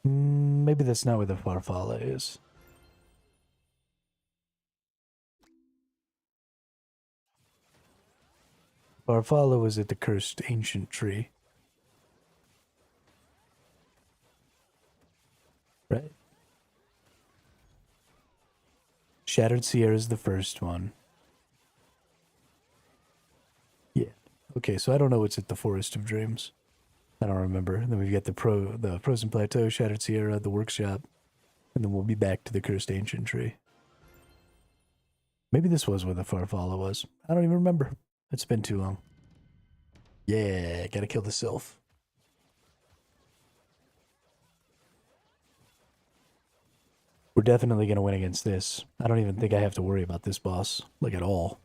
Maybe that's not where the Farfalla is. Farfalla was at the Cursed Ancient Tree. Right? Shattered Sierra is the first one. Yeah. Okay, so I don't know what's at the Forest of Dreams. I don't remember. And then we've got the Frozen Plateau, Shattered Sierra, the Workshop, and then we'll be back to the Cursed Ancient Tree. Maybe this was where the Farfalla was. I don't even remember. It's been too long. Yeah, gotta kill the Sylph. We're definitely gonna win against this. I don't even think I have to worry about this boss, like at all.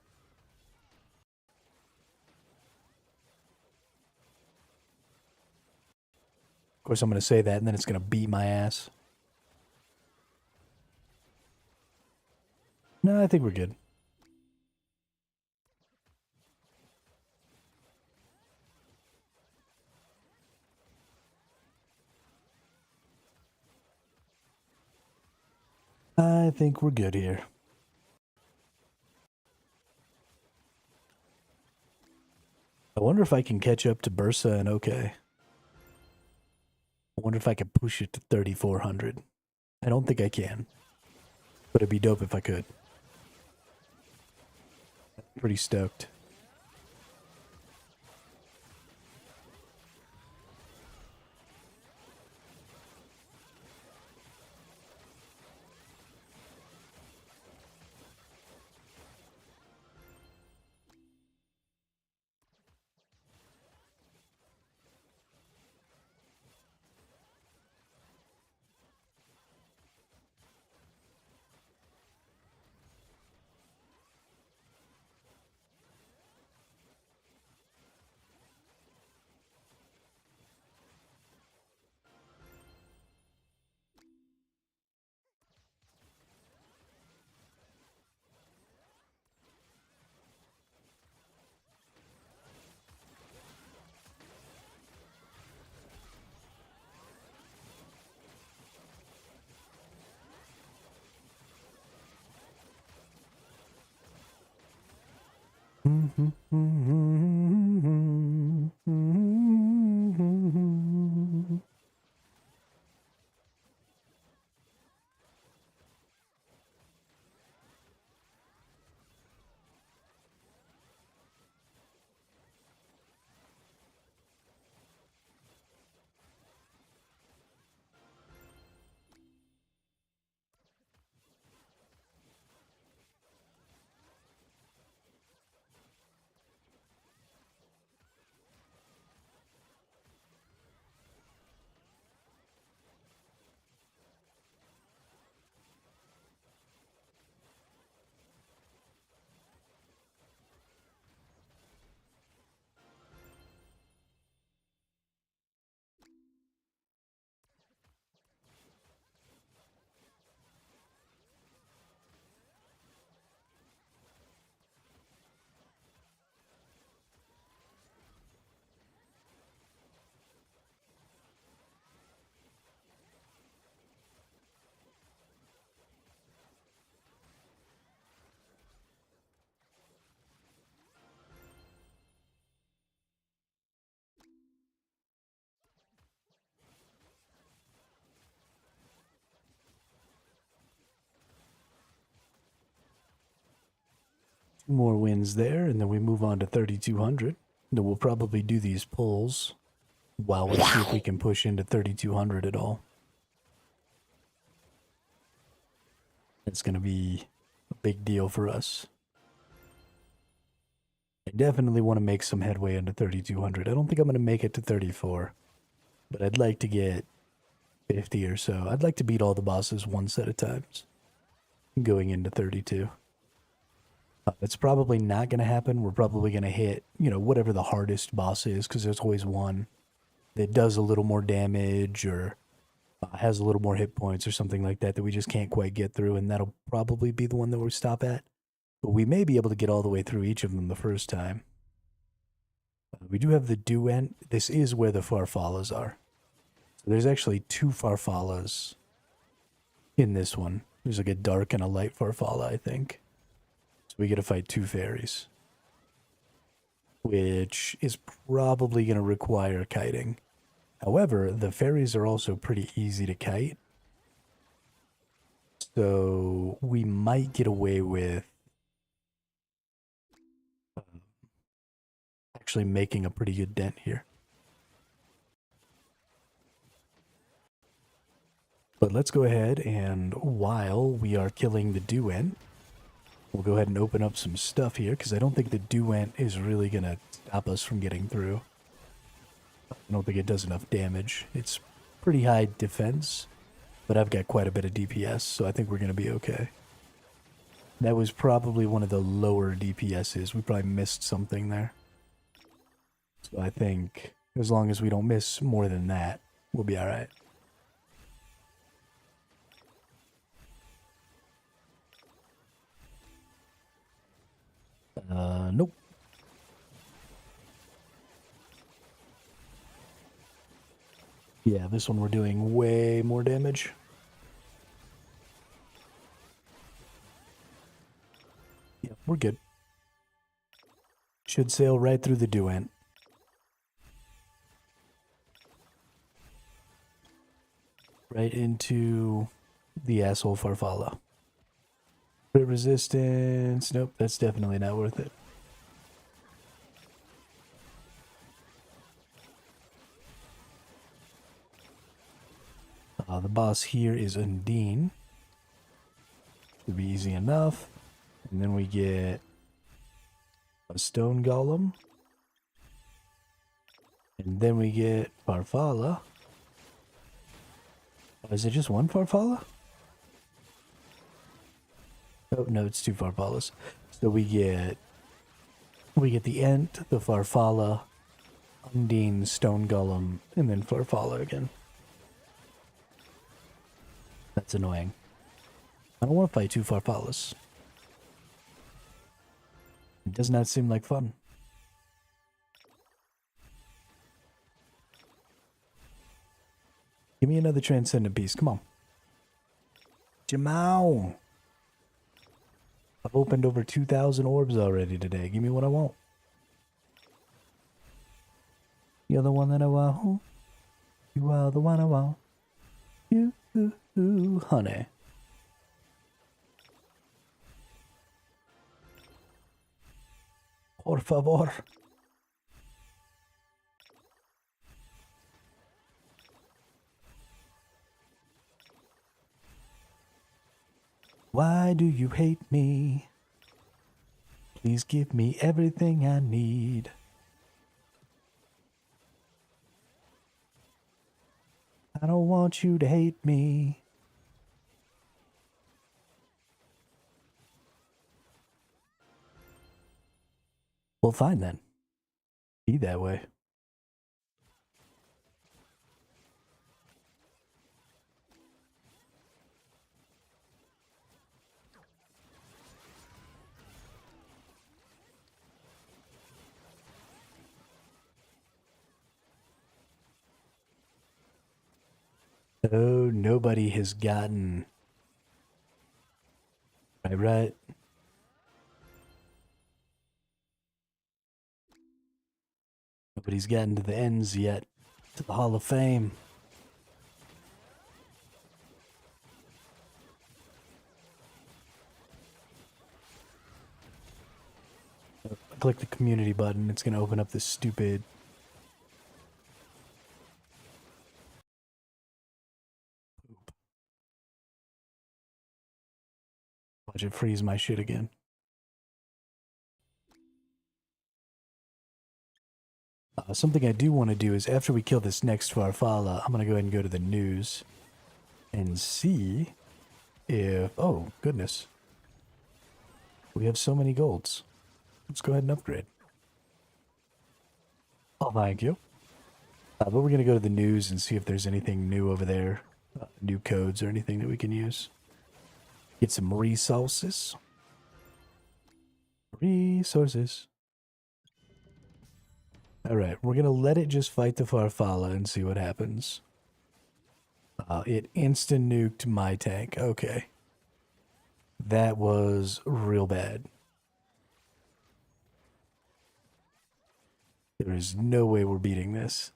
Of course, I'm gonna say that, and then it's gonna beat my ass. No, I think we're good. I think we're good here. I wonder if I can catch up to Bursa and OK. I wonder if I can push it to 3,400. I don't think I can. But it'd be dope if I could. Pretty stoked. More wins there, and then we move on to 3,200. Then we'll probably do these pulls while we see if we can push into 3,200 at all. It's going to be a big deal for us. I definitely want to make some headway into 3,200. I don't think I'm going to make it to 34, but I'd like to get 50 or so. I'd like to beat all the bosses one set of times going into 32. It's probably not going to happen. We're probably going to hit, whatever the hardest boss is, because there's always one that does a little more damage or has a little more hit points or something like that that we just can't quite get through, and that'll probably be the one that we stop at. But we may be able to get all the way through each of them the first time. We do have the Duent. This is where the Farfallas are. So there's actually 2 Farfallas in this one. There's like a dark and a light Farfalla, I think. So we get to fight 2 fairies. Which is probably going to require kiting. However, the fairies are also pretty easy to kite. So we might get away with actually making a pretty good dent here. But let's go ahead and while we are killing the Duent, we'll go ahead and open up some stuff here because I don't think the Duent is really going to stop us from getting through. I don't think it does enough damage. It's pretty high defense, but I've got quite a bit of DPS, so I think we're going to be okay. That was probably one of the lower DPSs. We probably missed something there. So I think as long as we don't miss more than that, we'll be alright. Nope. Yeah, this one we're doing way more damage. Yeah, we're good. Should sail right through the Duent. Right into the asshole Farfalla. Crit resistance. Nope, that's definitely not worth it. The boss here is Undine. Should be easy enough. And then we get a stone golem. And then we get Farfalla. Oh, is it just one Farfalla? Oh, no, it's 2 Farfallas. So we get the Ent, the Farfalla, Undine, stone golem, and then Farfalla again. That's annoying. I don't want to fight 2 Farfallas. It does not seem like fun. Give me another transcendent piece. Come on. Jamal. I've opened over 2,000 orbs already today. Give me what I want. You're the one that I want. You are the one I want. You, honey. Por favor. Why do you hate me? Please give me everything I need. I don't want you to hate me. Well, fine then. Be that way. Oh, nobody has gotten... Right. Nobody's gotten to the ends yet. To the Hall of Fame. Click the community button. It's going to open up this stupid... Watch it freeze my shit again. Something I do want to do is after we kill this next Farfalla, I'm going to go ahead and go to the news and see if... Oh, goodness. We have so many golds. Let's go ahead and upgrade. Oh, thank you. But we're going to go to the news and see if there's anything new over there. New codes or anything that we can use. Get some resources. Resources. Alright, we're gonna let it just fight the Farfalla and see what happens. It insta-nuked my tank. Okay. That was real bad. There is no way we're beating this.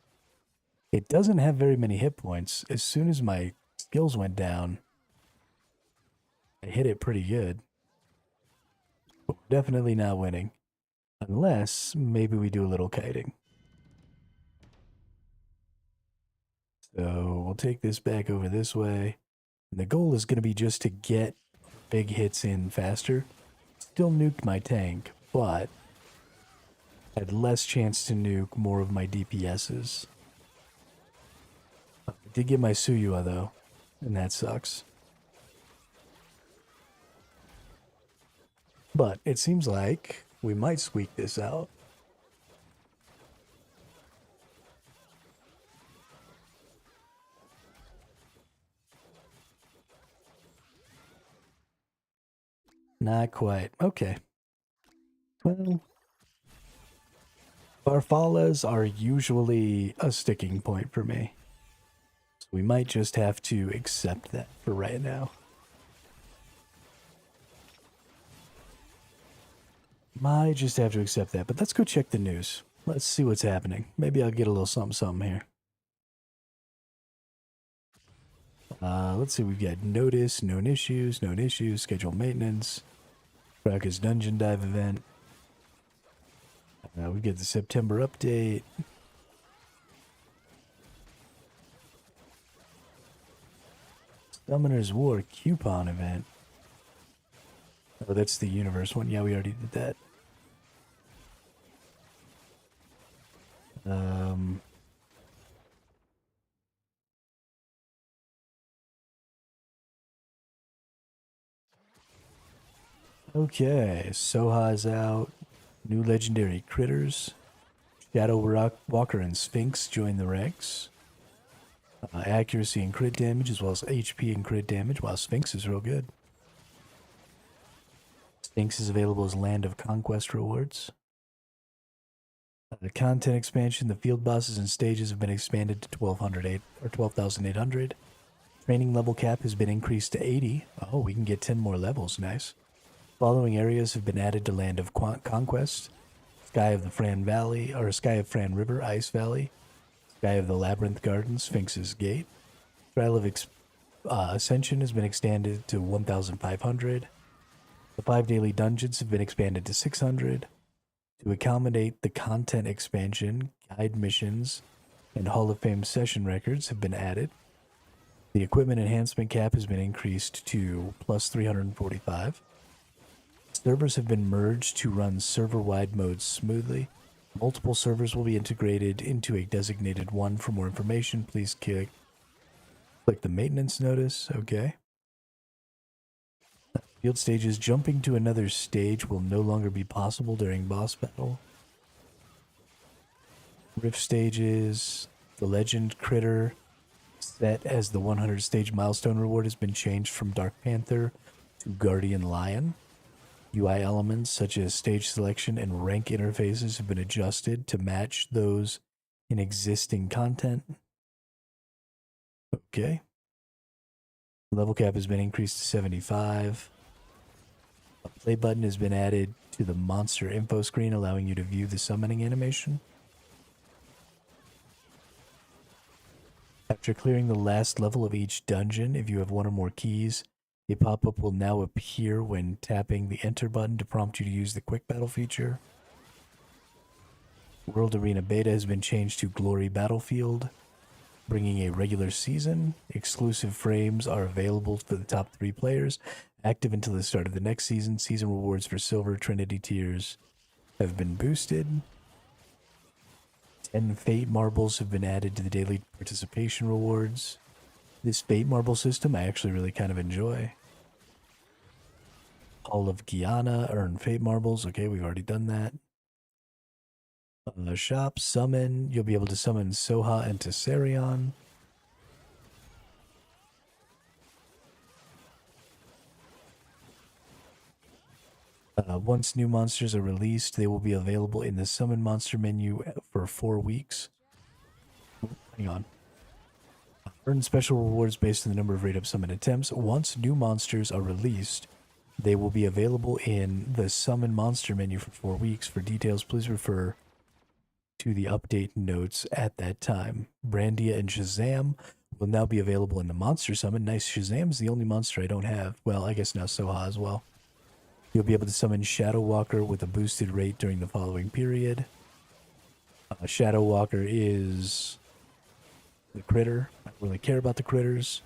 It doesn't have very many hit points. As soon as my skills went down, I hit it pretty good. But we're definitely not winning. Unless maybe we do a little kiting. So we'll take this back over this way. And the goal is going to be just to get big hits in faster. Still nuked my tank, but had less chance to nuke more of my DPSs. I did get my Suyua though, and that sucks. But it seems like we might squeak this out. Not quite. Okay. Well, Farfallas are usually a sticking point for me. So we might just have to accept that for right now. Might just have to accept that, but let's go check the news. Let's see what's happening. Maybe I'll get a little something here. Let's see, we've got notice, known issues, scheduled maintenance, Kraka's dungeon dive event. We get the September update. Summoner's War coupon event. Oh, that's the universe one. Yeah, we already did that. Okay, Soha's out. New legendary critters. Shadow Walker and Sphinx join the ranks. Accuracy and crit damage, as well as HP and crit damage. Wow, Sphinx is real good. Sphinx is available as Land of Conquest rewards. The content expansion, the field bosses and stages have been expanded to 12,800. Training level cap has been increased to 80. Oh, we can get 10 more levels. Nice. Following areas have been added to Land of Conquest. Sky of the Fran Valley, or Sky of Fran River, Ice Valley. Sky of the Labyrinth Garden, Sphinx's Gate. Trial of Ascension has been extended to 1,500. The 5 daily dungeons have been expanded to 600. To accommodate the content expansion, guide missions and Hall of Fame session records have been added. The equipment enhancement cap has been increased to plus 345. Servers have been merged to run server-wide modes smoothly. Multiple servers will be integrated into a designated one. For more information, please click the maintenance notice. Okay. Field stages. Jumping to another stage will no longer be possible during boss battle. Rift stages. The legend critter set as the 100 stage milestone reward has been changed from Dark Panther to Guardian Lion. UI elements such as stage selection and rank interfaces have been adjusted to match those in existing content. Okay. Level cap has been increased to 75. A play button has been added to the monster info screen, allowing you to view the summoning animation. After clearing the last level of each dungeon, if you have one or more keys, a pop-up will now appear when tapping the enter button to prompt you to use the quick battle feature. World Arena Beta has been changed to Glory Battlefield, bringing a regular season. Exclusive frames are available for the top 3 players, active until the start of the next season. Season rewards for Silver Trinity tiers have been boosted. 10 Fate Marbles have been added to the daily participation rewards. This Fate Marble system I actually really kind of enjoy. Hall of Guyana, earn Fate Marbles. Okay, we've already done that. Shop, summon. You'll be able to summon Soha and Tessarion. Once new monsters are released, they will be available in the summon monster menu for 4 weeks. Hang on. Earn special rewards based on the number of rate-up summon attempts. Once new monsters are released, they will be available in the summon monster menu for 4 weeks. For details, please refer to the update notes at that time. Brandia and Shazam will now be available in the monster summon. Nice, Shazam's the only monster I don't have. Well, I guess now Soha as well. You'll be able to summon Shadow Walker with a boosted rate during the following period. Shadow Walker is the critter. I don't really care about the critters.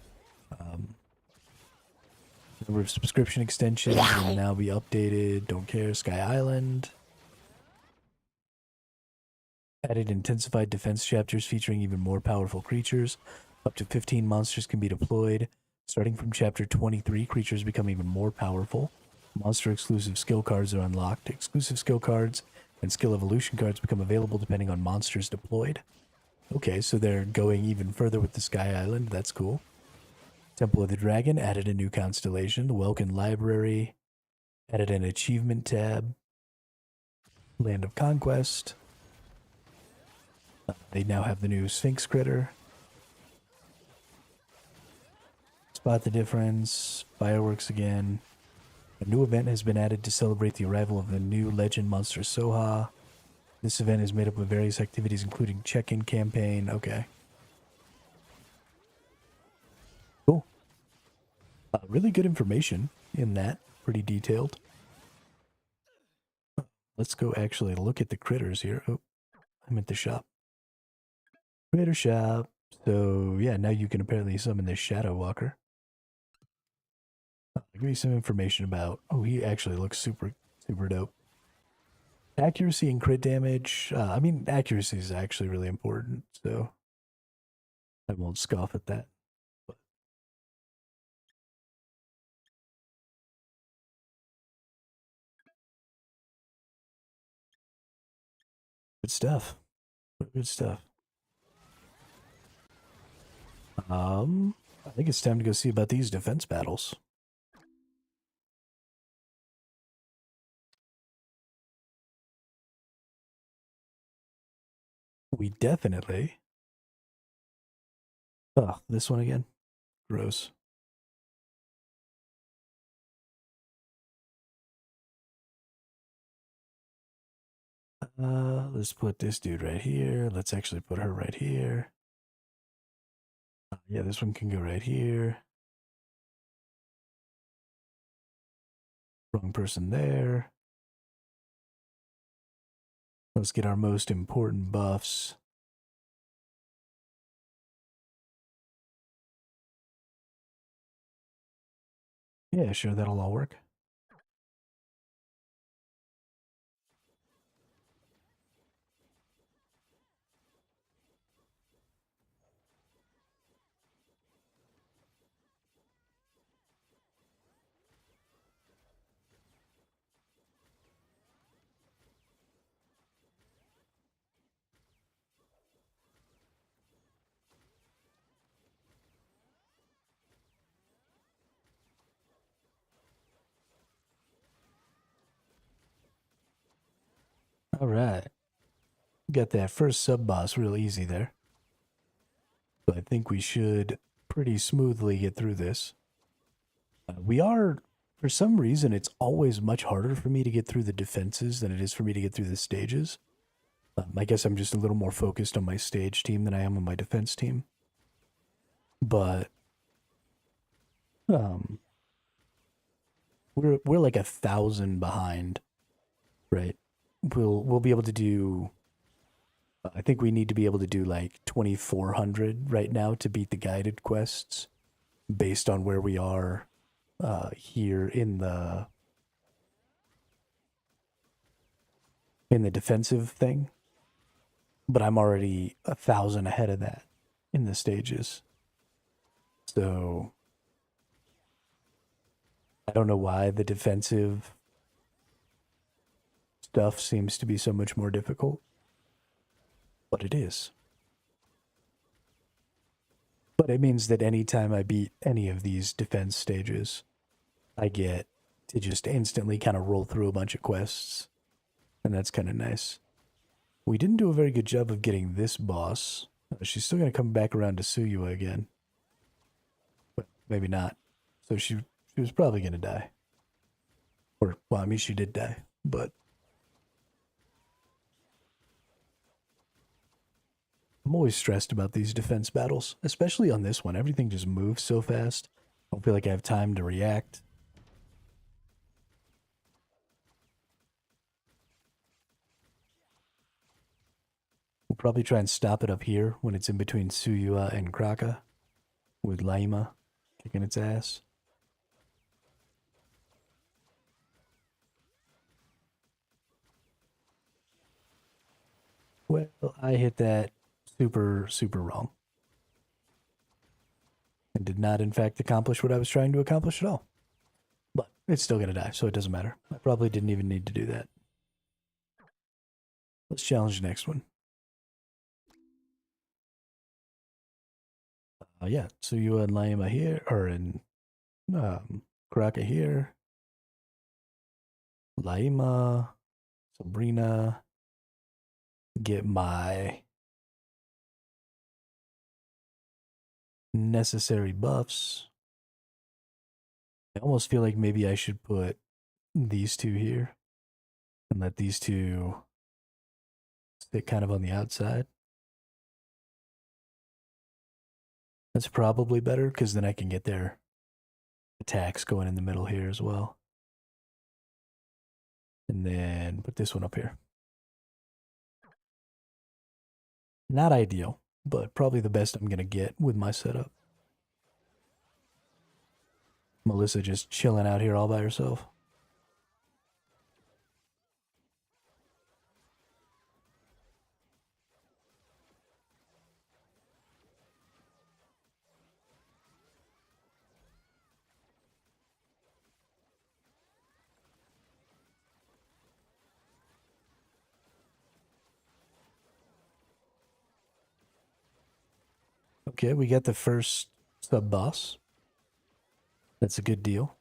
Number of subscription extensions will now be updated. Don't care. Sky Island. Added intensified defense chapters featuring even more powerful creatures. Up to 15 monsters can be deployed. Starting from chapter 23, creatures become even more powerful. Monster exclusive skill cards are unlocked. Exclusive skill cards and skill evolution cards become available depending on monsters deployed. Okay, so they're going even further with the Sky Island. That's cool. Temple of the Dragon added a new constellation. The Welkin Library added an achievement tab. Land of Conquest. They now have the new Sphinx critter. Spot the difference. Fireworks again. A new event has been added to celebrate the arrival of the new legend monster Soha. This event is made up of various activities including check-in campaign. Okay. Cool. Really good information in that. Pretty detailed. Let's go actually look at the critters here. Oh, I'm at the shop. Critter shop. So, yeah, now you can apparently summon this Shadow Walker. I'll give you some information about... Oh, he actually looks super dope. Accuracy and crit damage. I mean, accuracy is actually really important, so I won't scoff at that. But good stuff. Good stuff. I think it's time to go see about these defense battles. We definitely... Oh, this one again? Gross. Let's put this dude right here. Let's actually put her right here. Yeah, this one can go right here. Wrong person there. Let's get our most important buffs. Yeah, sure, that'll all work. All right. Got that first sub-boss real easy there. So I think we should pretty smoothly get through this. We are, for some reason, it's always much harder for me to get through the defenses than it is for me to get through the stages. I guess I'm just a little more focused on my stage team than I am on my defense team. But we're like 1,000 behind, right? We'll be able to do... I think we need to be able to do like 2,400 right now to beat the guided quests based on where we are here in the defensive thing. But I'm already 1,000 ahead of that in the stages. So I don't know why the defensive stuff seems to be so much more difficult. But it is. But it means that anytime I beat any of these defense stages, I get to just instantly kind of roll through a bunch of quests. And that's kind of nice. We didn't do a very good job of getting this boss. She's still going to come back around to Tsuyua again. But maybe not. So she was probably going to die. Or, well, I mean, she did die. But I'm always stressed about these defense battles. Especially on this one. Everything just moves so fast. I don't feel like I have time to react. We'll probably try and stop it up here when it's in between Tsuyua and Kraka. With Laima kicking its ass. Well, I hit that super, super wrong. And did not, in fact, accomplish what I was trying to accomplish at all. But it's still going to die, so it doesn't matter. I probably didn't even need to do that. Let's challenge the next one. Yeah, Tsuyua and Laima here, or in Kraka here. Laima, Sabrina, get my necessary buffs. I almost feel like maybe I should put these two here and let these two sit kind of on the outside. That's probably better because then I can get their attacks going in the middle here as well. And then put this one up here. Not ideal, but probably the best I'm going to get with my setup. Melissa just chilling out here all by herself. Okay, we got the first sub-boss. That's a good deal.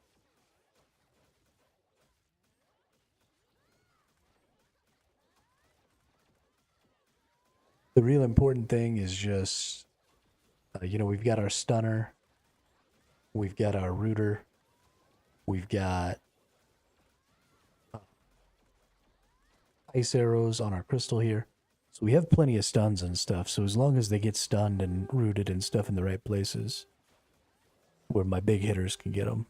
The real important thing is just, we've got our stunner. We've got our rooter. We've got ice arrows on our crystal here. So we have plenty of stuns and stuff. So as long as they get stunned and rooted and stuff in the right places, where my big hitters can get them.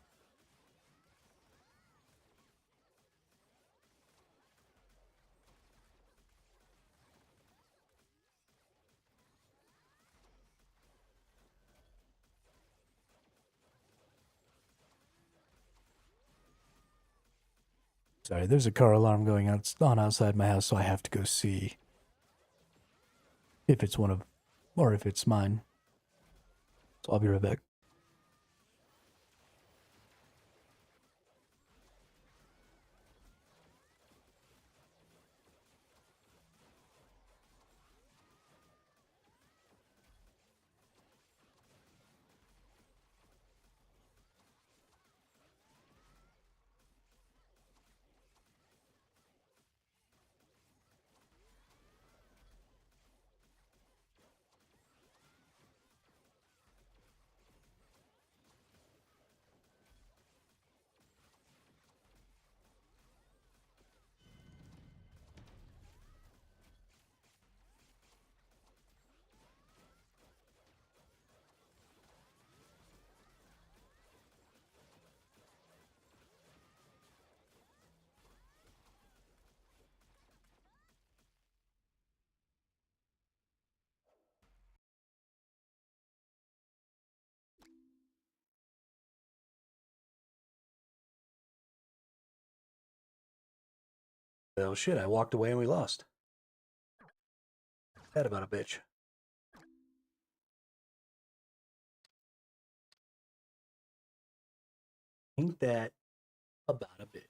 Sorry, there's a car alarm going on outside my house, so I have to go see if it's one of, or if it's mine. So I'll be right back. Well, shit, I walked away and we lost. That about a bitch. Ain't that about a bitch?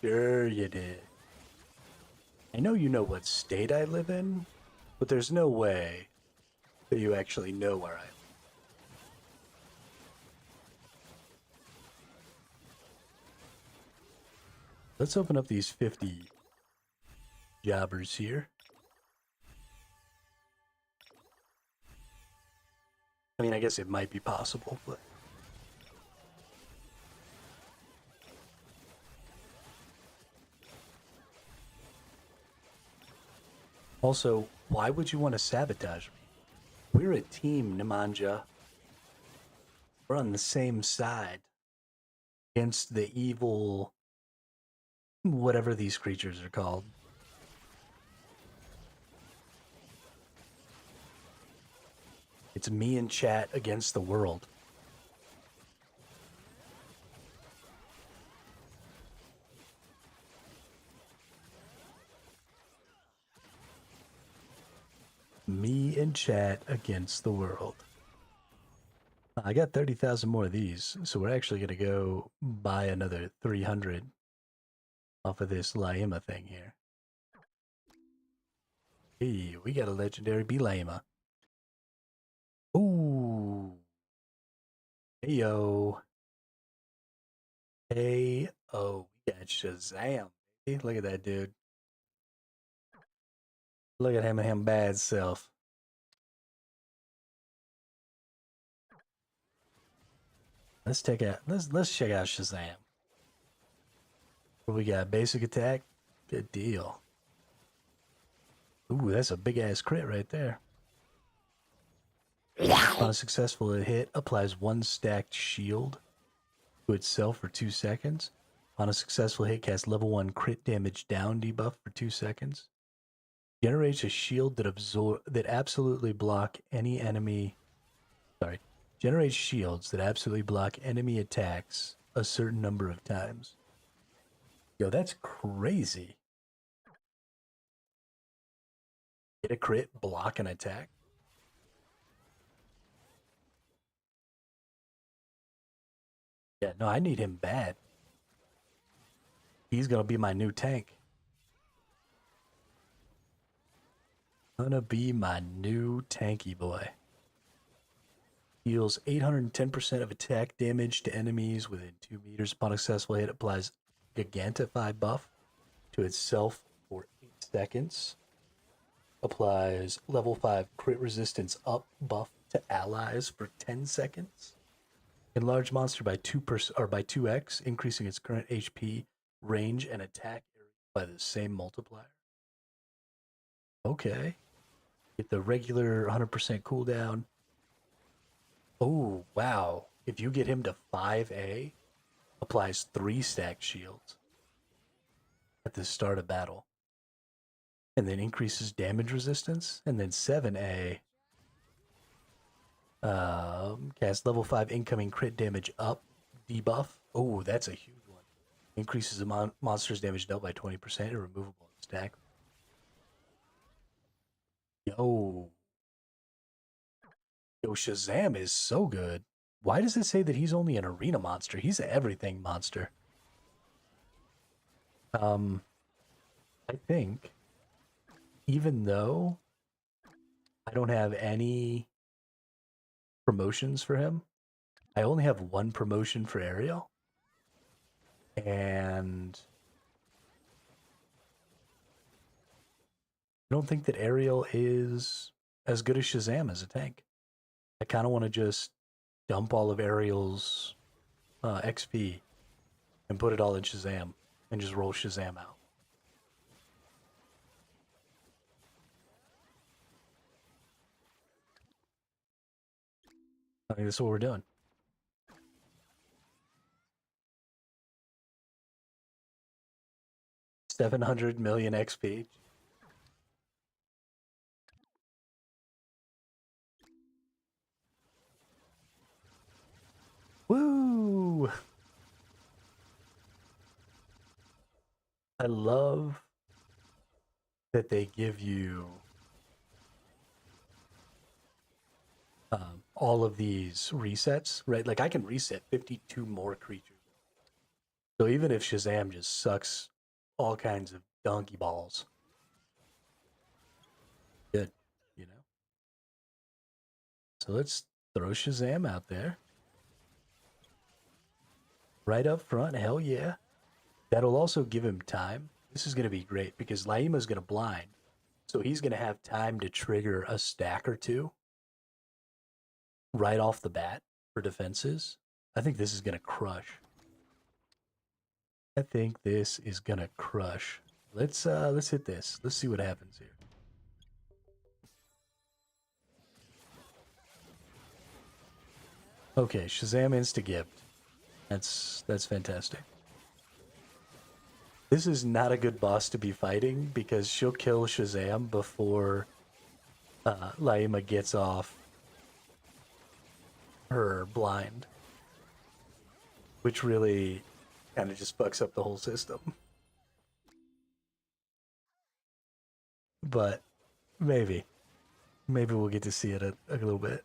Sure you did. I know you know what state I live in, but there's no way that you actually know where I live. Let's open up these 50 jobbers here. I mean, I guess it might be possible, but... Also, why would you want to sabotage me? We're a team, Nemanja. We're on the same side against the evil... whatever these creatures are called. It's me and chat against the world. Me and chat against the world. I got 30,000 more of these, so we're actually going to go buy another 300 off of this Laima thing here. Hey, we got a legendary Laima. Ooh. Heyo. Hey, oh, we got Shazam. Hey, look at that dude. Look at him and him bad self. Let's check out Shazam. What we got? Basic attack? Good deal. Ooh, that's a big ass crit right there. On a successful hit, applies 1 stacked shield to itself for 2 seconds. On a successful hit, cast level 1 crit damage down debuff for 2 seconds. Generates a shield that absolutely block any enemy. Sorry. Generates shields that absolutely block enemy attacks a certain number of times. Yo, that's crazy. Get a crit, block an attack. Yeah, no, I need him bad. He's gonna be my new tank. Gonna be my new tanky boy. Deals 810% of attack damage to enemies within 2 meters upon a successful hit. Applies Gigantify buff to itself for 8 seconds. Applies level 5 crit resistance up buff to allies for 10 seconds. Enlarge monster by 2x, increasing its current HP, range, and attack area by the same multiplier. Okay. Get the regular 100% cooldown. Oh, wow. If you get him to 5A, applies 3 stacked shields at the start of battle. And then increases damage resistance. And then 7A, cast level 5 incoming crit damage up debuff. Oh, that's a huge one. Increases the monster's damage dealt by 20% and removable stack. Yo, Shazam is so good. Why does it say that he's only an arena monster? He's an everything monster. I think even though I don't have any promotions for him, I only have 1 promotion for Ariel. And I don't think that Ariel is as good as Shazam as a tank. I kind of want to just dump all of Ariel's XP and put it all in Shazam and just roll Shazam out. I think that's what we're doing. $700 million XP. Woo! I love that they give you all of these resets, right? Like I can reset 52 more creatures So even if Shazam just sucks all kinds of donkey balls, good, you know? So let's throw Shazam out there. Right up front, hell yeah. That'll also give him time. This is going to be great because Laima's going to blind. So he's going to have time to trigger a stack or two right off the bat for defenses. I think this is going to crush. I think this is going to crush. Let's hit this. Let's see what happens here. Okay, Shazam insta-gift. That's fantastic. This is not a good boss to be fighting because she'll kill Shazam before Laima gets off her blind, which really kind of just fucks up the whole system. But maybe we'll get to see it a little bit.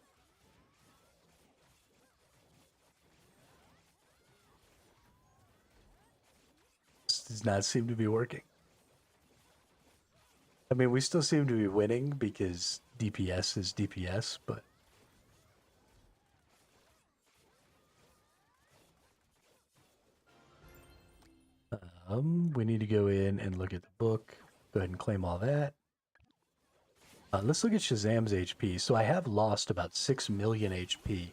Does not seem to be working. I mean, we still seem to be winning because DPS is DPS, but we need to go in and look at the book. Go ahead and claim all that. Let's look at Shazam's HP. So I have lost about 6 million HP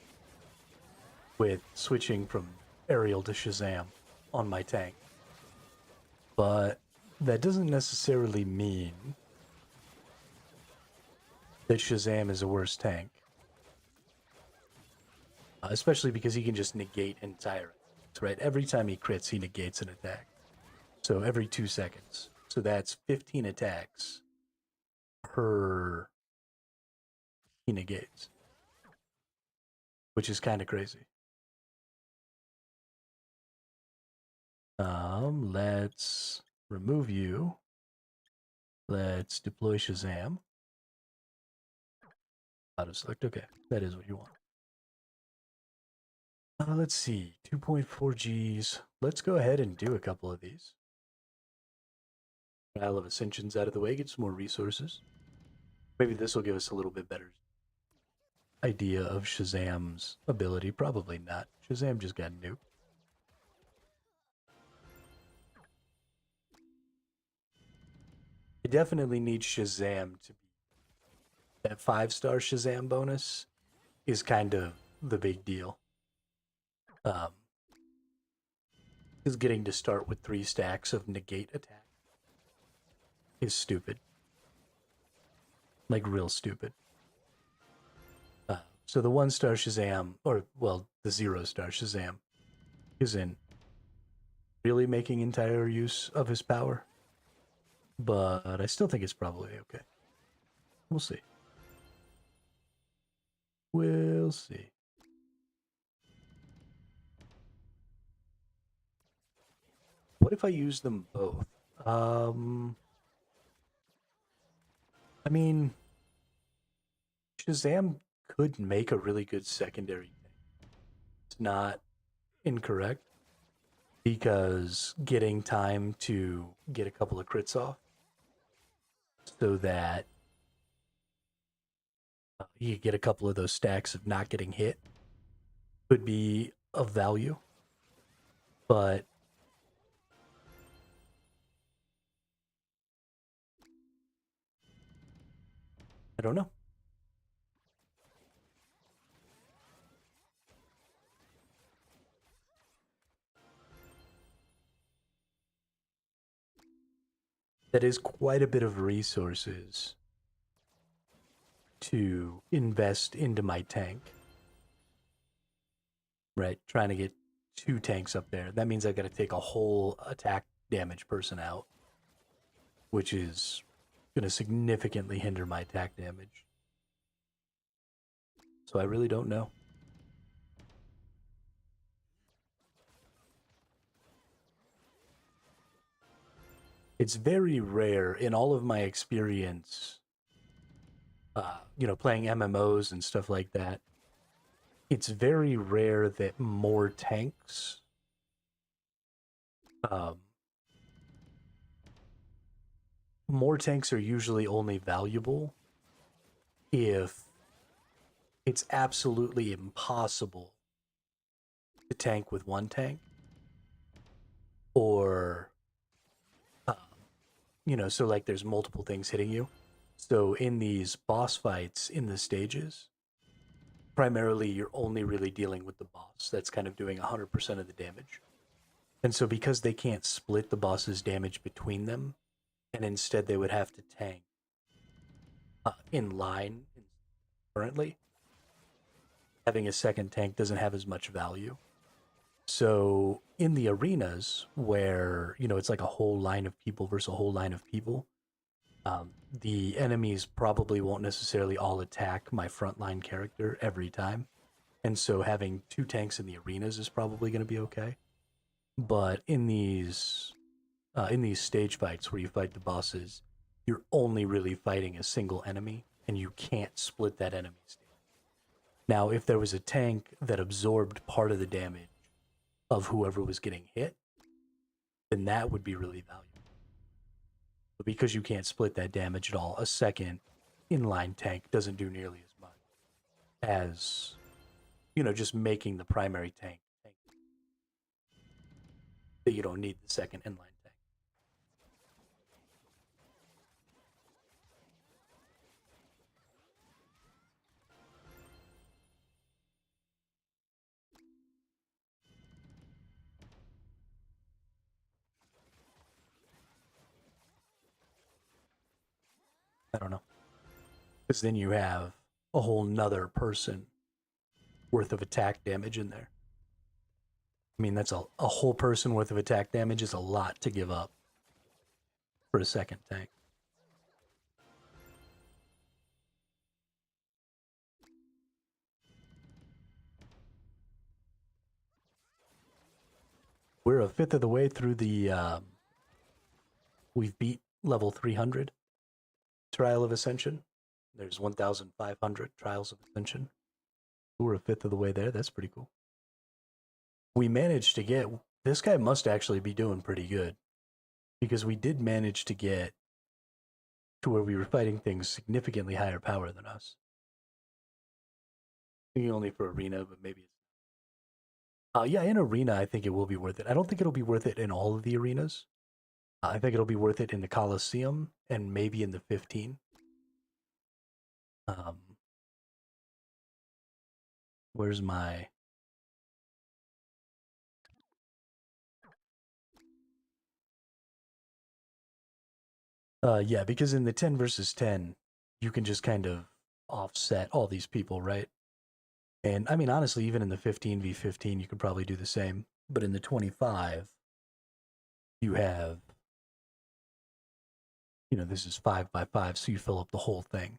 with switching from Aerial to Shazam on my tank. But that doesn't necessarily mean that Shazam is a worse tank. Especially because he can just negate entire attacks, right? Every time he crits, he negates an attack. So every 2 seconds. So that's 15 attacks per he negates. Which is kind of crazy. Let's remove you. Let's deploy Shazam. Auto select. Okay, that is what you want. Let's see, 2.4 Gs. Let's go ahead and do a couple of these. Isle of Ascension's out of the way, get some more resources. Maybe this will give us a little bit better idea of Shazam's ability. Probably not. Shazam just got nuked. I definitely need Shazam to be... That 5-star Shazam bonus is kind of the big deal. Is getting to start with 3 stacks of negate attack is stupid. Like, real stupid. So the 1-star Shazam, or, well, the 0-star Shazam, isn't really making entire use of his power. But I still think it's probably okay. We'll see. We'll see. What if I use them both? I mean, Shazam could make a really good secondary thing. It's not incorrect because getting time to get a couple of crits off so that you get a couple of those stacks of not getting hit could be of value. But I don't know. That is quite a bit of resources to invest into my tank. Right? Trying to get 2 tanks up there. That means I've got to take a whole attack damage person out, which is going to significantly hinder my attack damage. So I really don't know. It's very rare in all of my experience, playing MMOs and stuff like that. It's very rare that more tanks Um, more tanks are usually only valuable if it's absolutely impossible to tank with one tank, or so like there's multiple things hitting you. So in these boss fights in the stages, primarily you're only really dealing with the boss that's kind of doing 100% of the damage. And so because they can't split the boss's damage between them, and instead they would have to tank in line currently, having a second tank doesn't have as much value. So in the arenas where, it's like a whole line of people versus a whole line of people, the enemies probably won't necessarily all attack my frontline character every time. And so having two tanks in the arenas is probably going to be okay. But in these stage fights where you fight the bosses, you're only really fighting a single enemy, and you can't split that enemy's damage. Now, if there was a tank that absorbed part of the damage of whoever was getting hit, then that would be really valuable. But because you can't split that damage at all, a second inline tank doesn't do nearly as much as, just making the primary tank that you don't need the second inline tank. I don't know. Because then you have a whole nother person worth of attack damage in there. I mean, that's a whole person worth of attack damage is a lot to give up for a second tank. We're a fifth of the way through the. We've beat level 300 Trial of Ascension. There's 1,500 Trials of Ascension. We're a fifth of the way there. That's pretty cool. We managed to get. This guy must actually be doing pretty good, because we did manage to get to where we were fighting things significantly higher power than us. Thinking only for arena, but maybe it's. Yeah, in arena, I think it will be worth it. I don't think it'll be worth it in all of the arenas. I think it'll be worth it in the Coliseum and maybe in the 15. Where's my... yeah, because in the 10 versus 10, you can just kind of offset all these people, right? And I mean, honestly, even in the 15v15, you could probably do the same. But in the 25, you have, this is 5x5, so you fill up the whole thing.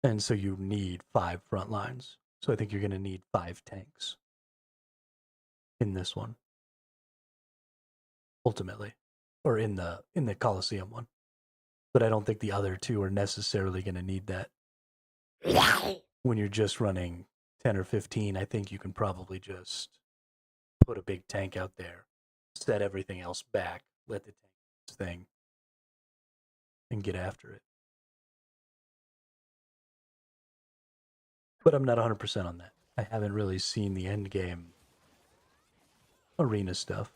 And so you need 5 front lines. So I think you're going to need 5 tanks in this one, ultimately, or in the Coliseum one. But I don't think the other two are necessarily going to need that. When you're just running 10 or 15, I think you can probably just put a big tank out there, set everything else back, let the tank do its thing, and get after it. But I'm not 100% on that. I haven't really seen the end game arena stuff.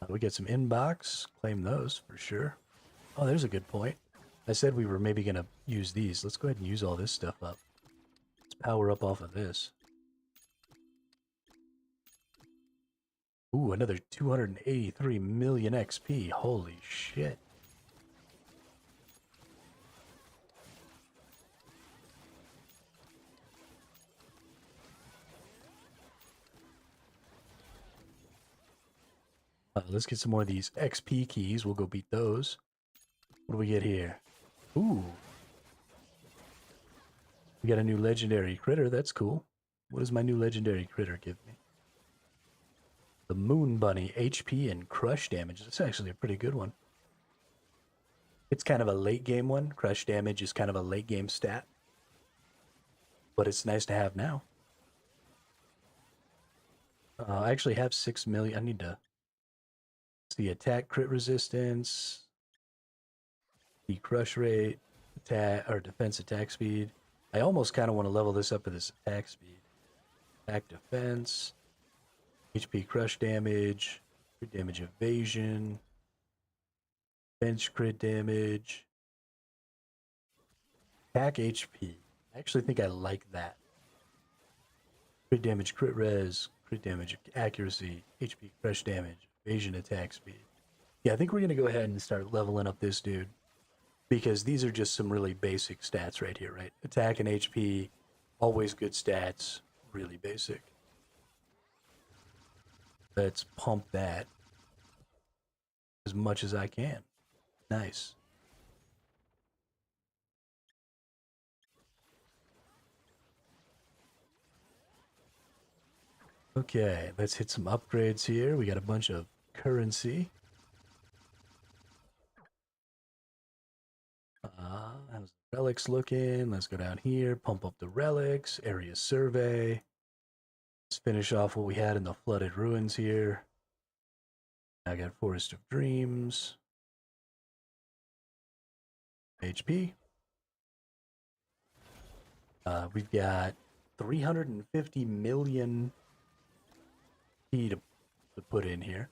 We get some inbox, claim those for sure. Oh, there's a good point. I said we were maybe going to use these. Let's go ahead and use all this stuff up. Let's power up off of this. Ooh, another 283 million XP. Holy shit. Let's get some more of these XP keys. We'll go beat those. What do we get here? Ooh. We got a new legendary critter. That's cool. What does my new legendary critter give me? The Moon Bunny, HP and crush damage. That's actually a pretty good one. It's kind of a late game one. Crush damage is kind of a late game stat. But it's nice to have now. I actually have 6 million. I need to see attack crit resistance, the crush rate, attack or defense attack speed. I almost kind of want to level this up to this attack speed. Attack defense, HP crush damage, crit damage evasion, bench crit damage, attack HP. I actually think I like that. Crit damage, crit res, crit damage, accuracy, HP crush damage, evasion attack speed. Yeah, I think we're going to go ahead and start leveling up this dude. Because these are just some really basic stats right here, right? Attack and HP, always good stats, really basic. Let's pump that as much as I can. Nice. Okay, let's hit some upgrades here. We got a bunch of currency. How's the relics looking? Let's go down here, pump up the relics, area survey. Let's finish off what we had in the flooded ruins here. I got Forest of Dreams. HP. We've got 350 million P to put in here.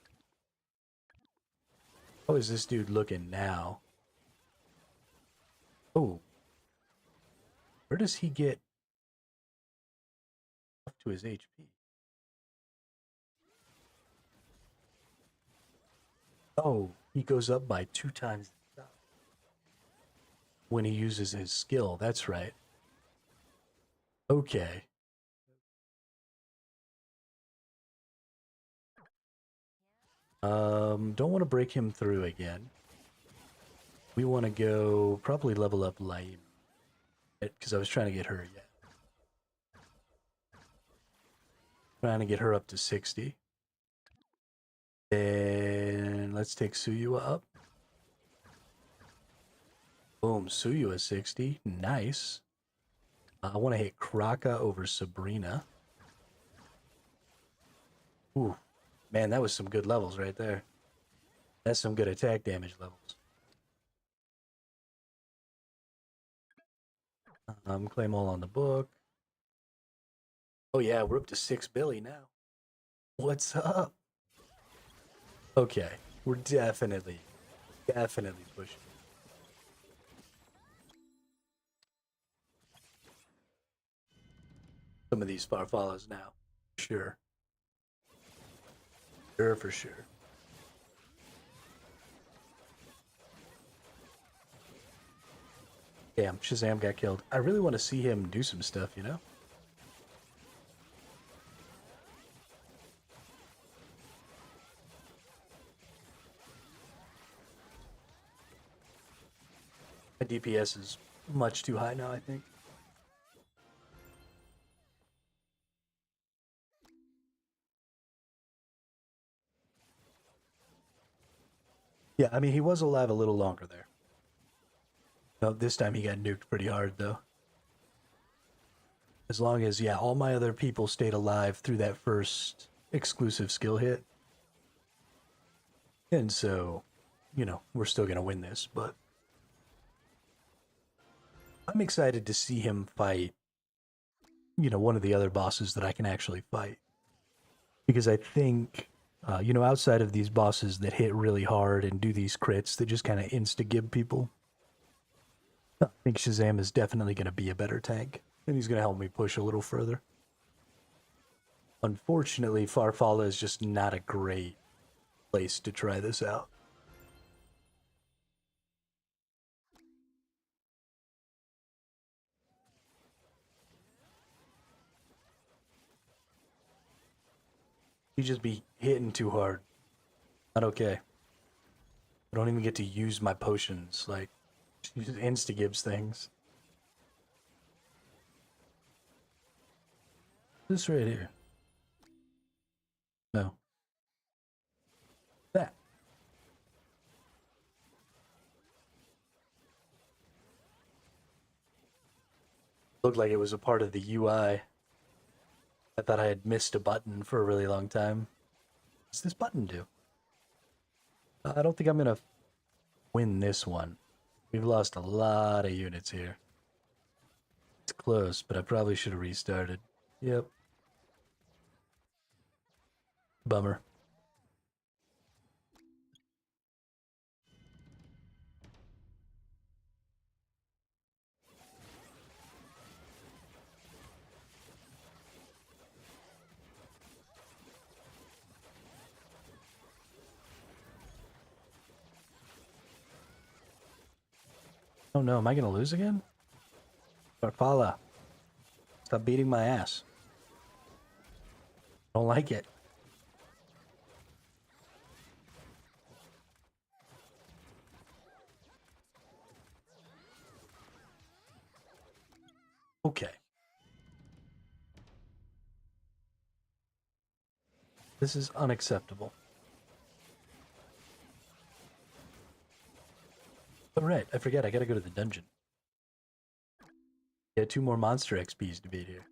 How is this dude looking now? Oh, where does he get up to his HP? Oh, he goes up by 2 times when he uses his skill. That's right. Okay. Don't want to break him through again. We want to go probably level up Laim, because I was trying to get her yet. Trying to get her up to 60. And let's take Suyua up. Boom, Suyua 60. Nice. I want to hit Kraka over Sabrina. Ooh, man, that was some good levels right there. That's some good attack damage levels. Claim all on the book. Oh yeah, we're up to 6 Billy now. What's up? Okay, we're definitely pushing. Some of these Farfallas now. Sure. Sure, for sure. Damn, Shazam got killed. I really want to see him do some stuff, you know? My DPS is much too high now, I think. Yeah, I mean, he was alive a little longer there. No, this time he got nuked pretty hard, though. As long as, yeah, all my other people stayed alive through that first exclusive skill hit. And so, you know, we're still going to win this, but I'm excited to see him fight, you know, one of the other bosses that I can actually fight. Because I think, you know, outside of these bosses that hit really hard and do these crits that just kind of insta-gib people, I think Shazam is definitely going to be a better tank. And he's going to help me push a little further. Unfortunately, Farfalla is just not a great place to try this out. You just be hitting too hard. Not okay. I don't even get to use my potions. Like, she just insta-gives things. This right here. No. That. Looked like it was a part of the UI. I thought I had missed a button for a really long time. What's this button do? I don't think I'm gonna win this one. We've lost a lot of units here. It's close, but I probably should have restarted. Yep. Bummer. Oh no, am I gonna lose again? Farfalla, stop beating my ass. Don't like it. Okay. This is unacceptable. Oh, right, I forget, I gotta go to the dungeon. Yeah, 2 more monster XPs to beat here.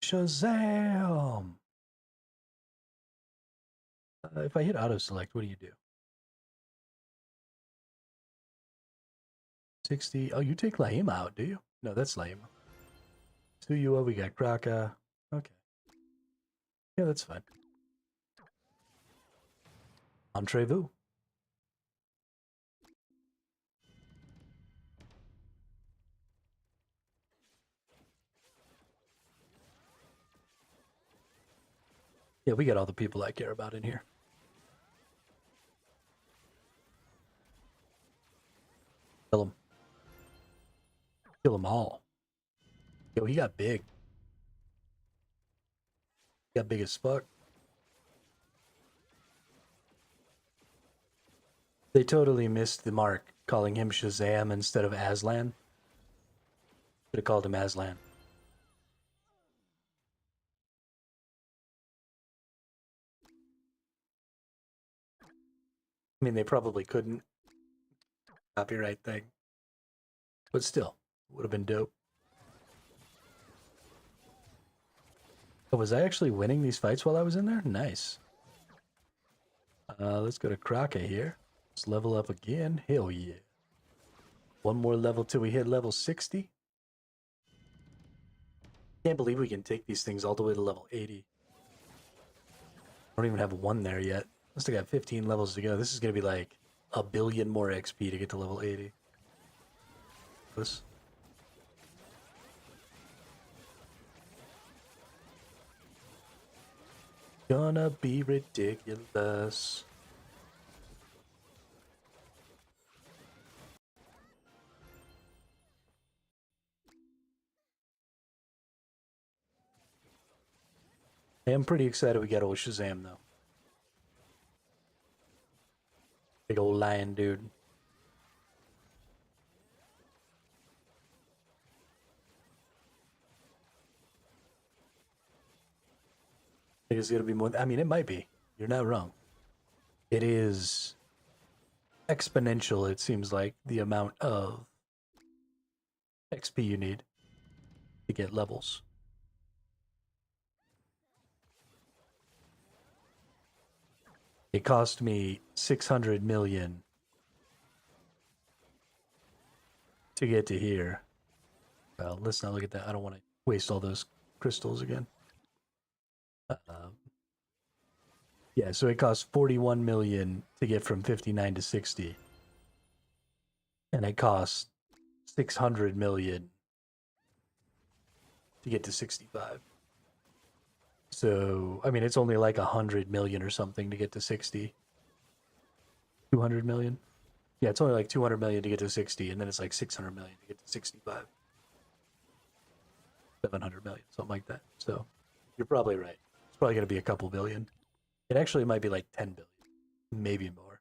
Shazam! If I hit auto select, what do you do? 60. Oh, you take Laima out, do you? No, that's Laima. Suyua, we got Kraka. Okay. Yeah, that's fine. Entrez-vous. Yeah, we got all the people I care about in here. Kill him. Kill them all. Yo, he got big. He got big as fuck. They totally missed the mark calling him Shazam instead of Aslan. Should have called him Aslan. I mean, they probably couldn't. Copyright thing. But still, would have been dope. Oh, was I actually winning these fights while I was in there? Nice. Let's go to Kraka here. Let's level up again. Hell yeah. One more level till we hit level 60. Can't believe we can take these things all the way to level 80. I don't even have one there yet. I still got 15 levels to go. This is going to be like a billion more XP to get to level 80. This. Gonna be ridiculous. I am pretty excited we got old Shazam though. Big old lion dude. I think it's gonna be more. I mean, it might be. You're not wrong. It is exponential, it seems like, the amount of XP you need to get levels. It cost me 600 million to get to here. Well, let's not look at that. I don't want to waste all those crystals again. Yeah, so it costs 41 million to get from 59 to 60. And it costs 600 million to get to 65. So, I mean, it's only like 100 million or something to get to 60. 200 million? Yeah, it's only like 200 million to get to 60, and then it's like 600 million to get to 65. 700 million, something like that. So, you're probably right. It's probably going to be a couple billion. It actually might be like 10 billion, maybe more.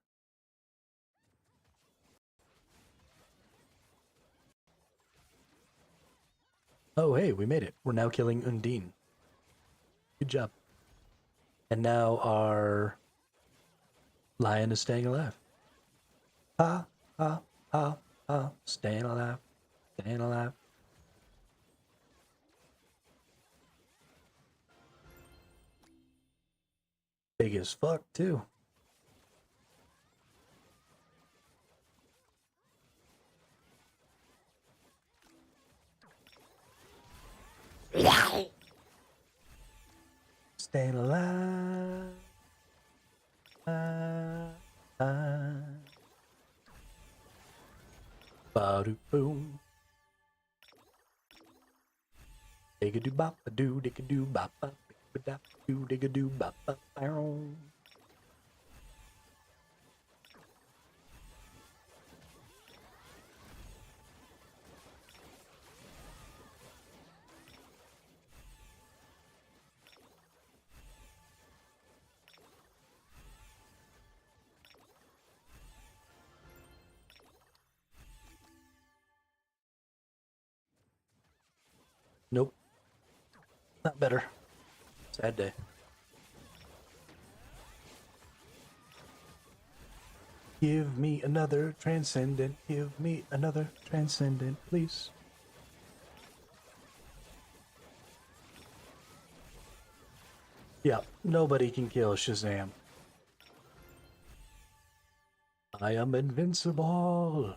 Oh, hey, we made it. We're now killing Undine. Good job. And now our lion is staying alive. Ha, ha, ha, ha. Staying alive. Staying alive. Big as fuck, too. Staying alive. Ba-do-boom. Digga-doo-bop-a-doo, digga-doo-bop-a, digga-doo, digga-doo-bop-a, bow. Nope. Not better. Sad day. Give me another transcendent. Give me another transcendent, please. Yeah, nobody can kill Shazam. I am invincible.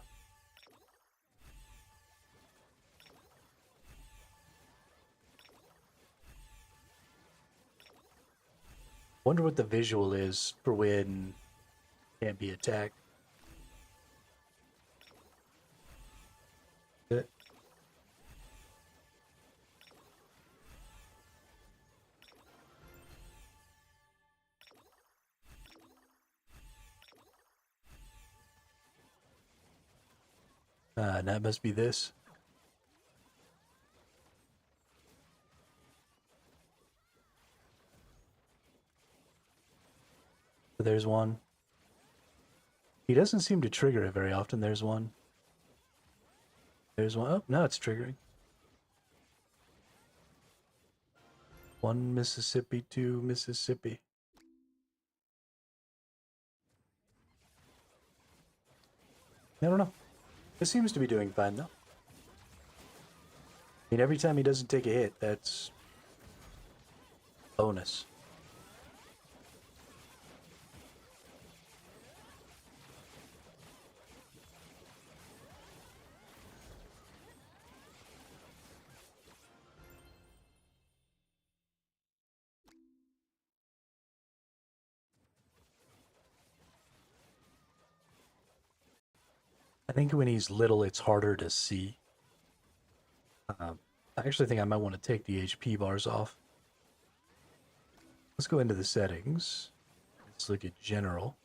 Wonder what the visual is for when can't be attacked. Good. That must be this. There's one. He doesn't seem to trigger it very often. There's one. There's one. Oh, now it's triggering. 1 Mississippi, 2 Mississippi. I don't know. It seems to be doing fine, though. I mean, every time he doesn't take a hit, that's bonus. I think when he's little, it's harder to see. I actually think I might want to take the HP bars off. Let's go into the settings. Let's look at general.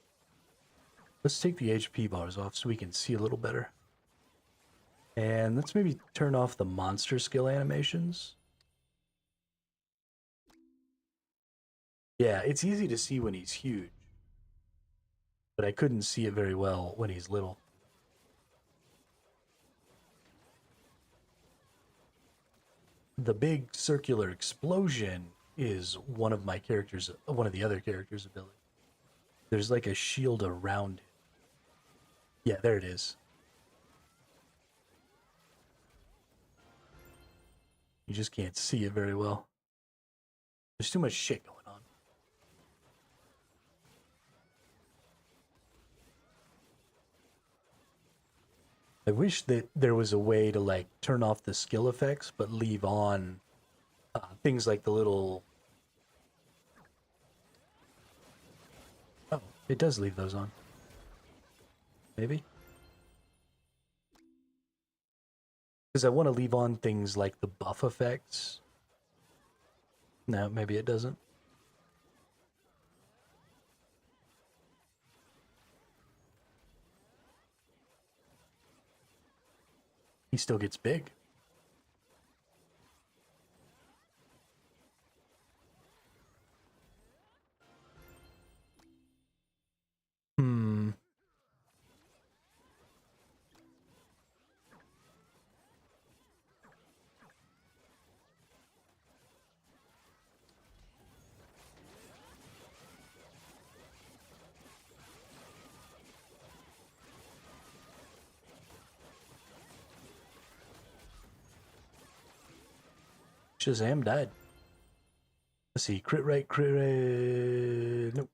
Let's take the HP bars off so we can see a little better. And let's maybe turn off the monster skill animations. Yeah, it's easy to see when he's huge, but I couldn't see it very well when he's little. The big circular explosion is one of my characters, one of the other characters' abilities. There's like a shield around it. Yeah, there it is. You just can't see it very well. There's too much shit going on. I wish that there was a way to like turn off the skill effects, but leave on things like the little... Oh, it does leave those on. Maybe? Because I want to leave on things like the buff effects. No, maybe it doesn't. He still gets big. Hmm. Shazam died. Let's see, crit rate, nope.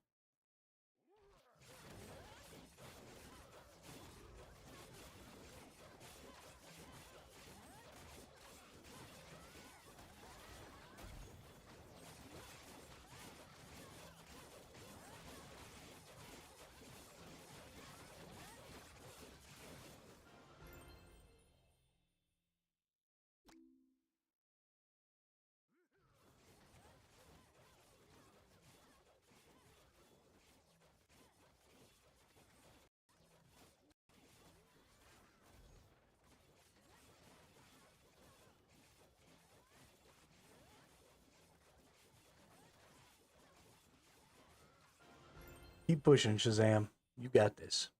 Keep pushing, Shazam. You got this.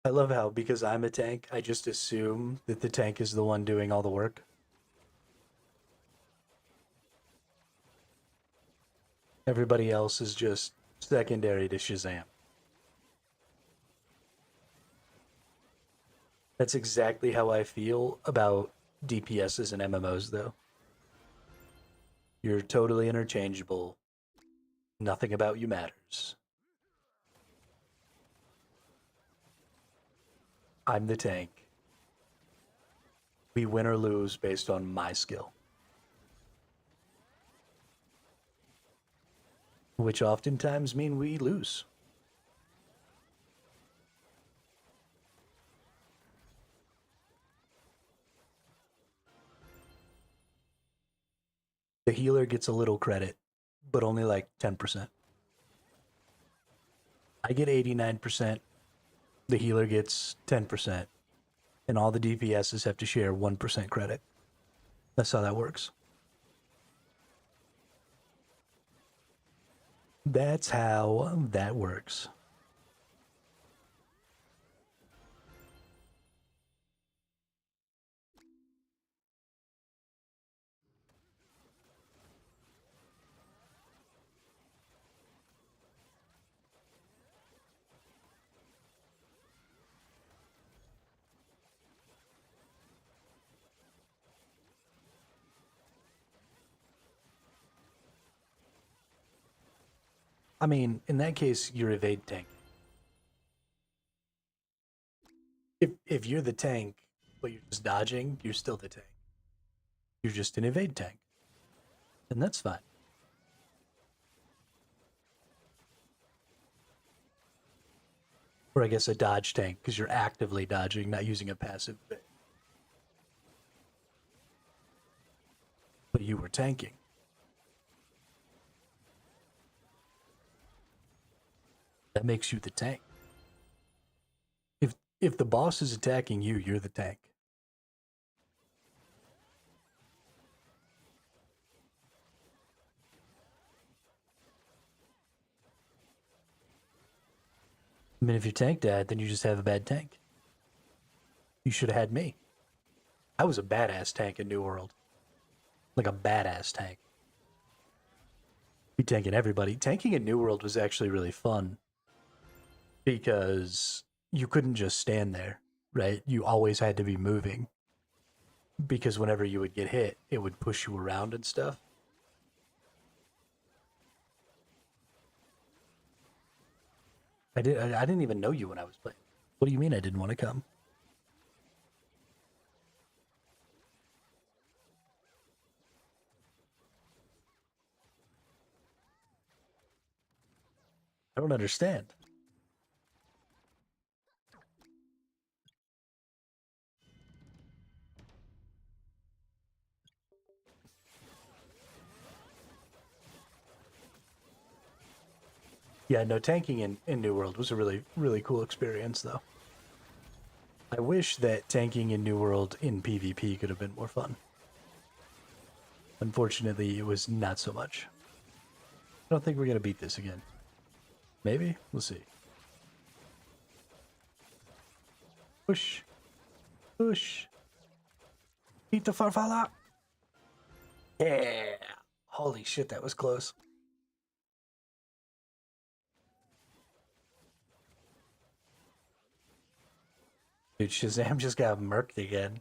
I love how, because I'm a tank, I just assume that the tank is the one doing all the work. Everybody else is just secondary to Shazam. That's exactly how I feel about DPSs and MMOs, though. You're totally interchangeable. Nothing about you matters. I'm the tank. We win or lose based on my skill. Which oftentimes mean we lose. The healer gets a little credit, but only like 10%. I get 89%. The healer gets 10%. And all the DPSs have to share 1% credit. That's how that works. That's how that works. I mean, in that case, you're evade tank. If you're the tank, but you're just dodging, you're still the tank. You're just an evade tank. And that's fine. Or I guess a dodge tank, because you're actively dodging, not using a passive bit. But you were tanking. That makes you the tank. If the boss is attacking you, you're the tank. I mean, if your tank died, then you just have a bad tank. You should have had me. I was a badass tank in New World. Like a badass tank. Be tanking everybody. Tanking in New World was actually really fun. Because you couldn't just stand there, right? You always had to be moving. Because whenever you would get hit, it would push you around and stuff. I didn't even know you when I was playing. What do you mean I didn't want to come? I don't understand. Yeah, no, tanking in New World was a really, really cool experience, though. I wish that tanking in New World in PvP could have been more fun. Unfortunately, it was not so much. I don't think we're going to beat this again. Maybe? We'll see. Push. Push. Beat the farfalla. Yeah. Holy shit, that was close. Dude, Shazam just got murked again.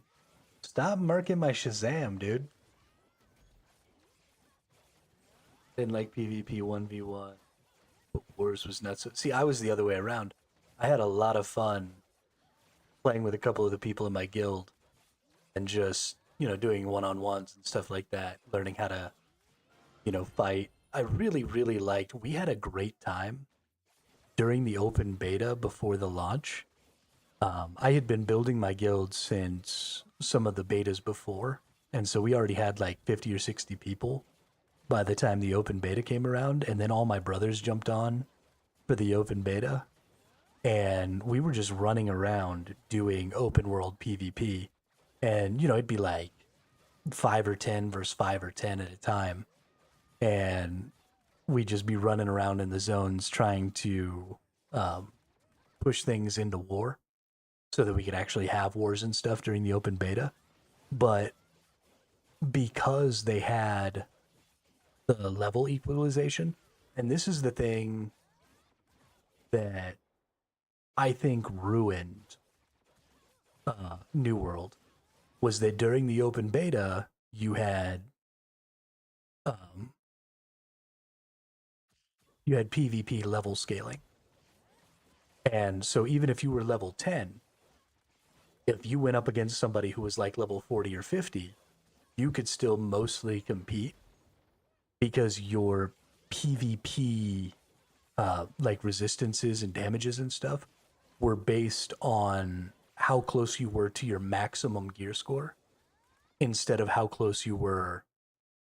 Stop murking my Shazam, dude. Didn't like PvP 1v1. But Wars was nuts. See, I was the other way around. I had a lot of fun playing with a couple of the people in my guild and just, doing one-on-ones and stuff like that, learning how to, fight. I really, really liked, we had a great time during the open beta before the launch. I had been building my guild since some of the betas before, and so we already had like 50 or 60 people by the time the open beta came around, and then all my brothers jumped on for the open beta, and we were just running around doing open world PvP, and it'd be like 5 or 10 versus 5 or 10 at a time, and we'd just be running around in the zones trying to push things into war so that we could actually have wars and stuff during the open beta. But because they had the level equalization, and this is the thing that I think ruined New World, was that during the open beta you had PvP level scaling, and so even if you were level 10, if you went up against somebody who was like level 40 or 50, you could still mostly compete because your PvP like resistances and damages and stuff were based on how close you were to your maximum gear score instead of how close you were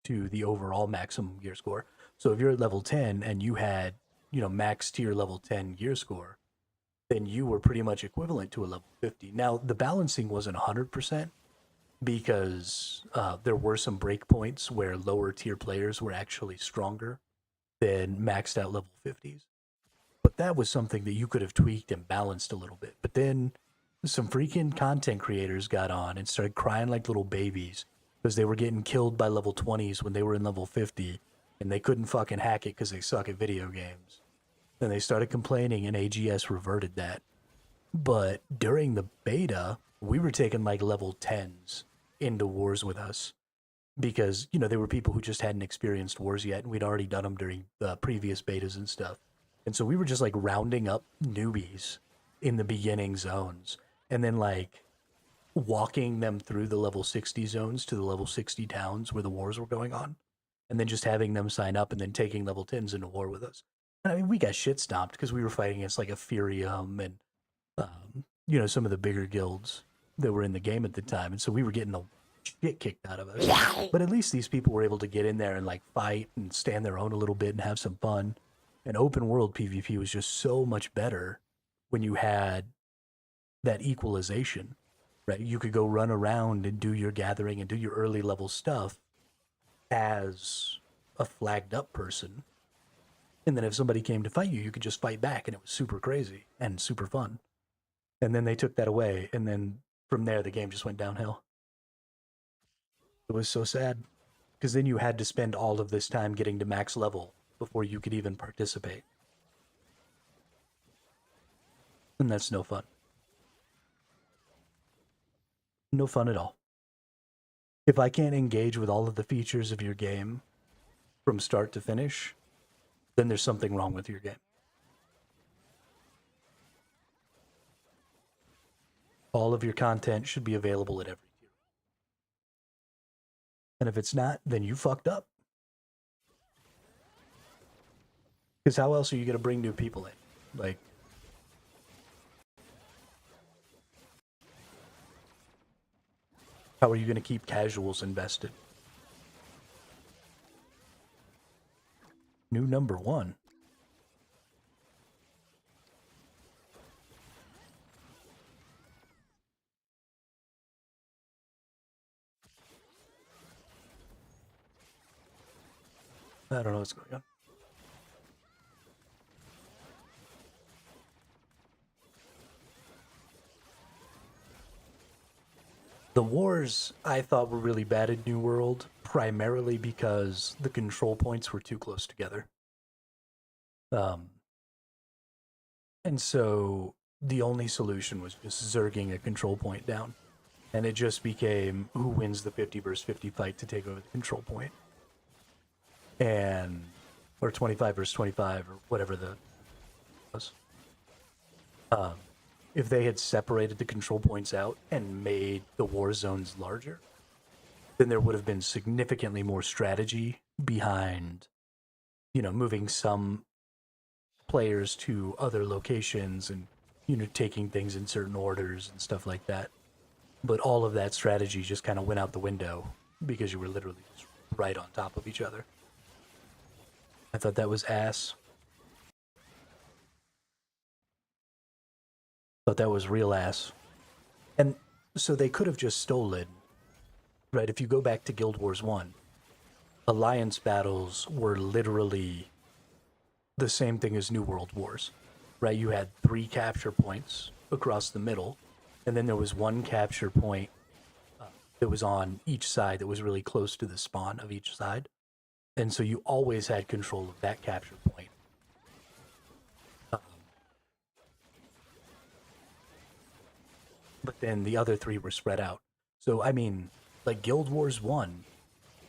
to the overall maximum gear score. So if you're at level 10 and you had, max tier level 10 gear score, then you were pretty much equivalent to a level 50. Now, the balancing wasn't 100% because there were some breakpoints where lower tier players were actually stronger than maxed out level 50s. But that was something that you could have tweaked and balanced a little bit. But then some freaking content creators got on and started crying like little babies because they were getting killed by level 20s when they were in level 50, and they couldn't fucking hack it because they suck at video games. Then they started complaining, and AGS reverted that. But during the beta, we were taking like level 10s into wars with us because, there were people who just hadn't experienced wars yet, and we'd already done them during the previous betas and stuff. And so we were just like rounding up newbies in the beginning zones and then like walking them through the level 60 zones to the level 60 towns where the wars were going on, and then just having them sign up and then taking level 10s into war with us. And I mean, we got shit stomped because we were fighting against like Ethereum and, some of the bigger guilds that were in the game at the time. And so we were getting the shit kicked out of us. But at least these people were able to get in there and like fight and stand their own a little bit and have some fun. And open world PvP was just so much better when you had that equalization, right? You could go run around and do your gathering and do your early level stuff as a flagged up person. And then if somebody came to fight you, you could just fight back, and it was super crazy and super fun. And then they took that away, and then from there the game just went downhill. It was so sad because then you had to spend all of this time getting to max level before you could even participate. And that's no fun. No fun at all. If I can't engage with all of the features of your game from start to finish, then there's something wrong with your game. All of your content should be available at every tier. And if it's not, then you fucked up. Because how else are you going to bring new people in? Like, how are you going to keep casuals invested? New number 1. I don't know what's going on. The wars I thought were really bad in New World, primarily because the control points were too close together. And so the only solution was just zerging a control point down. And it just became who wins the 50 versus 50 fight to take over the control point. And or 25 versus 25, or whatever the was. If they had separated the control points out and made the war zones larger, then there would have been significantly more strategy behind, moving some players to other locations and, taking things in certain orders and stuff like that. But all of that strategy just kind of went out the window because you were literally just right on top of each other. I thought that was ass. Thought that was real ass. And so they could have just stolen, right? If you go back to Guild Wars 1, alliance battles were literally the same thing as New World Wars, right? You had 3 capture points across the middle, and then there was 1 capture point that was on each side that was really close to the spawn of each side. And so you always had control of that capture point. But then the other 3 were spread out. So, I mean, like Guild Wars 1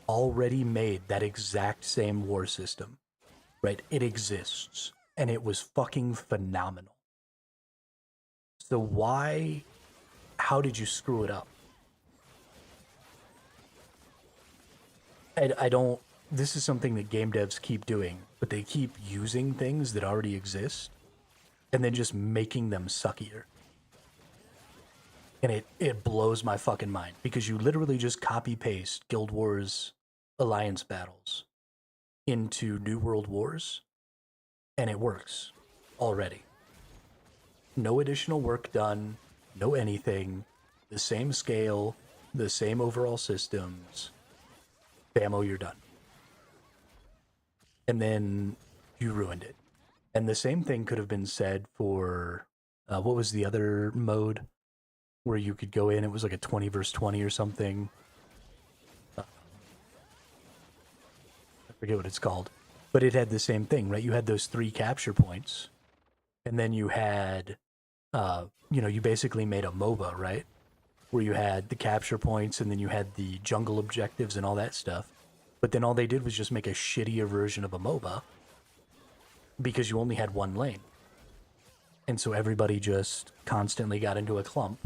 already made that exact same war system, right? It exists, and it was fucking phenomenal. So how did you screw it up? I don't, this is something that game devs keep doing, but they keep using things that already exist and then just making them suckier. And it blows my fucking mind because you literally just copy paste Guild Wars alliance battles into New World Wars and it works already. No additional work done, no anything, the same scale, the same overall systems. Bammo, you're done. And then you ruined it. And the same thing could have been said for what was the other mode where you could go in? It was like a 20 versus 20 or something. I forget what it's called, but it had the same thing, right? You had those 3 capture points, and then you had, you basically made a MOBA, right? Where you had the capture points, and then you had the jungle objectives and all that stuff. But then all they did was just make a shittier version of a MOBA because you only had 1 lane. And so everybody just constantly got into a clump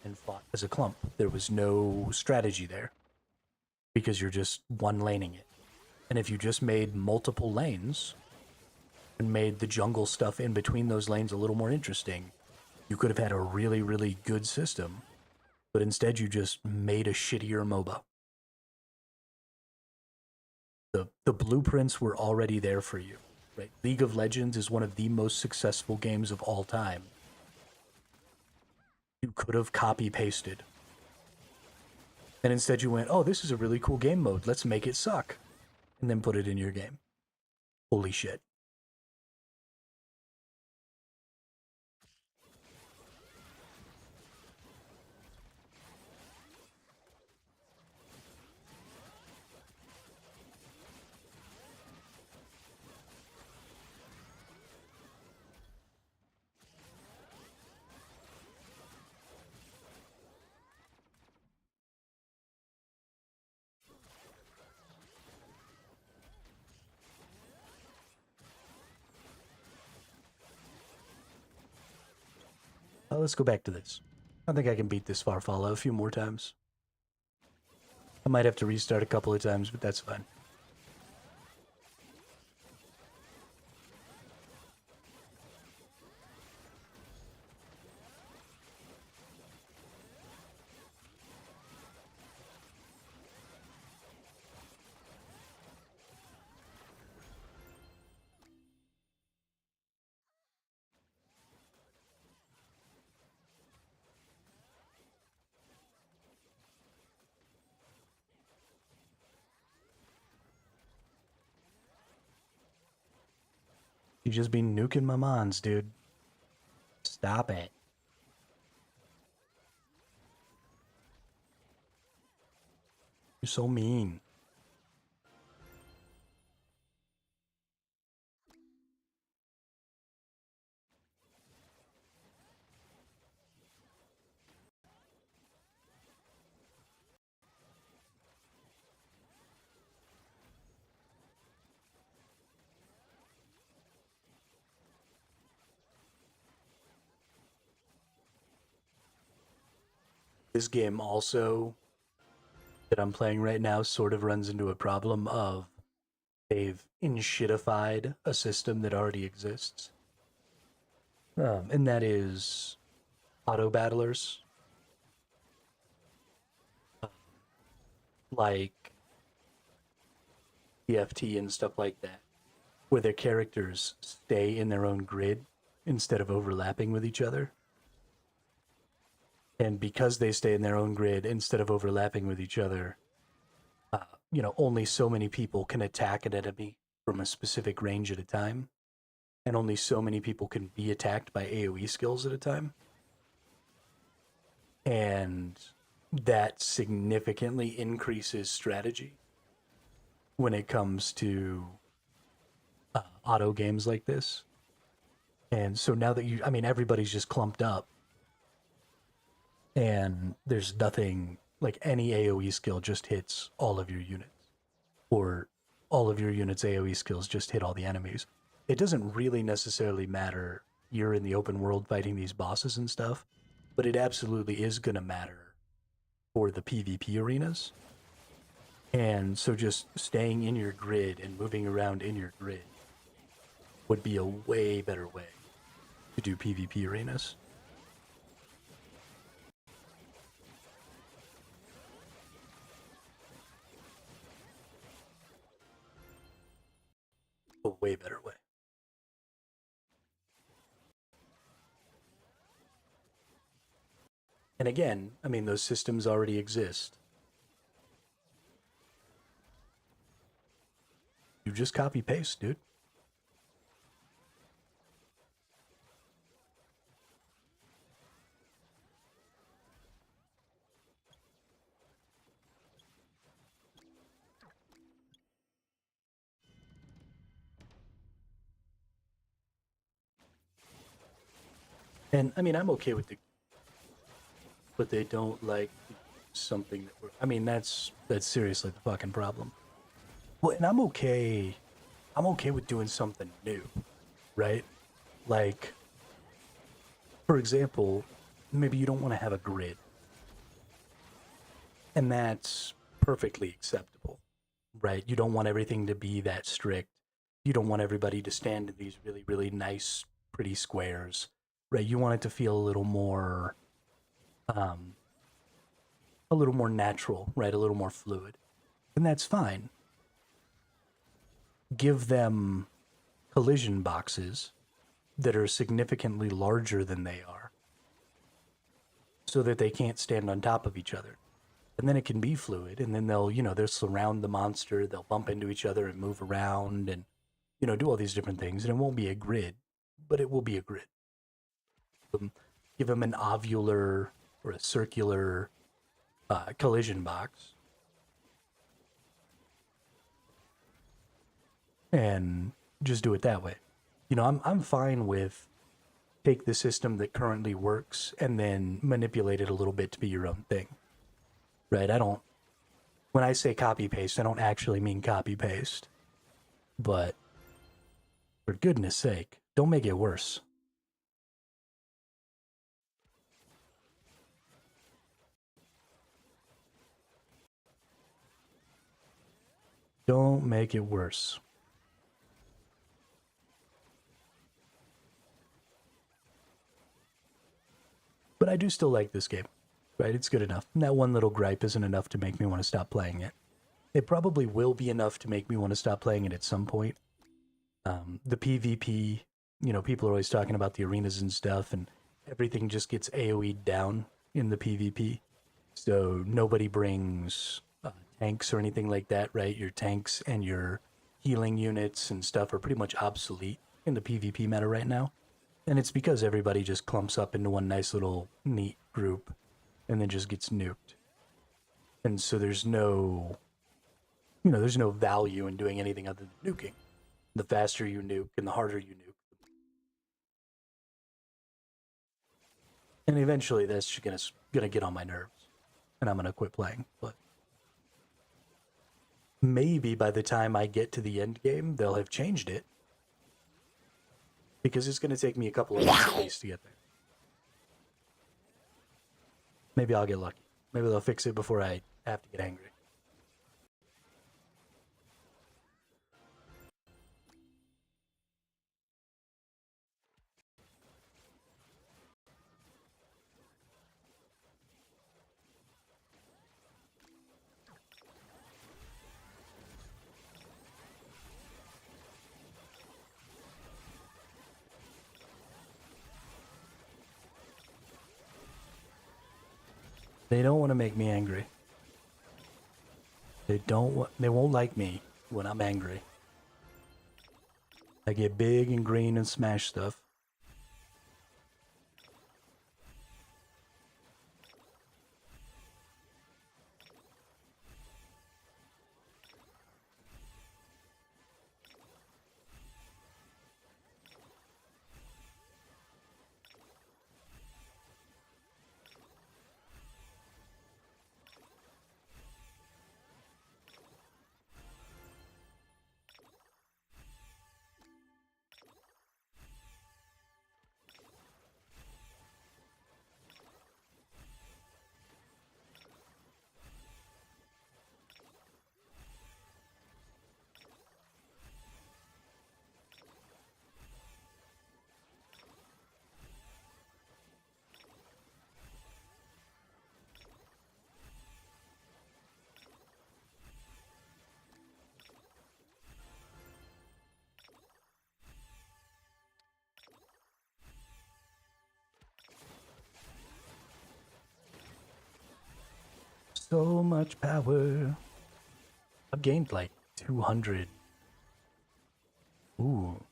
and fought as a clump. There was no strategy there because you're just 1 laning it. And if you just made multiple lanes and made the jungle stuff in between those lanes a little more interesting, you could have had a really, really good system. But instead you just made a shittier MOBA. The blueprints were already there for you, right? League of Legends is one of the most successful games of all time. You could have copy-pasted. And instead you went, oh, this is a really cool game mode. Let's make it suck. And then put it in your game. Holy shit. Let's go back to this. I think I can beat this Farfalla a few more times. I might have to restart a couple of times, but that's fine. You just be nuking my mons, dude. Stop it. You're so mean. This game also that I'm playing right now sort of runs into a problem of they've enshittified a system that already exists. And that is auto battlers. Like EFT and stuff like that, where their characters stay in their own grid instead of overlapping with each other. And because they stay in their own grid instead of overlapping with each other, only so many people can attack an enemy from a specific range at a time. And only so many people can be attacked by AoE skills at a time. And that significantly increases strategy when it comes to auto games like this. And so now that everybody's just clumped up and there's nothing, like any AoE skill just hits all of your units, or all of your units' AoE skills just hit all the enemies. It doesn't really necessarily matter you're in the open world fighting these bosses and stuff, but it absolutely is going to matter for the PvP arenas. And so just staying in your grid and moving around in your grid would be a way better way to do PvP arenas. A way better way. And again, those systems already exist. You just copy paste, dude. And I'm okay with but they don't like something that that's seriously the fucking problem. Well, and I'm okay with doing something new, right? Like, for example, maybe you don't want to have a grid. And that's perfectly acceptable, right? You don't want everything to be that strict. You don't want everybody to stand in these really, really nice, pretty squares, right? You want it to feel a little more natural, right? A little more fluid. And that's fine. Give them collision boxes that are significantly larger than they are so that they can't stand on top of each other. And then it can be fluid, and then they'll surround the monster, they'll bump into each other and move around and, do all these different things. And it won't be a grid, but it will be a grid. Give them an ovular or a circular collision box. And just do it that way. I'm fine with take the system that currently works and then manipulate it a little bit to be your own thing. Right? When I say copy paste, I don't actually mean copy paste. But for goodness sake, don't make it worse. Don't make it worse. But I do still like this game, right? It's good enough. And that one little gripe isn't enough to make me want to stop playing it. It probably will be enough to make me want to stop playing it at some point. The PvP, people are always talking about the arenas and stuff, and everything just gets AoE'd down in the PvP. So nobody brings tanks or anything like that, right? Your tanks and your healing units and stuff are pretty much obsolete in the PvP meta right now. And it's because everybody just clumps up into one nice little neat group and then just gets nuked. And so there's no value in doing anything other than nuking. The faster you nuke and the harder you nuke. And eventually that's just gonna get on my nerves. And I'm gonna quit playing. But maybe by the time I get to the end game, they'll have changed it. Because it's going to take me a couple of days at least to get there. Maybe I'll get lucky. Maybe they'll fix it before I have to get angry. They don't want to make me angry. They won't like me when I'm angry. I get big and green and smash stuff. So much power. I've gained like 200. Ooh.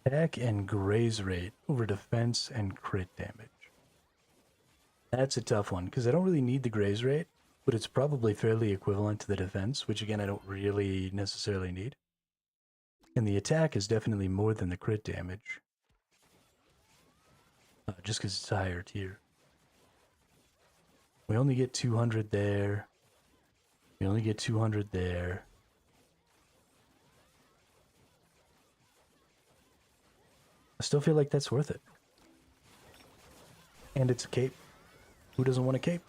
Attack and graze rate over defense and crit damage. That's a tough one, because I don't really need the graze rate, but it's probably fairly equivalent to the defense, which again I don't really necessarily need. And the attack is definitely more than the crit damage. Just because it's a higher tier. We only get 200 there. We only get 200 there. I still feel like that's worth it. And it's a cape. Who doesn't want a cape?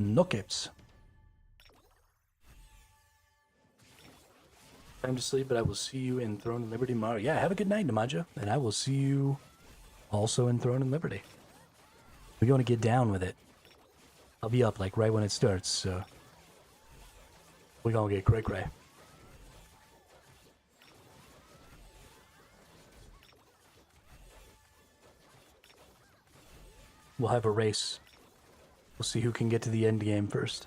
No capes. Time to sleep, but I will see you in Throne and Liberty tomorrow. Yeah, have a good night, Namaja. And I will see you also in Throne and Liberty. We're going to get down with it. I'll be up like right when it starts, so we're going to get cray-cray. We'll have a race. We'll see who can get to the end game first.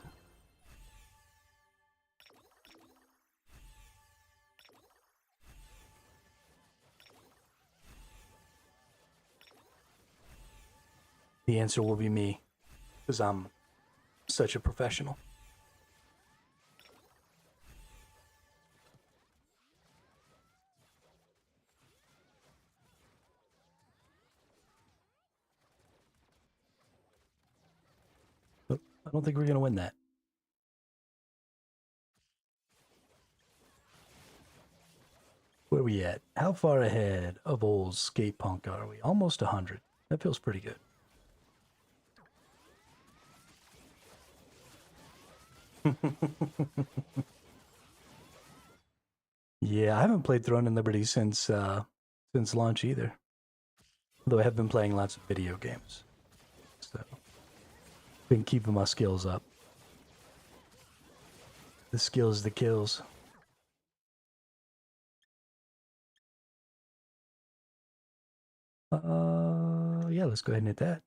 The answer will be me, because I'm such a professional. But I don't think we're going to win that. Where are we at? How far ahead of old Skate Punk are we? Almost 100. That feels pretty good. Yeah, I haven't played Throne and Liberty since launch either. Though I have been playing lots of video games. So been keeping my skills up. The skills, the kills. Yeah, let's go ahead and hit that.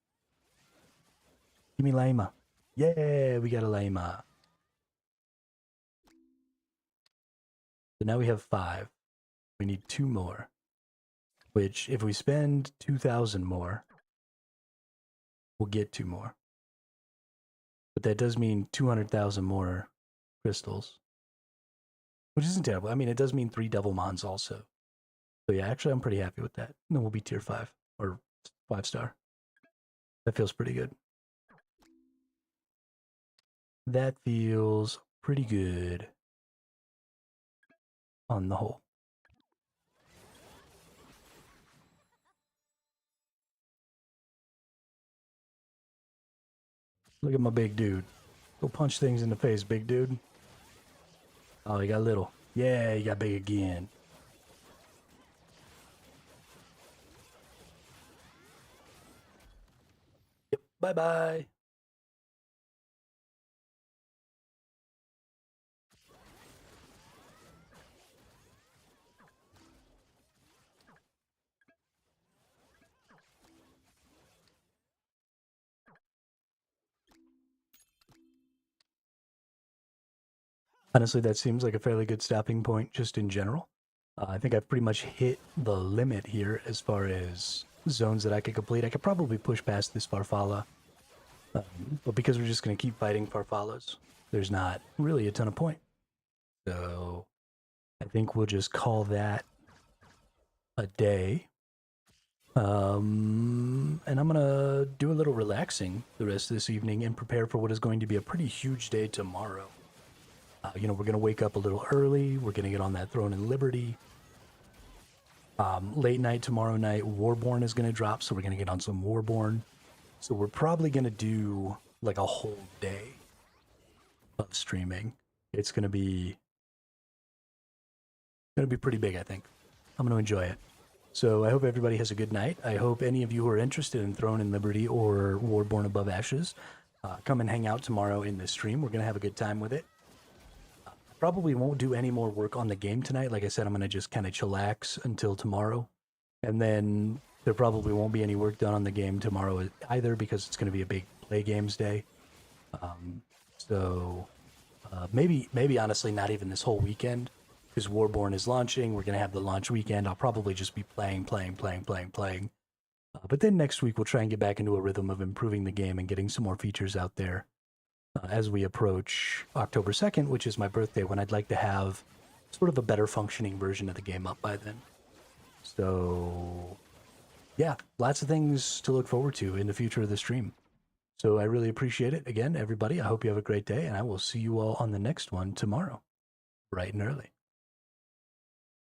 Give me Lima. Yeah, we got a Lima. So now we have 5. We need 2 more. Which, if we spend 2,000 more, we'll get 2 more. But that does mean 200,000 more crystals. Which isn't terrible. I mean, it does mean 3 Devil Mons also. So yeah, actually I'm pretty happy with that. And then we'll be tier 5. Or 5-star. That feels pretty good. That feels pretty good. on the whole. Look at my big dude. Go punch things in the face, big dude. Oh, he got little. Yeah, he got big again. Yep, bye-bye. Honestly, that seems like a fairly good stopping point just in general. I think I've pretty much hit the limit here as far as zones that I could complete. I could probably push past this Farfalla, but because we're just going to keep fighting Farfallas, there's not really a ton of point. So I think we'll just call that a day. And I'm going to do a little relaxing the rest of this evening and prepare for what is going to be a pretty huge day tomorrow. We're going to wake up a little early. We're going to get on that Throne in Liberty. Late night tomorrow night, Warborn is going to drop, so we're going to get on some Warborn. So we're probably going to do like a whole day of streaming. It's going to be pretty big, I think. I'm going to enjoy it. So I hope everybody has a good night. I hope any of you who are interested in Throne in Liberty or Warborn Above Ashes come and hang out tomorrow in the stream. We're going to have a good time with it. Probably won't do any more work on the game tonight. Like I said, I'm going to just kind of chillax until tomorrow. And then there probably won't be any work done on the game tomorrow either because it's going to be a big play games day. Maybe honestly not even this whole weekend because Warborn is launching. We're going to have the launch weekend. I'll probably just be playing. But then next week we'll try and get back into a rhythm of improving the game and getting some more features out there. As we approach October 2nd, which is my birthday, when I'd like to have sort of a better functioning version of the game up by then. So, yeah, lots of things to look forward to in the future of the stream. So I really appreciate it. Again, everybody, I hope you have a great day, and I will see you all on the next one tomorrow, bright and early.